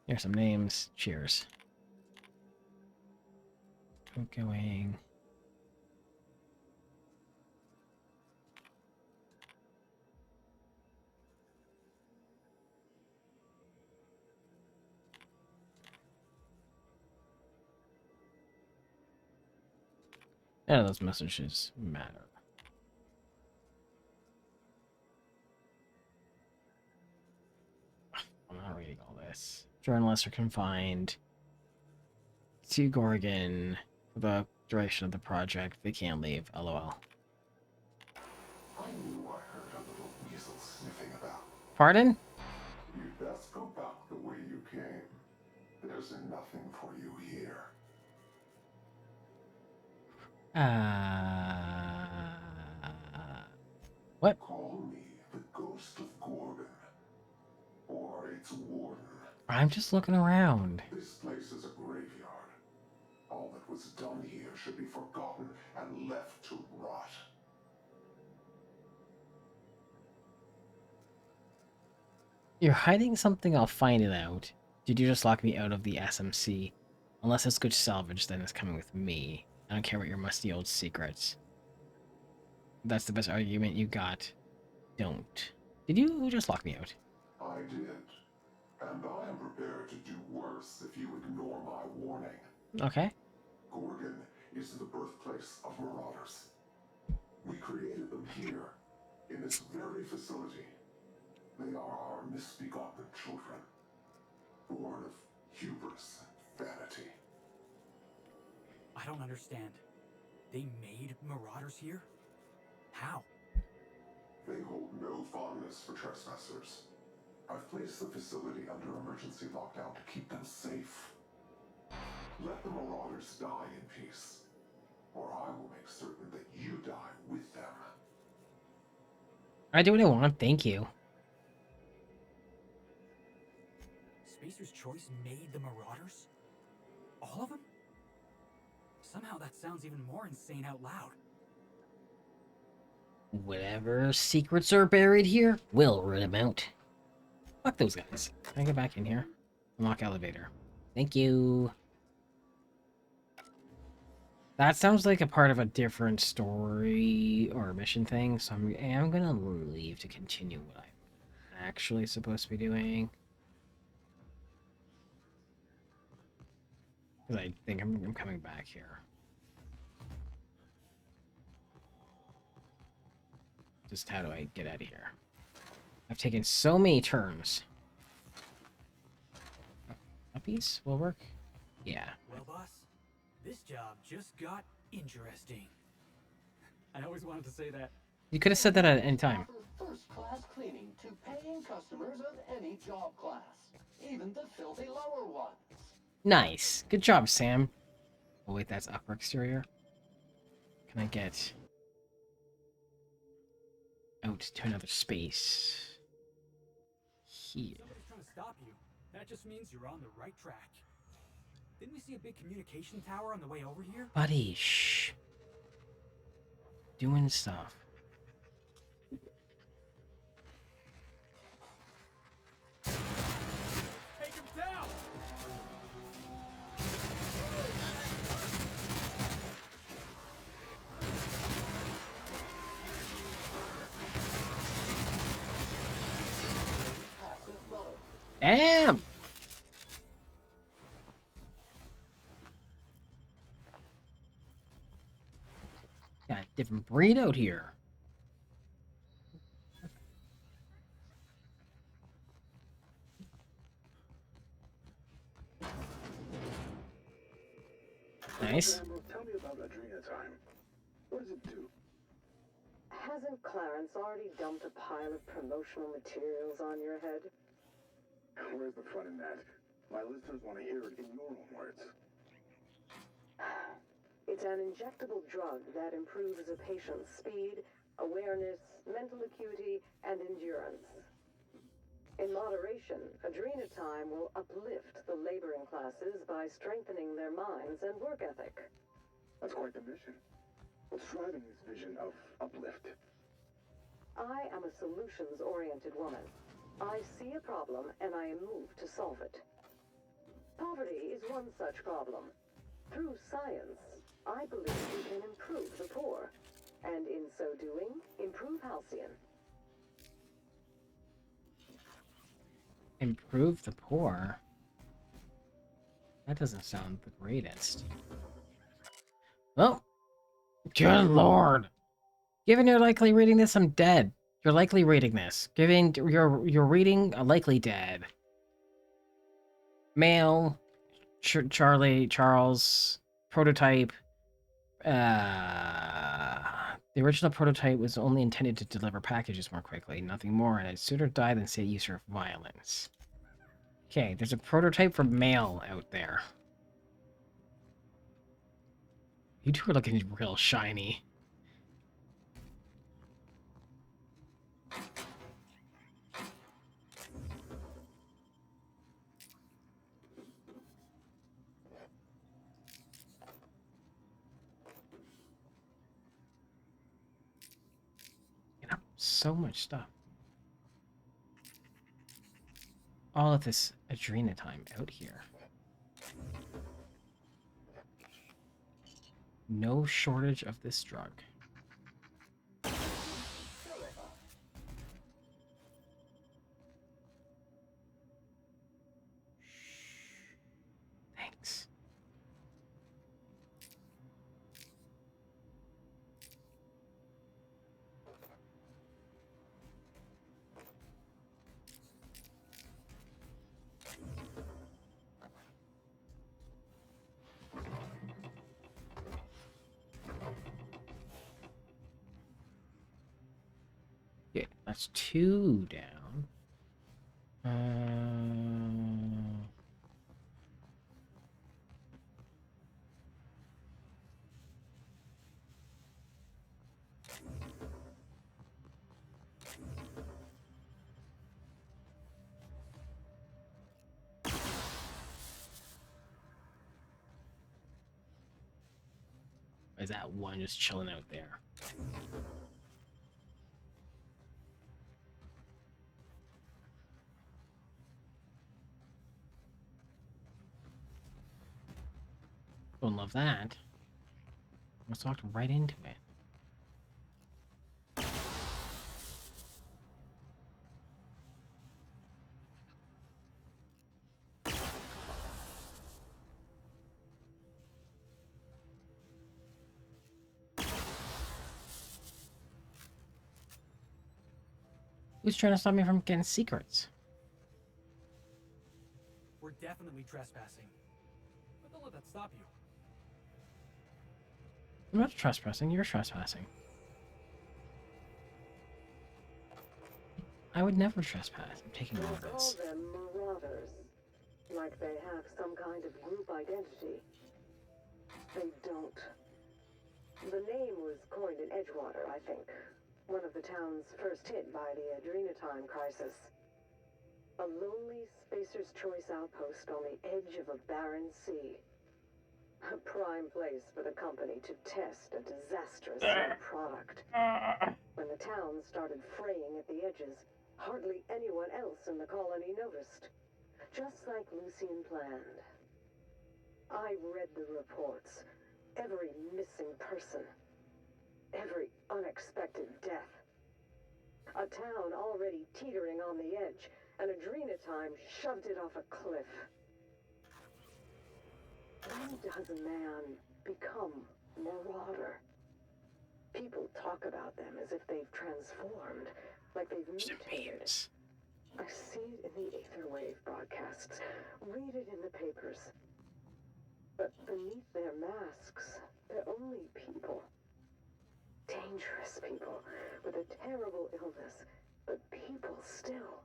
Here's some names. Cheers. Going. None of those messages matter. I'm not reading all this. Journalists are confined to Gorgon for the duration of the project. They can't leave. LOL. I knew I heard a little weasel sniffing about. Pardon? You'd best go back the way you came. There's nothing for you here. call me the Ghost of Gorgon, or its warden. I'm just looking around. This place is a graveyard. All that was done here should be forgotten and left to rot. You're hiding something, I'll find it out. Did you just lock me out of the SMC? Unless it's good salvage, then it's coming with me. I don't care what your musty old secrets. That's the best argument you got. Don't. Did you just lock me out? I did. And I am prepared to do worse if you ignore my warning. Okay. Gorgon is the birthplace of marauders. We created them here, in this very facility. They are our misbegotten children, born of hubris and vanity. I don't understand. They made marauders here? How? They hold no fondness for trespassers. I've placed the facility under emergency lockdown to keep them safe. Let the marauders die in peace, or I will make certain that you die with them. I do what I want, thank you. Spacer's Choice made the marauders? All of them? Somehow that sounds even more insane out loud. Whatever secrets are buried here, we'll root them out. Fuck those guys. Can I get back in here? Unlock elevator. Thank you. That sounds like a part of a different story or mission thing, so I'm gonna leave to continue what I'm actually supposed to be doing. Because I think I'm coming back here. Just how do I get out of here? I've taken so many turns. Puppies will work? Yeah. Well, boss, this job just got interesting. I always wanted to say that. You could have said that at any time. First-class cleaning to paying customers of any job class, even the filthy lower ones. Nice. Good job, Sam. Oh, wait, that's upper exterior. Can I get out to another space? Here. Somebody's trying to stop you. That just means you're on the right track. Didn't we see a big communication tower on the way over here? Buddy, shh. Doing stuff. Take him down! Damn! Got a different breed out here. Nice. Tell me about Adrena Time. What does it do? Hasn't Clarence already dumped a pile of promotional materials on your head? Where's the fun in that? My listeners want to hear it in your own words. It's an injectable drug that improves a patient's speed, awareness, mental acuity, and endurance. In moderation, Adrenatime will uplift the laboring classes by strengthening their minds and work ethic. That's quite the mission. What's driving this vision of uplift? I am a solutions-oriented woman. I see a problem and I am moved to solve it. Poverty is one such problem. Through science, I believe we can improve the poor, and in so doing, improve Halcyon. Improve the poor? That doesn't sound the greatest. Well, good lord. Given you're likely reading this, I'm dead. You're likely reading this. Given you're reading a likely dead. Male, Charles, prototype. The original prototype was only intended to deliver packages more quickly, nothing more, and I'd sooner die than see a user of violence. Okay, there's a prototype for male out there. You two are looking real shiny. So much stuff. All of this adrenatime out here. No shortage of this drug. Thanks. Okay, that's 2 down. Is that one just chilling out there? Don't love that. Let's walk right into it. Who's trying to stop me from getting secrets? We're definitely trespassing. But don't let that stop you. I'm not trespassing, you're trespassing. I would never trespass. I'm taking They all call this. them marauders, like they have some kind of group identity. They don't. The name was coined in Edgewater, I think. One of the towns first hit by the Adrenatime crisis. A lonely Spacer's Choice outpost on the edge of a barren sea. A prime place for the company to test a disastrous new product. When the town started fraying at the edges, hardly anyone else in the colony noticed. Just like Lucian planned. I read the reports. Every missing person. Every unexpected death. A town already teetering on the edge, and Adrenatime shoved it off a cliff. When does man become Marauder? People talk about them as if they've transformed, like they've mutated. I see it in the Aetherwave broadcasts, read it in the papers. But beneath their masks, they're only people. Dangerous people, with a terrible illness, but people still.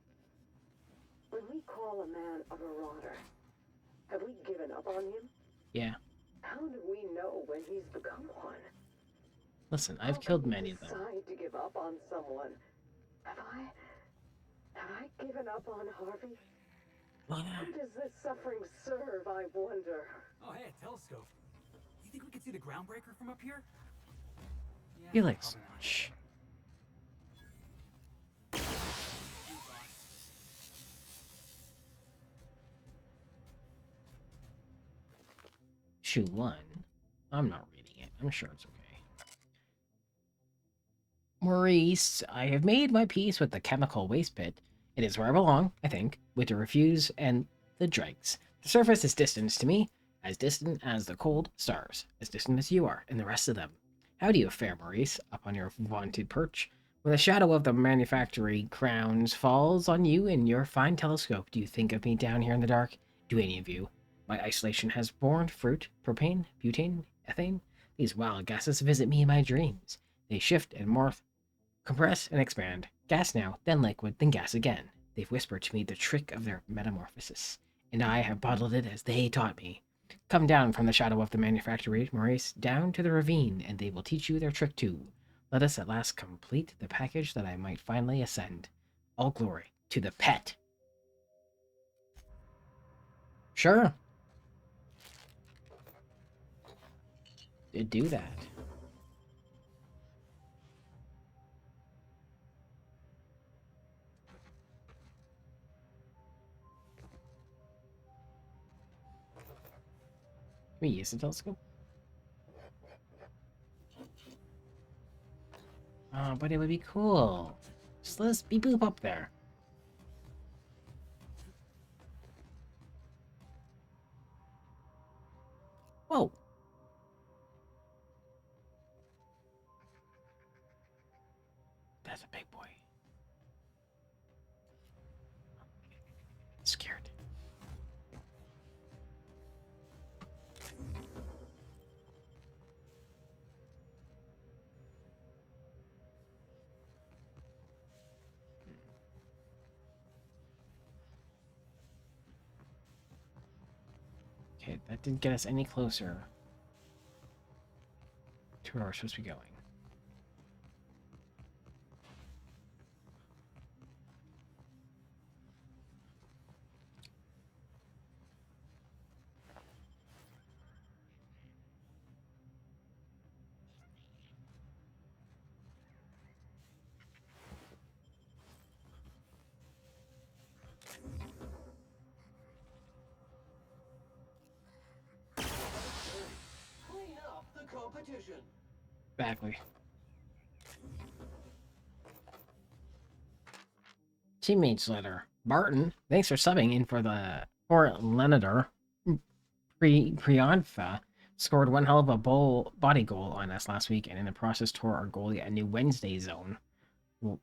When we call a man a marauder, have we given up on him? Yeah. How do we know when he's become one? Listen, I've killed many of them. Decide to give up on someone. Have I given up on Harvey? Who does this suffering serve, I wonder? Oh, hey, a telescope. You think we can see the groundbreaker from up here? Yeah, Felix, probably not. shh. Shoot one. I'm not reading it. I'm sure it's okay. Maurice, I have made my peace with the chemical waste pit. It is where I belong, I think, with the refuse and the dregs. The surface is distant to me, as distant as the cold stars, as distant as you are, and the rest of them. How do you fare, Maurice, up on your vaunted perch? When the shadow of the manufactory crowns falls on you in your fine telescope, do you think of me down here in the dark? Do any of you? My isolation has borne fruit, propane, butane, ethane. These wild gases visit me in my dreams. They shift and morph, compress and expand. Gas now, then liquid, then gas again. They've whispered to me the trick of their metamorphosis, and I have bottled it as they taught me. Come down from the shadow of the manufactory, Maurice, down to the ravine, and they will teach you their trick too. Let us at last complete the package that I might finally ascend. All glory to the pet. Sure. Do that. we use the telescope? Oh, but it would be cool. Just let us beep boop up there. Whoa. That's a big boy. Scared. Okay, that didn't get us any closer to where we're supposed to be going. Clean up the competition. Exactly. Teammates letter. Barton, thanks for subbing in for Leonardor. Priyanfa scored one hell of a body goal on us last week, and in the process tore our goalie a new Wednesday zone. Well,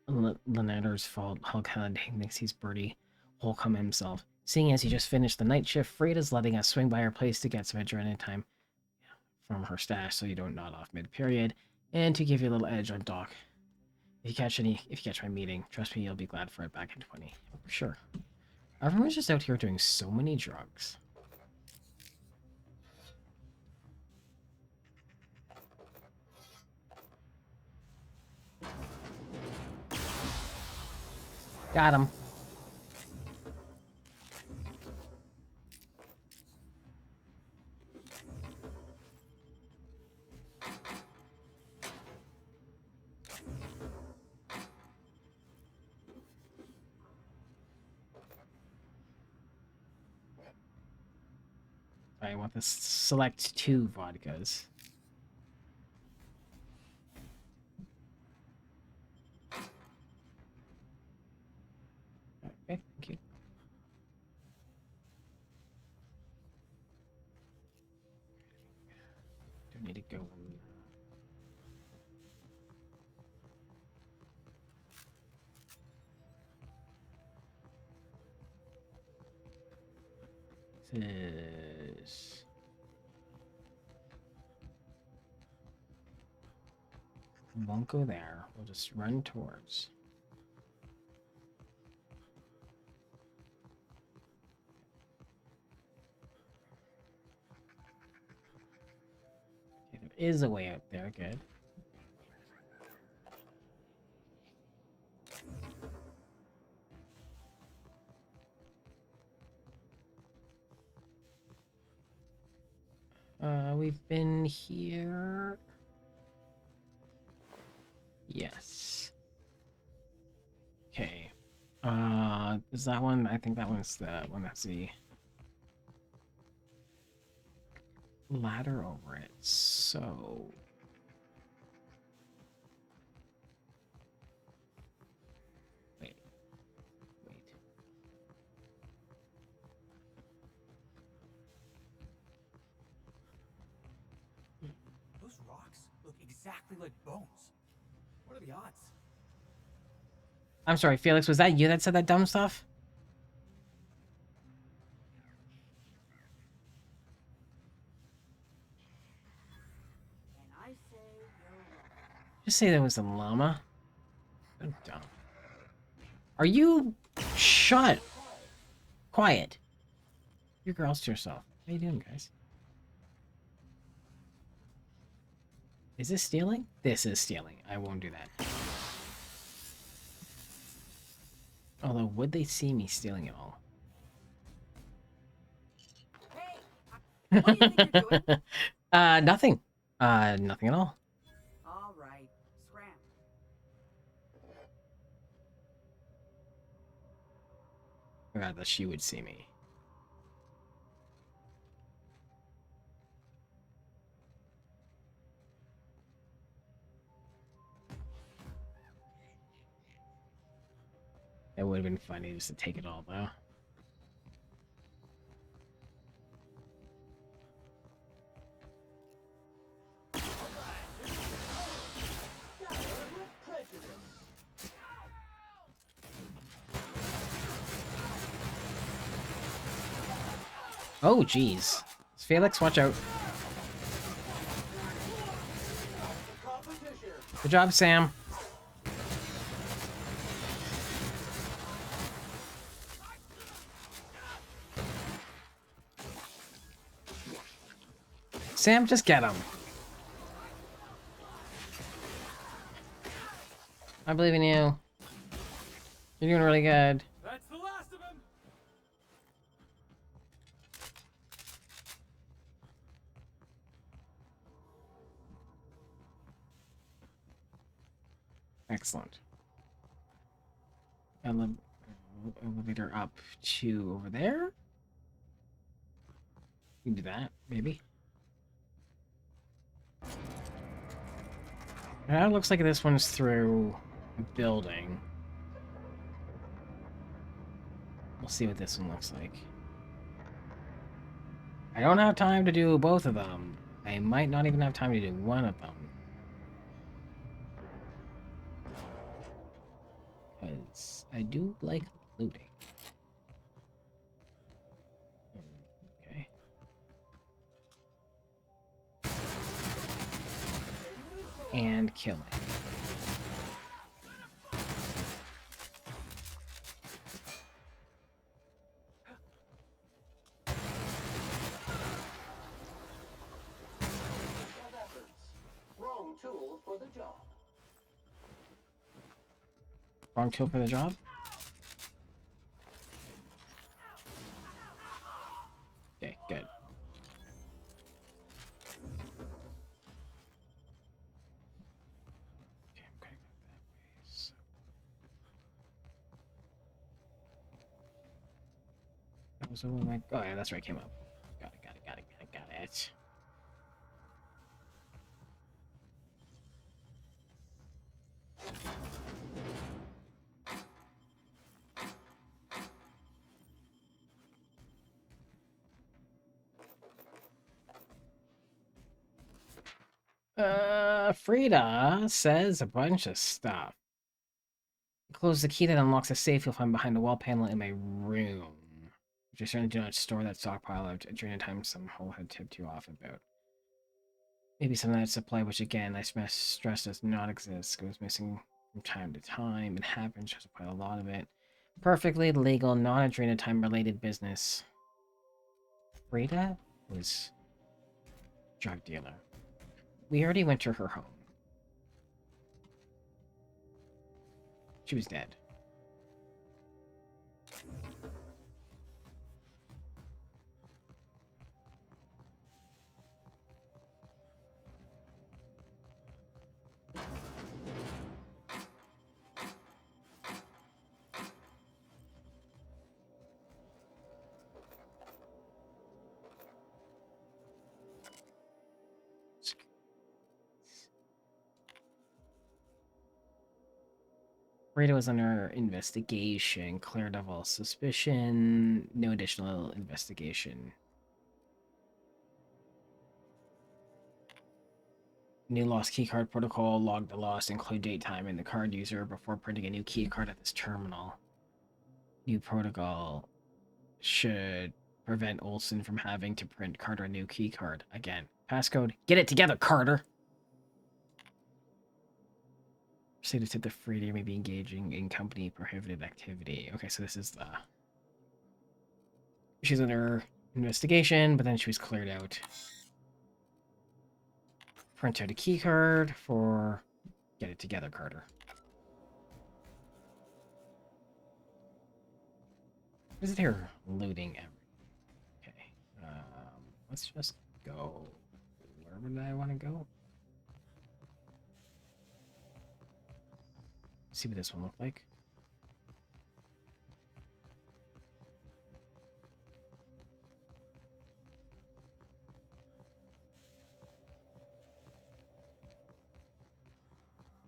Leonardor's fault. Hulk Halliday thinks he's Birdie Holcomb himself. Seeing as he just finished the night shift, Frida's letting us swing by her place to get some adrenaline time from her stash so you don't nod off mid-period, and to give you a little edge on Doc. If you catch my meeting, trust me, you'll be glad for it back in 20. Sure. Everyone's just out here doing so many drugs. Got him. I want to select 2 vodkas. Okay, thank you. Don't need to go. This. Won't go there. We'll just run towards. Okay, there is a way out there. Good. We've been here. Yes. Okay. Is that one? I think that one's the one that's the ladder over it. So. Wait. Those rocks look exactly like bones. What are the odds? I'm sorry, Felix, was that you that said that dumb stuff? Just say that was a llama. So dumb. Are you... Shut! Quiet. Your girls to yourself. How you doing, guys? Is this stealing? This is stealing. I won't do that. Although, would they see me stealing it all? What do you think you're doing? Nothing. Nothing at all. All right, scram. Forgot that she would see me. That would have been funny just to take it all, though. Oh, jeez. Felix, watch out. Good job, Sam. Sam, just get him. I believe in you. You're doing really good. That's the last of him. Excellent. Elevator up to over there. We can do that, maybe. Now it looks like this one's through a building. We'll see what this one looks like. I don't have time to do both of them. I might not even have time to do one of them. Because I do like looting. Okay. And killing. Wrong tool for the job. Wrong tool for the job? Okay, good. Okay, I'm gonna go that way. So. That was the one like, oh yeah, that's right, came up. Got it. Frida says a bunch of stuff. Close the key that unlocks a safe you'll find behind the wall panel in my room. If you certainly do not store that stockpile out during a time some hole had tipped you off about. Maybe some of that supply, which again, I stress does not exist, goes missing from time to time. It happens, just quite a lot of it. Perfectly legal, non-Adrena time related business. Frida was drug dealer. We already went to her home. She was dead. Rita was under investigation, cleared of all suspicion, no additional investigation. New lost keycard protocol, log the loss, include date time and the card user before printing a new keycard at this terminal. New protocol should prevent Olsen from having to print Carter a new keycard. Again, passcode. Get it together, Carter! Proceed to tip the Frida may be engaging in company prohibited activity. Okay, so this is the... She's under investigation, but then she was cleared out. Print out a key card for... Get it together, Carter. Visit here, looting every... Okay. Let's just go... Where would I want to go? See what this one looked like.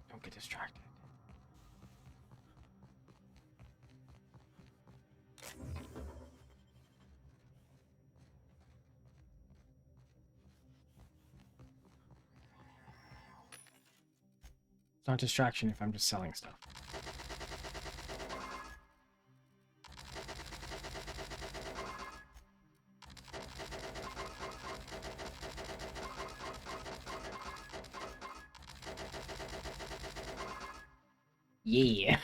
Don't get distracted. It's not distraction if I'm just selling stuff. Yeah.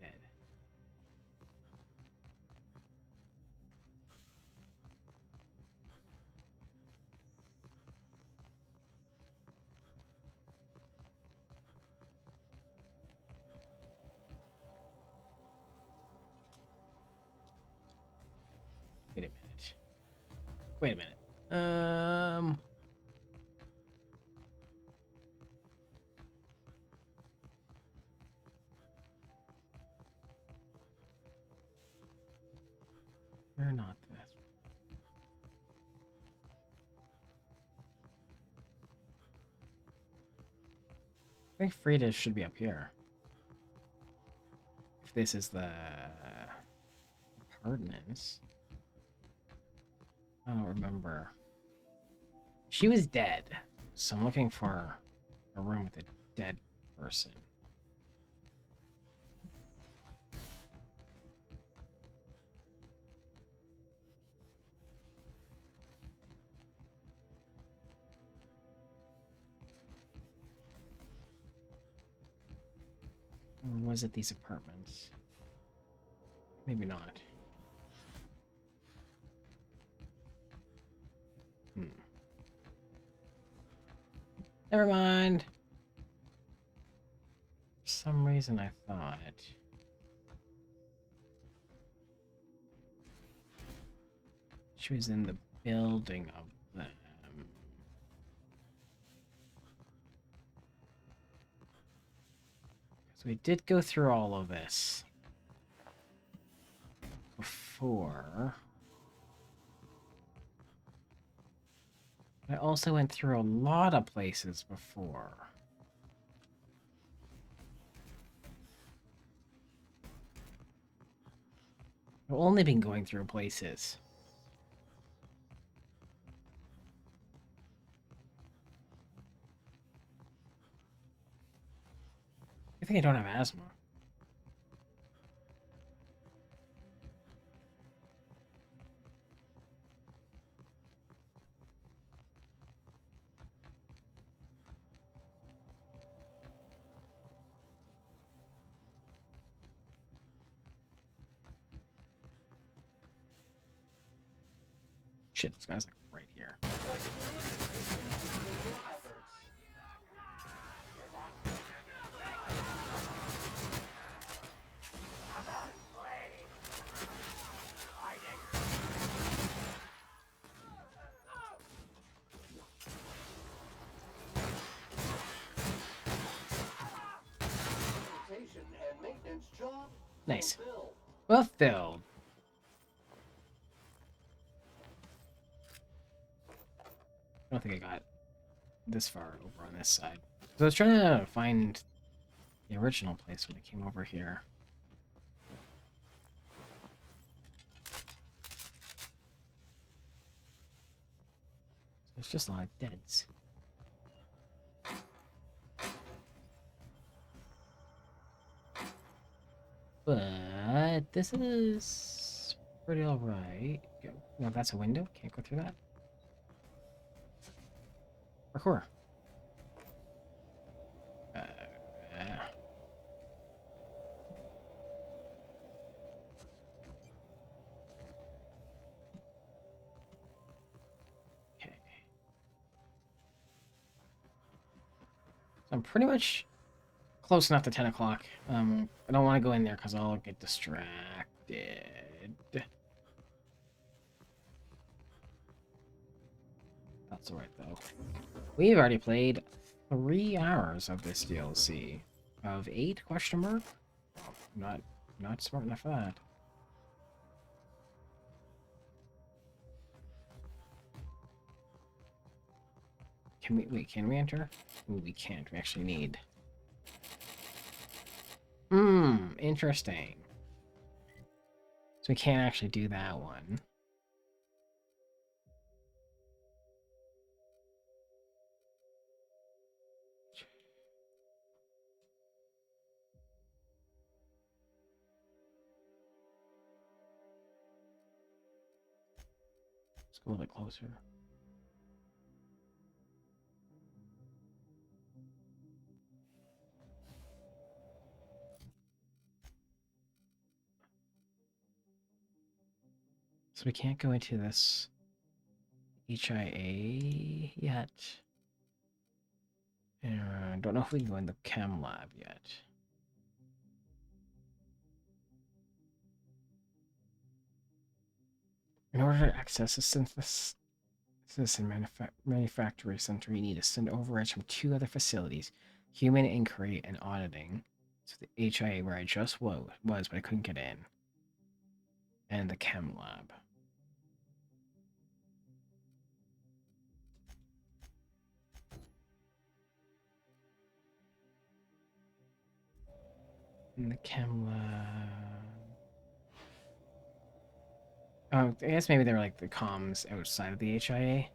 Dead. Wait a minute. Wait a minute. We're not this. I think Frida should be up here. If this is the apartments. I don't remember. She was dead, so I'm looking for a room with a dead person. Or was it these apartments? Maybe not. Never mind. For some reason I thought she was in the building of them. So we did go through all of this before. I also went through a lot of places before. I've only been going through places. I think I don't have asthma. Shit, this guy's like right here. And maintenance job Nice. fulfilled. Well filled. I don't think I got this far over on this side. So I was trying to find the original place when I came over here. There's just a lot of deads. But this is pretty alright. No, that's a window. Can't go through that. Parkour. Okay. So I'm pretty much close enough to 10 o'clock. I don't want to go in there because I'll get distracted. That's alright though. We've already played 3 hours of this DLC. Of 8 question mark? Not smart enough for that. Can we wait, can we enter? Ooh, we can't. We actually need. Interesting. So we can't actually do that one. go a little bit closer. So we can't go into this HIA yet. And I don't know if we can go in the chem lab yet. In order to access the synthesis and manufacturing center, you need to send overrides from 2 other facilities, human inquiry and auditing. So the HIA where I just was, but I couldn't get in. And the chem lab. In the chem lab. Oh, I guess maybe they were like the comms outside of the HIA.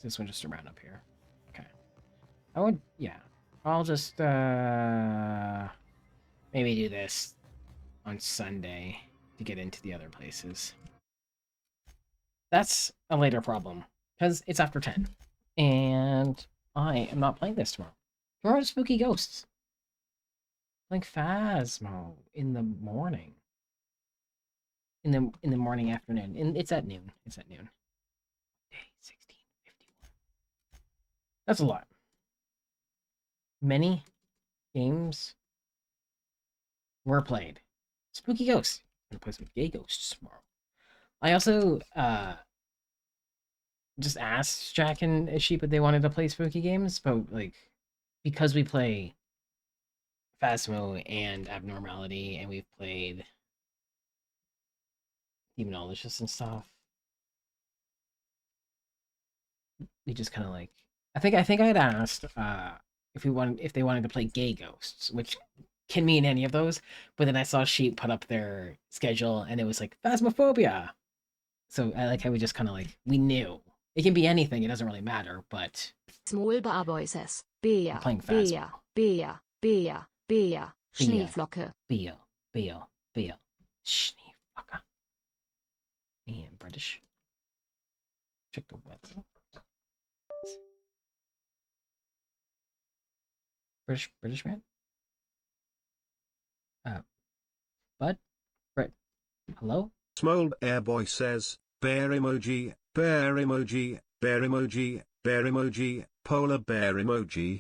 This one just around up here. Okay. I would, yeah. I'll just, maybe do this on Sunday to get into the other places. That's a later problem, because it's after 10. And I am not playing this tomorrow. Tomorrow's Spooky Ghosts. Like Phasmo in the morning. In the morning, afternoon. And it's at noon. It's at noon. Day 16:51. That's a lot. Many games were played. Spooky Ghosts. I'm gonna play some gay ghosts tomorrow. I also just asked Jack and Sheep if they wanted to play spooky games, but like because we play Phasmo and Abnormality, and we've played Demonologist and stuff, we just kind of like I think I had asked if they wanted to play gay ghosts, which can mean any of those, but then I saw Sheep put up their schedule and it was like Phasmophobia. So I like how we just kind of like we knew it can be anything. It doesn't really matter, but Small bar voices. Beer, playing beer, beer, beer, beer, Schneeflocke. Beer, Schneeflocke. And British. Check the weather. British man? Bud? Brett. Hello? Small Air Boy says, bear emoji, bear emoji, bear emoji, bear emoji, polar bear emoji.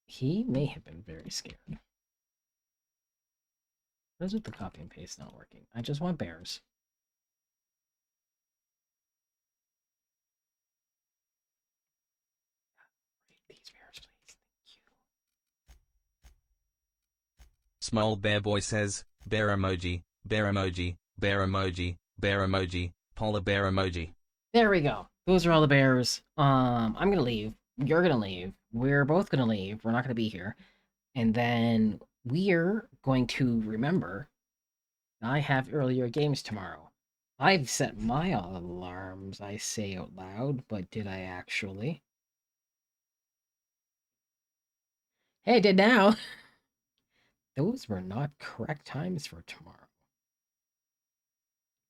He may have been very scared. What is with the copy and paste not working? I just want bears. These bears, please. Thank you. Small Bear Boy says, bear emoji, bear emoji, bear emoji, bear emoji, polar bear emoji. There we go. Those are all the bears. I'm gonna leave. You're gonna leave. We're both gonna leave. We're not gonna be here. And then we're going to remember I have earlier games tomorrow. I've set my alarms, I say out loud, but did I actually? Hey, I did now. Those were not correct times for tomorrow.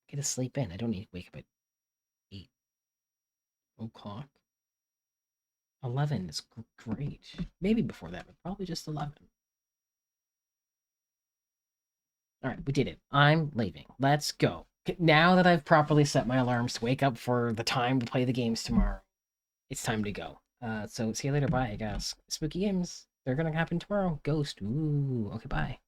Get to sleep in. I don't need to wake up at 8 o'clock. 11 is great. Maybe before that, but probably just 11. All right, we did it. I'm leaving. Let's go. Now that I've properly set my alarms to wake up for the time to play the games tomorrow, it's time to go. So see you later. Bye, I guess. Spooky games. They're gonna happen tomorrow. Ghost. Ooh. Okay, bye.